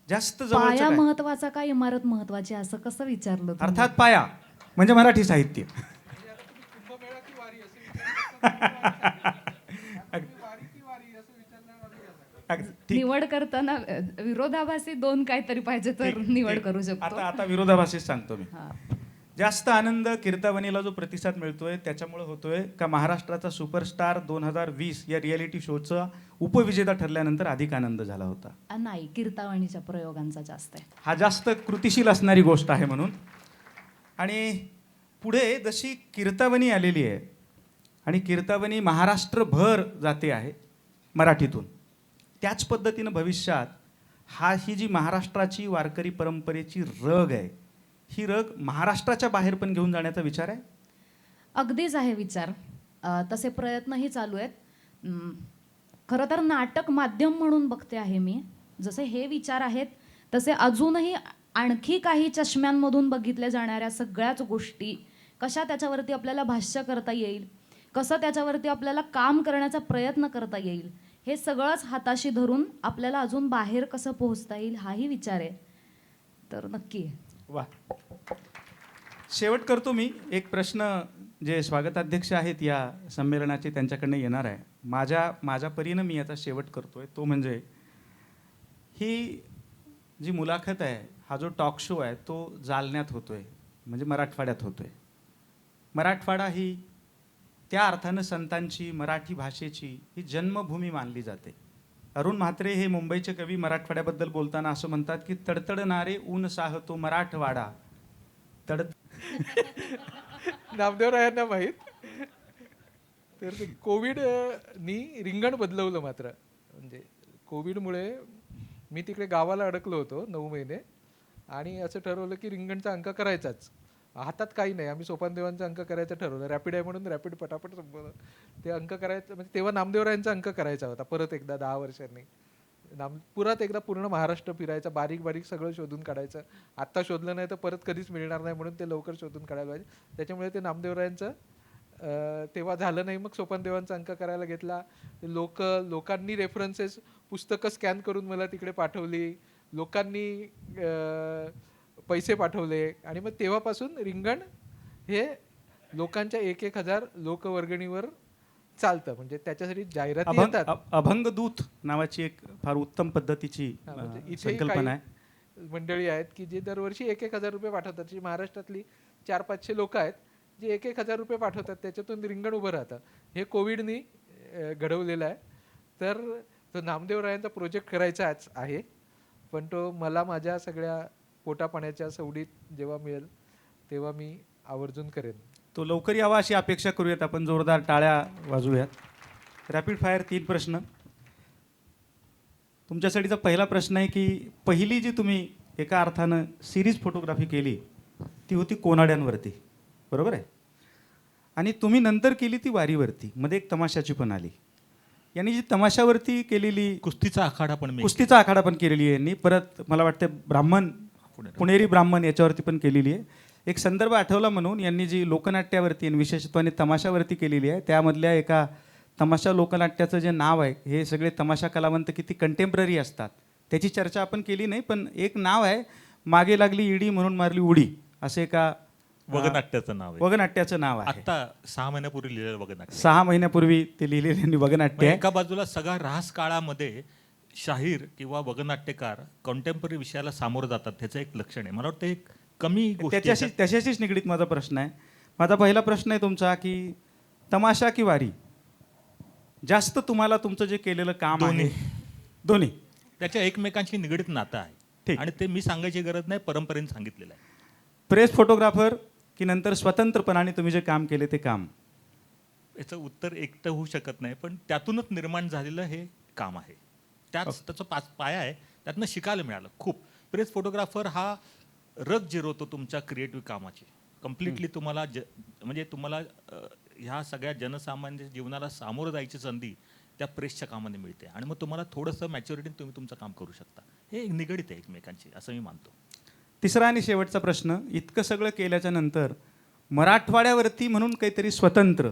जास्त जवळचं पाया काय? महत्वाचा का इमारत महत्वाची असं कसं विचारलं तुम्ही? अर्थात पाया म्हणजे मराठी साहित्य. कुंभमेळा की वारी असं विचारलं. ठीक. निवड करताना विरोधाभासी 2 काहीतरी पाहिजे तर ठीक, निवड ठीक. करू शकतो. आता विरोधाभासीच सांगतो मी. हा. जास्त आनंद कीर्तावनीला जो प्रतिसाद मिळतोय त्याच्यामुळे होतोय का महाराष्ट्राचा सुपरस्टार 2020 या रियालिटी शोचा उपविजेता ठरल्यानंतर अधिक आनंद झाला होता? नाही, कीर्तावणीच्या प्रयोगांचा जास्त आहे. हा जास्त कृतिशील असणारी गोष्ट आहे म्हणून. आणि पुढे जशी कीर्तावनी आलेली आहे आणि कीर्तावनी महाराष्ट्रभर जाते आहे मराठीतून, त्याच पद्धतीनं भविष्यात ही जी महाराष्ट्राची वारकरी परंपरेची रग आहे, ही रग महाराष्ट्राच्या बाहेर पण घेऊन जाण्याचा विचार आहे? अगदीच आहे विचार. तसे प्रयत्नही चालू आहेत. खरं तर नाटक माध्यम म्हणून बघते आहे मी. जसे हे विचार आहेत तसे अजूनही आणखी काही चष्म्यांमधून बघितल्या जाणाऱ्या सगळ्याच गोष्टी, कशा त्याच्यावरती आपल्याला भाष्य करता येईल, कसं त्याच्यावरती आपल्याला काम करण्याचा प्रयत्न करता येईल, हे सगळंच हाताशी धरून आपल्याला अजून बाहेर कसं पोहोचता येईल हाही विचार आहे. तर नक्की आहे. वा. शेवट करतो मी. एक प्रश्न जे स्वागताध्यक्ष आहेत या संमेलनाचे त्यांच्याकडनं येणार आहे. माझ्या परीनं मी याचा शेवट करतोय. तो म्हणजे ही जी मुलाखत आहे, हा जो टॉक शो आहे तो जालन्यात होतोय, म्हणजे मराठवाड्यात होतोय. मराठवाडा ही त्या अर्थानं संतांची, मराठी भाषेची ही जन्मभूमी मानली जाते. अरुण म्हात्रे हे मुंबईचे कवी मराठवाड्याबद्दल बोलताना असं म्हणतात की तडतडणारे ऊन साहतो मराठवाडा तड. नामदेवरायांना माहीत. तर ते कोविडनी रिंगण बदलवलं मात्र. म्हणजे कोविडमुळे मी तिकडे गावाला अडकलो होतो 9 महिने आणि असं ठरवलं की रिंगणचा अंक करायचाच. हातात काही नाही, आम्ही सोपानदेवांचा अंक करायचं ठरवलं. रॅपिड आहे म्हणून रॅपिड पटापट संपवलं. ते अंक करायचं म्हणजे तेव्हा नामदेवरायांचा अंक करायचा होता परत एकदा 10 वर्षांनी. पुरात एकदा पूर्ण महाराष्ट्र फिरायचा, बारीक बारीक सगळं शोधून काढायचं. आत्ता शोधलं नाही तर परत कधीच मिळणार नाही म्हणून ते लवकर शोधून काढायला पाहिजे. त्याच्यामुळे ते नामदेवरायांचं तेव्हा झालं नाही. मग सोपानदेवांचा अंक करायला घेतला. लोकांनी रेफरन्सेस पुस्तकं स्कॅन करून मला तिकडे पाठवली. लोकांनी पैसे पाठवले आणि मग तेव्हापासून रिंगण हे लोकांच्या 1,000 लोकवर्गणीवर चालतं. म्हणजे त्याच्यासाठी जाहिराती येतात. अभंगदूत नावाची एक फार उत्तम पद्धतीची म्हणजे इथे संकल्पना आहे. मंडळी आहेत की जे दरवर्षी 1,000 रुपये पाठवतात. जी महाराष्ट्रातली 400-500 लोक आहेत जे 1,000 रुपये पाठवतात, त्याच्यातून रिंगण उभं राहतं. हे कोविडनी घडवलेलं आहे. तर तो नामदेवरायांचा प्रोजेक्ट करायचाच आहे, पण तो मला माझ्या सगळ्या पोटापाण्याच्या सवडीत जेव्हा मिळेल तेव्हा मी आवर्जून करेन. तो लवकर यावा अशी अपेक्षा करूयात. आपण जोरदार टाळ्या वाजवूयात. रॅपिड फायर 3 प्रश्न. तुमच्यासाठीचा पहिला प्रश्न आहे की पहिली जी तुम्ही एका अर्थानं सिरीज फोटोग्राफी केली ती होती कोनाड्यांवरती, बरोबर आहे? आणि तुम्ही नंतर केली ती वारीवरती, मध्ये एक तमाशाची पण आली. यांनी जी तमाशावरती केलेली कुस्तीचा आखाडा पण मी कुस्तीचा आखाडा पण केलेली आहे यांनी, परत मला वाटतं ब्राह्मण पुणेरी ब्राह्मण याच्यावरती पण केलेली आहे. एक संदर्भ आठवला म्हणून यांनी जी लोकनाट्यावरती आणि विशेषत्वाने तमाशावरती केलेली आहे, त्यामधल्या एका तमाशा लोकनाट्याचं जे नाव आहे, हे सगळे तमाशा कलावंत किती कंटेम्पररी असतात त्याची चर्चा आपण केली नाही, पण एक नाव आहे, मागे लागली ईडी म्हणून मारली उडी, असं एका वगनाट्याचं नाव आहे. वगनाट्याचं नाव आहे. आता 6 महिन्यापूर्वी लिहिलेलं वगनाट्य. 6 महिन्यापूर्वी ते लिहिलेले वगनाट्य म्हणजे आहे. एका बाजूला सगळा ऱ्हास काळामध्ये शाहीर किंवा वगनाट्यकार कॉन्टेम्पररी विषयाला सामोरं जातात, त्याचं एक लक्षण आहे. मला वाटतं एक कमी गोष्टी त्याच्याशीच निगडीत माझा प्रश्न आहे. माझा पहिला प्रश्न आहे तुमचा की तमाशा की वारी, जास्त तुम्हाला तुमचं जे केलेलं काम आहे दोन्ही त्याच्या एकमेकांशी निगडीत नातं आहे. ठीक. आणि ते मी सांगायची गरज नाही, परंपरेने सांगितलेलं आहे. प्रेस फोटोग्राफर की नंतर स्वतंत्रपणाने तुम्ही जे काम केले ते काम? याचं उत्तर एकटं होऊ शकत नाही, पण त्यातूनच निर्माण झालेलं हे काम आहे. त्याच त्याचा पाया आहे, त्यातनं शिकायला मिळालं खूप. प्रेस फोटोग्राफर हा रग जिरवतो तुमच्या क्रिएटिव्ह कामाची. कम्प्लिटली तुम्हाला म्हणजे तुम्हाला ह्या सगळ्या जनसामान्य जीवनाला सामोरं जायची संधी त्या प्रेसच्या कामाने मिळते, आणि मग तुम्हाला थोडंसं मॅच्युरिटीने तुम्ही तुमचं काम करू शकता. हे निगडीत आहे एकमेकांशी, असं मी मानतो. तिसरा आणि शेवटचा प्रश्न, इतकं सगळं केल्याच्या नंतर मराठवाड्यावरती म्हणून काहीतरी स्वतंत्र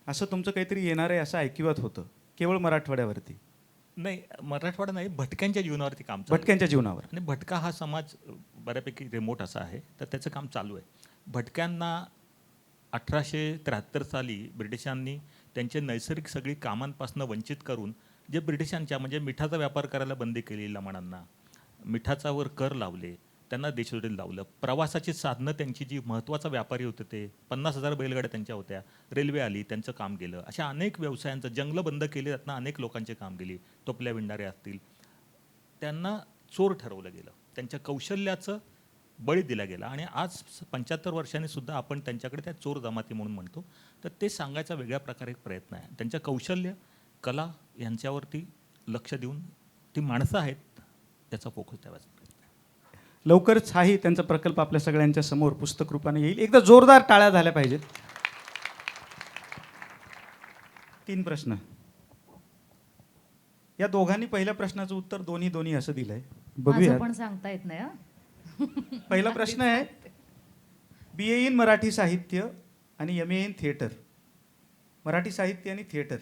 असं तुमचं काहीतरी येणार आहे असं ऐकिवात होतं, केवळ मराठवाड्यावरती? नाही, मराठवाडा नाही, भटक्यांच्या जीवनावरती काम चालू आहे. भटक्यांच्या जीवनावर. आणि भटका हा समाज बऱ्यापैकी रिमोट असा आहे, तर त्याचं काम चालू आहे. भटक्यांना 1873 साली ब्रिटिशांनी त्यांच्या नैसर्गिक सगळी कामांपासून वंचित करून, जे ब्रिटिशांच्या म्हणजे मिठाचा व्यापार करायला बंदी केली, लमाणांना मिठाचावर कर लावले, त्यांना देशोधडी लावलं. प्रवासाची साधनं त्यांची जी महत्त्वाचा व्यापारी होते ते 50,000 बैलगाड्या त्यांच्या होत्या, रेल्वे आली, त्यांचं काम गेलं. अशा अनेक व्यवसायांचं जंगलं बंद केली, त्यातनं अनेक लोकांचे काम गेली. टोपल्या विणणारे असतील, त्यांना चोर ठरवलं गेलं, त्यांच्या कौशल्याचं बळी दिला गेला. आणि आज 75 वर्षांनी सुद्धा आपण त्यांच्याकडे त्या चोर जमाती म्हणून म्हणतो. तर ते सांगायचा वेगळ्या प्रकारे एक प्रयत्न आहे. त्यांच्या कौशल्य, कला यांच्यावरती लक्ष देऊन ती माणसं आहेत त्याचा फोकस ठेवायचा प्रयत्न आहे. लवकरच हाही त्यांचा प्रकल्प आपल्या सगळ्यांच्या समोर पुस्तक रूपाने येईल. एकदा जोरदार टाळ्या झाल्या पाहिजेत. 3 प्रश्न. या दोघांनी पहिल्या प्रश्नाचं उत्तर दोन्ही असं दिलंय, बघूया. माझं पण सांगता येत नाही. पहिला प्रश्न आहे, BA इन मराठी साहित्य आणि MA इन थिएटर. मराठी साहित्य आणि थिएटर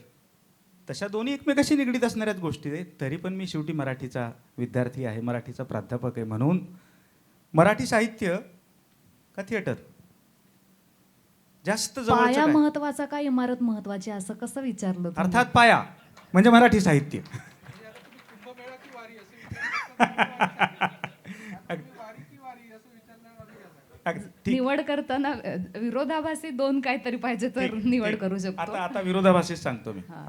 तशा दोन्ही एकमेकाशी निगडीत असणाऱ्याच गोष्टी आहेत. तरी पण मी शेवटी मराठीचा विद्यार्थी आहे, मराठीचा प्राध्यापक आहे, म्हणून मराठी साहित्य का थिएटर जास्त जवळचं पाया काय? महत्वाचा का इमारत महत्वाची, असं कसं विचारलं तुम्ही? अर्थात पाया म्हणजे मराठी साहित्य. कुंभमेळा की वारी असे विचारणार वारी की वारी असं विचारणार आम्ही घ्या. ठीक. निवड करताना विरोधाभासी 2 काहीतरी पाहिजे तर निवड करू शकतो. आता विरोधाभासीच सांगतो मी. हा.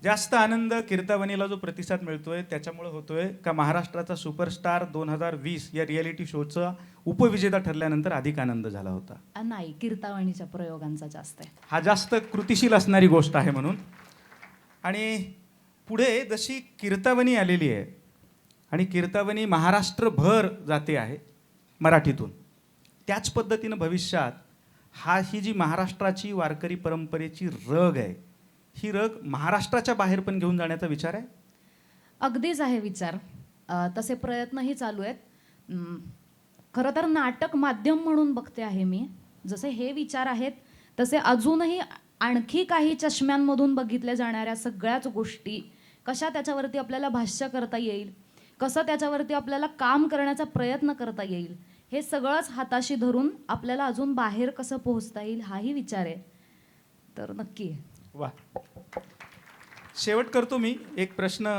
जास्त आनंद कीर्तवनीला जो प्रतिसाद मिळतोय त्याच्यामुळे होतोय का महाराष्ट्राचा सुपरस्टार 2020 या रियालिटी शोचा उपविजेता ठरल्यानंतर अधिक आनंद झाला होता? नाही, कीर्तावणीच्या प्रयोगांचा जास्त आहे. हा जास्त कृतिशील असणारी गोष्ट आहे म्हणून. आणि पुढे जशी कीर्तावनी आलेली आहे आणि कीर्तावनी महाराष्ट्रभर जाते आहे मराठीतून, त्याच पद्धतीनं भविष्यात ही जी महाराष्ट्राची वारकरी परंपरेची रग आहे, ही रग महाराष्ट्राच्या बाहेर पण घेऊन जाण्याचा विचार आहे? अगदीच आहे विचार. तसे प्रयत्नही चालू आहेत. खरं तर नाटक माध्यम म्हणून बघते आहे मी. जसे हे विचार आहेत तसे अजूनही आणखी काही चष्म्यांमधून बघितल्या जाणाऱ्या सगळ्याच गोष्टी, कशा त्याच्यावरती आपल्याला भाष्य करता येईल, कसं त्याच्यावरती आपल्याला काम करण्याचा प्रयत्न करता येईल, हे सगळंच हाताशी धरून आपल्याला अजून बाहेर कसं पोहोचता येईल हाही विचार आहे. तर नक्की आहे. वा. शेवट करतो मी. एक प्रश्न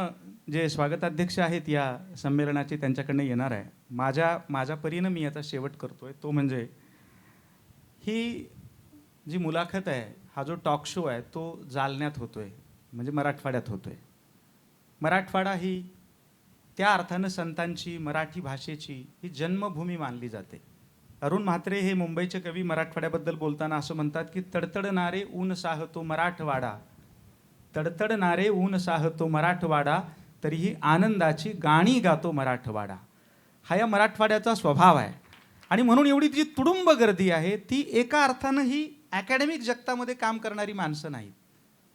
जे स्वागताध्यक्ष आहेत या संमेलनाचे त्यांच्याकडनं येणार आहे. माझ्या परीनं मी याचा शेवट करतोय. तो म्हणजे ही जी मुलाखत आहे, हा जो टॉक शो आहे, तो जालन्यात होतोय, म्हणजे मराठवाड्यात होतोय. मराठवाडा ही त्या अर्थानं संतांची, मराठी भाषेची ही जन्मभूमी मानली जाते. अरुण म्हात्रे हे मुंबईचे कवी मराठवाड्याबद्दल बोलताना असं म्हणतात की तडतडणारे ऊन साहतो मराठवाडा, तडतडणारे ऊन साहतो मराठवाडा, तरीही आनंदाची गाणी गातो मराठवाडा. हा या मराठवाड्याचा स्वभाव आहे. आणि म्हणून एवढी जी तुडुंब गर्दी आहे ती एका अर्थानं ही अकॅडमिक जगतामध्ये काम करणारी माणसं नाहीत.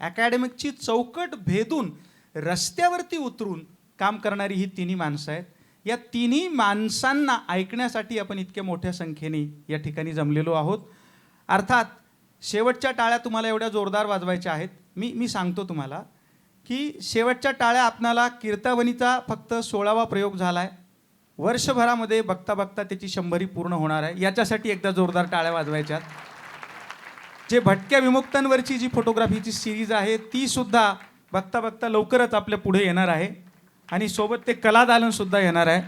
अकॅडमिकची चौकट भेदून रस्त्यावरती उतरून काम करणारी ही तिन्ही माणसं आहेत. या तिन्ही माणसांना ऐकण्यासाठी आपण इतक्या मोठ्या संख्येने या ठिकाणी जमलेलो आहोत. अर्थात शेवटच्या टाळ्या तुम्हाला एवढ्या जोरदार वाजवायच्या आहेत. मी सांगतो तुम्हाला की शेवटच्या टाळ्या आपणाला कीर्तावनीचा फक्त 16वा प्रयोग झाला आहे. वर्षभरामध्ये बघता बघता त्याची 100री पूर्ण होणार आहे. याच्यासाठी एकदा जोरदार टाळ्या वाजवायच्यात. जे भटक्या विमुक्तांवरची जी फोटोग्राफीची सिरीज आहे ती सुद्धा बघता बघता लवकरच आपल्या पुढे येणार आहे. आणि सोबत ते कलादालन सुद्धा येणार आहे.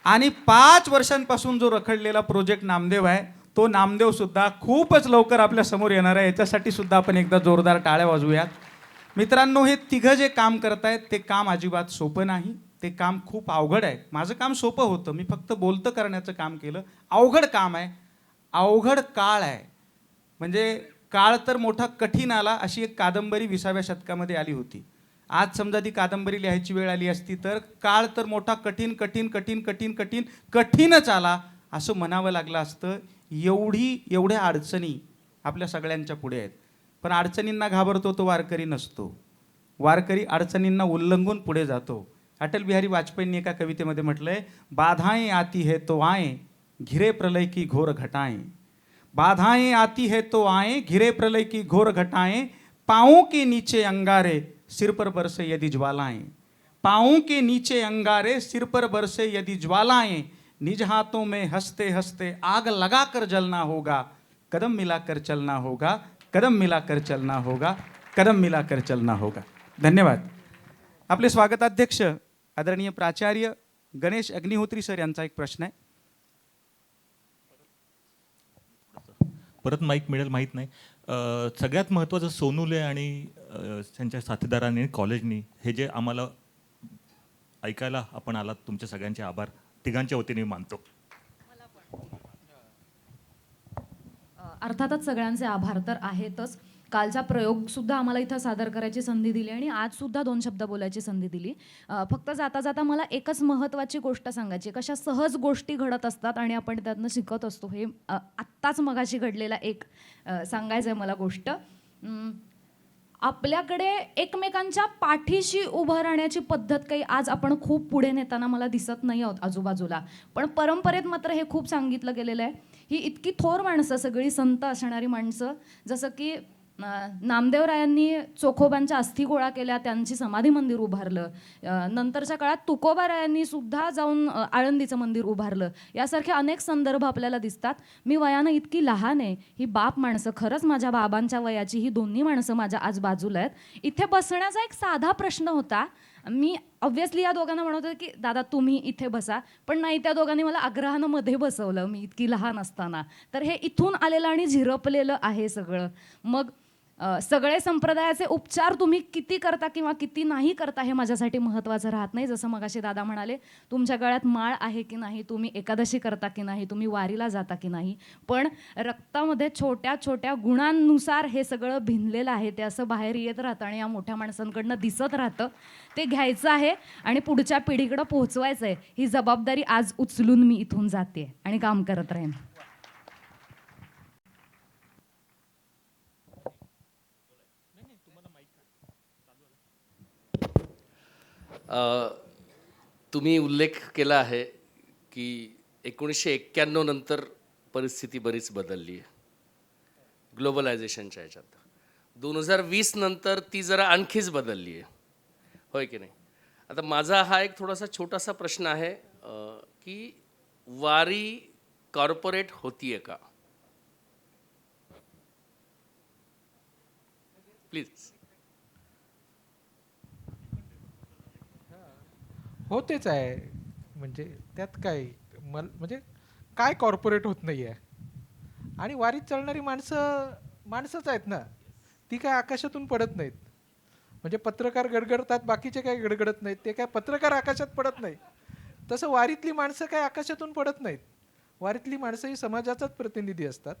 आणि 5 वर्षांपासून जो रखडलेला प्रोजेक्ट नामदेव आहे तो नामदेव सुद्धा खूपच लवकर आपल्या समोर येणार आहे. याच्यासाठी सुद्धा आपण एकदा जोरदार टाळ्या वाजवूयात. मित्रांनो, हे तिघं जे काम करत आहेत ते काम अजिबात सोपं नाही. ते काम खूप अवघड आहे. माझं काम सोपं होतं, मी फक्त बोलतं करण्याचं काम केलं. अवघड काम आहे, अवघड काळ आहे. म्हणजे काळ तर मोठा कठीण आला अशी एक कादंबरी 20व्या शतकामध्ये आली होती. आज समजा ती कादंबरी लिहायची वेळ आली असती तर काळ तर मोठा कठीण कठीण कठीण कठीण कठीण कठीणच आला असं म्हणावं लागलं असतं. एवढ्या अडचणी आपल्या सगळ्यांच्या पुढे आहेत. पण अडचणींना घाबरतो तो वारकरी नसतो. वारकरी अडचणींना उल्लंघून पुढे जातो. अटल बिहारी वाजपेयींनी एका कवितेमध्ये म्हटलंय, बाधाएं आती है तो आए, घिरे प्रलय की घोर घटाएं. बाधाएं आती है तो आए, घिरे प्रलय की घोर घटाएं. पाँवों के नीचे अंगारे, सिर पर बरसे यदि ज्वालाएं. पाँवों के नीचे अंगारे, सिर पर बरसे यदि ज्वालाएं. निज हाथों में हंसते हंसते आग लगाकर जलना होगा. कदम मिलाकर चलना होगा, कदम मिलाकर चलना होगा, कदम मिलाकर चलना होगा. धन्यवाद. आपले स्वागताध्यक्ष आदरणीय प्राचार्य गणेश अग्निहोत्री सर यांचा एक प्रश्न आहे. परत माईक मिळेल माहीत नाही. सगळ्यात महत्त्वाचं सोनूले आणि त्यांच्या साथीदारांनी कॉलेजनी हे जे आम्हाला ऐकायला आपण आलात, तुमच्या सगळ्यांचे आभार तिघांच्या वतीने मानतो. अर्थातच सगळ्यांचे आभार तर आहेतच. कालचा प्रयोग सुद्धा आम्हाला इथं सादर करायची संधी दिली आणि आज सुद्धा 2 शब्द बोलायची संधी दिली. फक्त जाता जाता मला एकच महत्त्वाची गोष्ट सांगायची. कशा सहज गोष्टी घडत असतात आणि आपण त्यातनं शिकत असतो. हे आत्ताच मगाशी घडलेला एक सांगायचं आहे मला गोष्ट. आपल्याकडे एकमेकांच्या पाठीशी उभं राहण्याची पद्धत काही आज आपण खूप पुढे नेताना मला दिसत नाही आहोत आजूबाजूला. पण परंपरेत मात्र हे खूप सांगितलं गेलेलं आहे. ही इतकी थोर माणसं, सगळी संत असणारी माणसं, जसं की नामदेवरायांनी चोखोबांच्या अस्थी गोळा केल्या, त्यांची समाधी मंदिर उभारलं. नंतरच्या काळात तुकोबारायांनी सुद्धा जाऊन आळंदीचं मंदिर उभारलं. यासारखे अनेक संदर्भ आपल्याला दिसतात. मी वयानं इतकी लहान आहे, ही बाप माणसं, खरंच माझ्या बाबांच्या वयाची ही दोन्ही माणसं माझ्या आज बाजूला आहेत. इथे बसण्याचा एक साधा प्रश्न होता. मी ऑब्व्हियसली या दोघांना म्हणत होते की दादा तुम्ही इथे बसा, पण नाही, त्या दोघांनी मला आग्रहानं मध्ये बसवलं मी इतकी लहान असताना. तर हे इथून आलेलं आणि झिरपलेलं आहे सगळं. मग सगळे संप्रदायाचे उपचार तुम्ही किती करता किंवा किती नाही करता हे माझ्यासाठी महत्त्वाचं राहत नाही. जसं मगाशी दादा म्हणाले, तुमच्या गळ्यात माळ आहे की नाही, तुम्ही एकादशी करता की नाही, तुम्ही वारीला जाता की नाही, पण रक्तामध्ये छोट्या छोट्या गुणांनुसार हे सगळं भिनलेलं आहे. ते असं बाहेर येत राहतं आणि या मोठ्या माणसांकडनं दिसत राहतं. ते घ्यायचं आहे आणि पुढच्या पिढीकडं पोहोचवायचं आहे. ही जबाबदारी आज उचलून मी इथून जाते आणि काम करत राहीन. तुम्ही उल्लेख केला आहे की 1991 नंतर परिस्थिती बरीच बदलली आहे ग्लोबलायझेशनच्या ह्याच्यात. 2020 नंतर ती जरा आणखीच बदलली आहे, होय की नाही? आता माझा हा एक थोडासा छोटासा प्रश्न आहे की वारी कॉर्पोरेट होतीये का? प्लीज. होतेच आहे. म्हणजे त्यात काय म्हणजे काय कॉर्पोरेट होत नाही आहे. आणि वारीत चालणारी माणसंच आहेत ना, ती काय आकाशातून पडत नाहीत. म्हणजे पत्रकार गडगडतात, बाकीचे काय गडगडत नाहीत, ते काय पत्रकार आकाशात पडत नाहीत. तसं वारीतली माणसं काय आकाशातून पडत नाहीत. वारीतली माणसं ही समाजाचाच प्रतिनिधी असतात.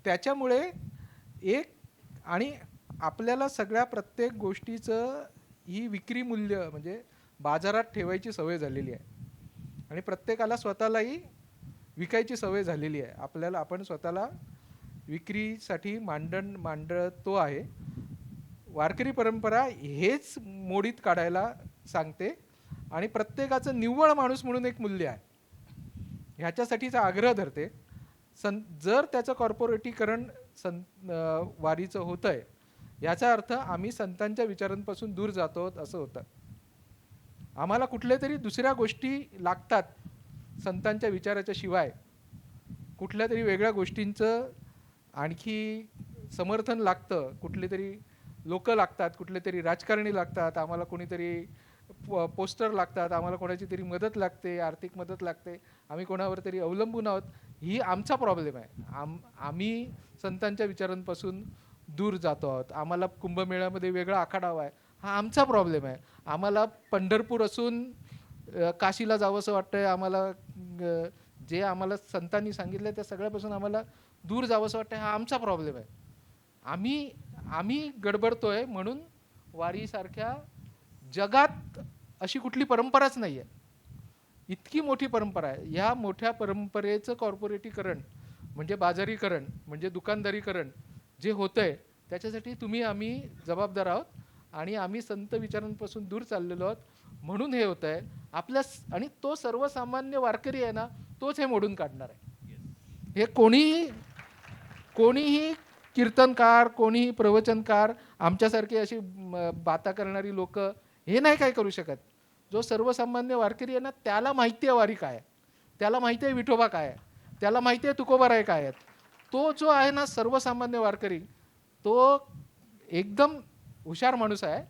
त्याच्यामुळे एक आणि आपल्याला सगळ्या प्रत्येक गोष्टीचं ही विक्री मूल्य म्हणजे बाजारात ठेवायची सवय झालेली आहे आणि प्रत्येकाला स्वतःलाही विकायची सवय झालेली आहे. आपण स्वतःला विक्रीसाठी मांडतो आहे. वारकरी परंपरा हेच मोडीत काढायला सांगते आणि प्रत्येकाचं निव्वळ माणूस म्हणून एक मूल्य आहे ह्याच्यासाठीचा आग्रह धरते. जर त्याचं कॉर्पोरेटीकरण वारीचं होतं आहे याचा अर्थ आम्ही संतांच्या विचारांपासून दूर जातो असं होतं. आम्हाला कुठल्या तरी दुसऱ्या गोष्टी लागतात संतांच्या विचाराच्या शिवाय. कुठल्या तरी वेगळ्या गोष्टींचं आणखी समर्थन लागतं, कुठले तरी लोक लागतात, कुठले तरी राजकारणी लागतात, आम्हाला कोणीतरी पोस्टर लागतात, आम्हाला कोणाची तरी मदत लागते, आर्थिक मदत लागते, आम्ही कोणावर तरी अवलंबून आहोत. ही आमचा प्रॉब्लेम आहे. आम्ही संतांच्या विचारांपासून दूर जातो आहोत. आम्हाला कुंभमेळ्यामध्ये वेगळा आखाडा हवा आहे, हा आमचा प्रॉब्लेम आहे. आम्हाला पंढरपूर असून काशीला जावंसं वाटतंय, आम्हाला जे आम्हाला संतांनी सांगितलं त्या सगळ्यापासून आम्हाला दूर जावंसं वाटतं, हा आमचा प्रॉब्लेम आहे. आम्ही गडबडतोय म्हणून वारीसारख्या जगात अशी कुठली परंपराच नाही आहे. इतकी मोठी परंपरा आहे. ह्या मोठ्या परंपरेचं कॉर्पोरेटीकरण म्हणजे बाजारीकरण म्हणजे दुकानदारीकरण जे होतंय त्याच्यासाठी आम्ही जबाबदार आहोत आणि आम्ही संत विचारांपासून दूर चाललेलो आहोत म्हणून हे होत आहे आपल्या. आणि तो सर्वसामान्य वारकरी आहे ना, तोच हे मोडून काढणार आहे. हे कोणीही कीर्तनकार, कोणीही प्रवचनकार, आमच्यासारखी अशी बाता करणारी लोक हे नाही काय करू शकत. जो सर्वसामान्य वारकरी आहे ना, त्याला माहिती आहे वारी काय आहे, त्याला माहिती आहे विठोबा काय आहे, त्याला माहिती आहे तुकोबाराय काय आहेत. तो जो आहे ना सर्वसामान्य वारकरी, तो एकदम हुशार माणूस आहे.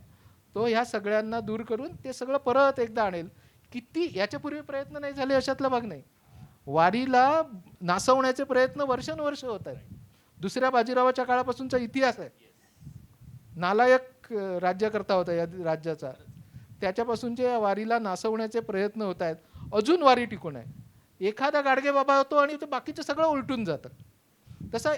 तो ह्या सगळ्यांना दूर करून ते सगळं परत एकदा आणेल. किती याच्यापूर्वी प्रयत्न नाही झाले अशातला भाग नाही. वारीला नासवण्याचे प्रयत्न वर्षानुवर्ष होत आहेत. दुसऱ्या बाजीरावाच्या काळापासूनचा इतिहास आहे. नालायक राज्यकर्ता होता या राज्याचा, त्याच्यापासूनचे वारीला नासवण्याचे प्रयत्न होत आहेत. अजून वारी टिकून आहे. एखादा गाडगे बाबा होतो आणि ते बाकीचं सगळं उलटून जातं. तसं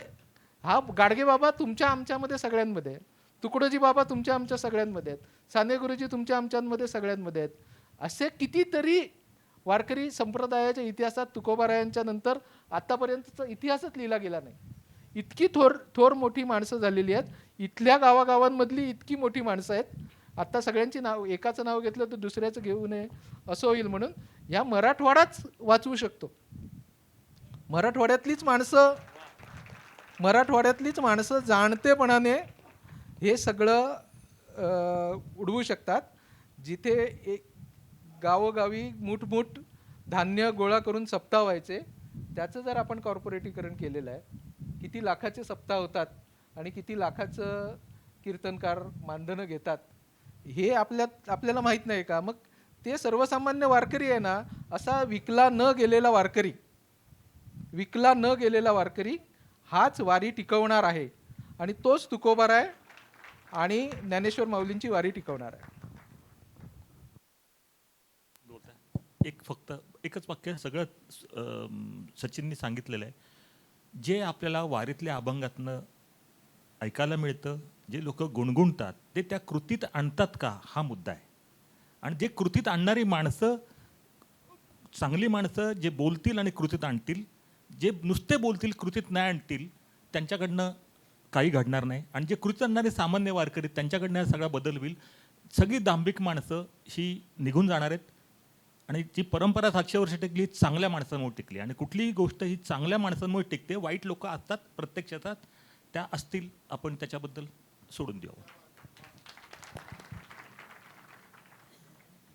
हा गाडगे बाबा तुमच्या आमच्यामध्ये सगळ्यांमध्ये आहे, तुकडोजी बाबा तुमच्या आमच्या सगळ्यांमध्ये आहेत, साने गुरुजी तुमच्या आमच्यांमध्ये सगळ्यांमध्ये आहेत. असे कितीतरी वारकरी संप्रदायाच्या इतिहासात तुकोबारायांच्या नंतर आत्तापर्यंतचा इतिहासच लिहिला गेला नाही. इतकी थोर मोठी माणसं झालेली आहेत. इथल्या गावागावांमधली इतकी मोठी माणसं आहेत. आत्ता सगळ्यांची नाव, एकाचं नाव घेतलं तर दुसऱ्याचं घेऊ नये असं होईल म्हणून या मराठवाडाच वाचवू शकतो. मराठवाड्यातलीच माणसं जाणतेपणाने हे सगळं उडवू शकतात. जिथे एक गावोगावी मुठमुठ धान्य गोळा करून सप्ताह व्हायचे, त्याचं जर आपण कॉर्पोरेटीकरण केलेलं आहे, किती लाखाचे सप्ताह होतात आणि किती लाखाचं कीर्तनकार मानधनं घेतात हे आपल्याला माहीत नाही का? मग ते सर्वसामान्य वारकरी आहे ना, असा विकला न गेलेला वारकरी हाच वारी टिकवणार आहे आणि तोच तुकोबाराय आणि ज्ञानेश्वर माऊलींची वारी टिकवणार आहे. फक्त एकच वाक्य सगळं सचिननी सांगितलेलं आहे. जे आपल्याला वारीतल्या अभंगातनं ऐकायला मिळतं, जे लोक गुणगुणतात ते त्या कृतीत आणतात का, हा मुद्दा आहे. आणि जे कृतीत आणणारी माणसं, चांगली माणसं जे बोलतील आणि कृतीत आणतील, जे नुसते बोलतील कृतीत नाही आणतील, त्यांच्याकडनं काही घडणार नाही. आणि जे कृतीत आणणारे सामान्य वारकरी, त्यांच्याकडनं सगळा बदल होईल. सगळी दांभिक माणसं ही निघून जाणार आहेत आणि जी परंपरा 700 वर्ष टिकली चांगल्या माणसांमुळे टिकली. आणि कुठलीही गोष्ट ही चांगल्या माणसांमुळे टिकते. वाईट लोक असतात प्रत्येक क्षेत्रात, त्या असतील, आपण त्याच्याबद्दल सोडून देऊ.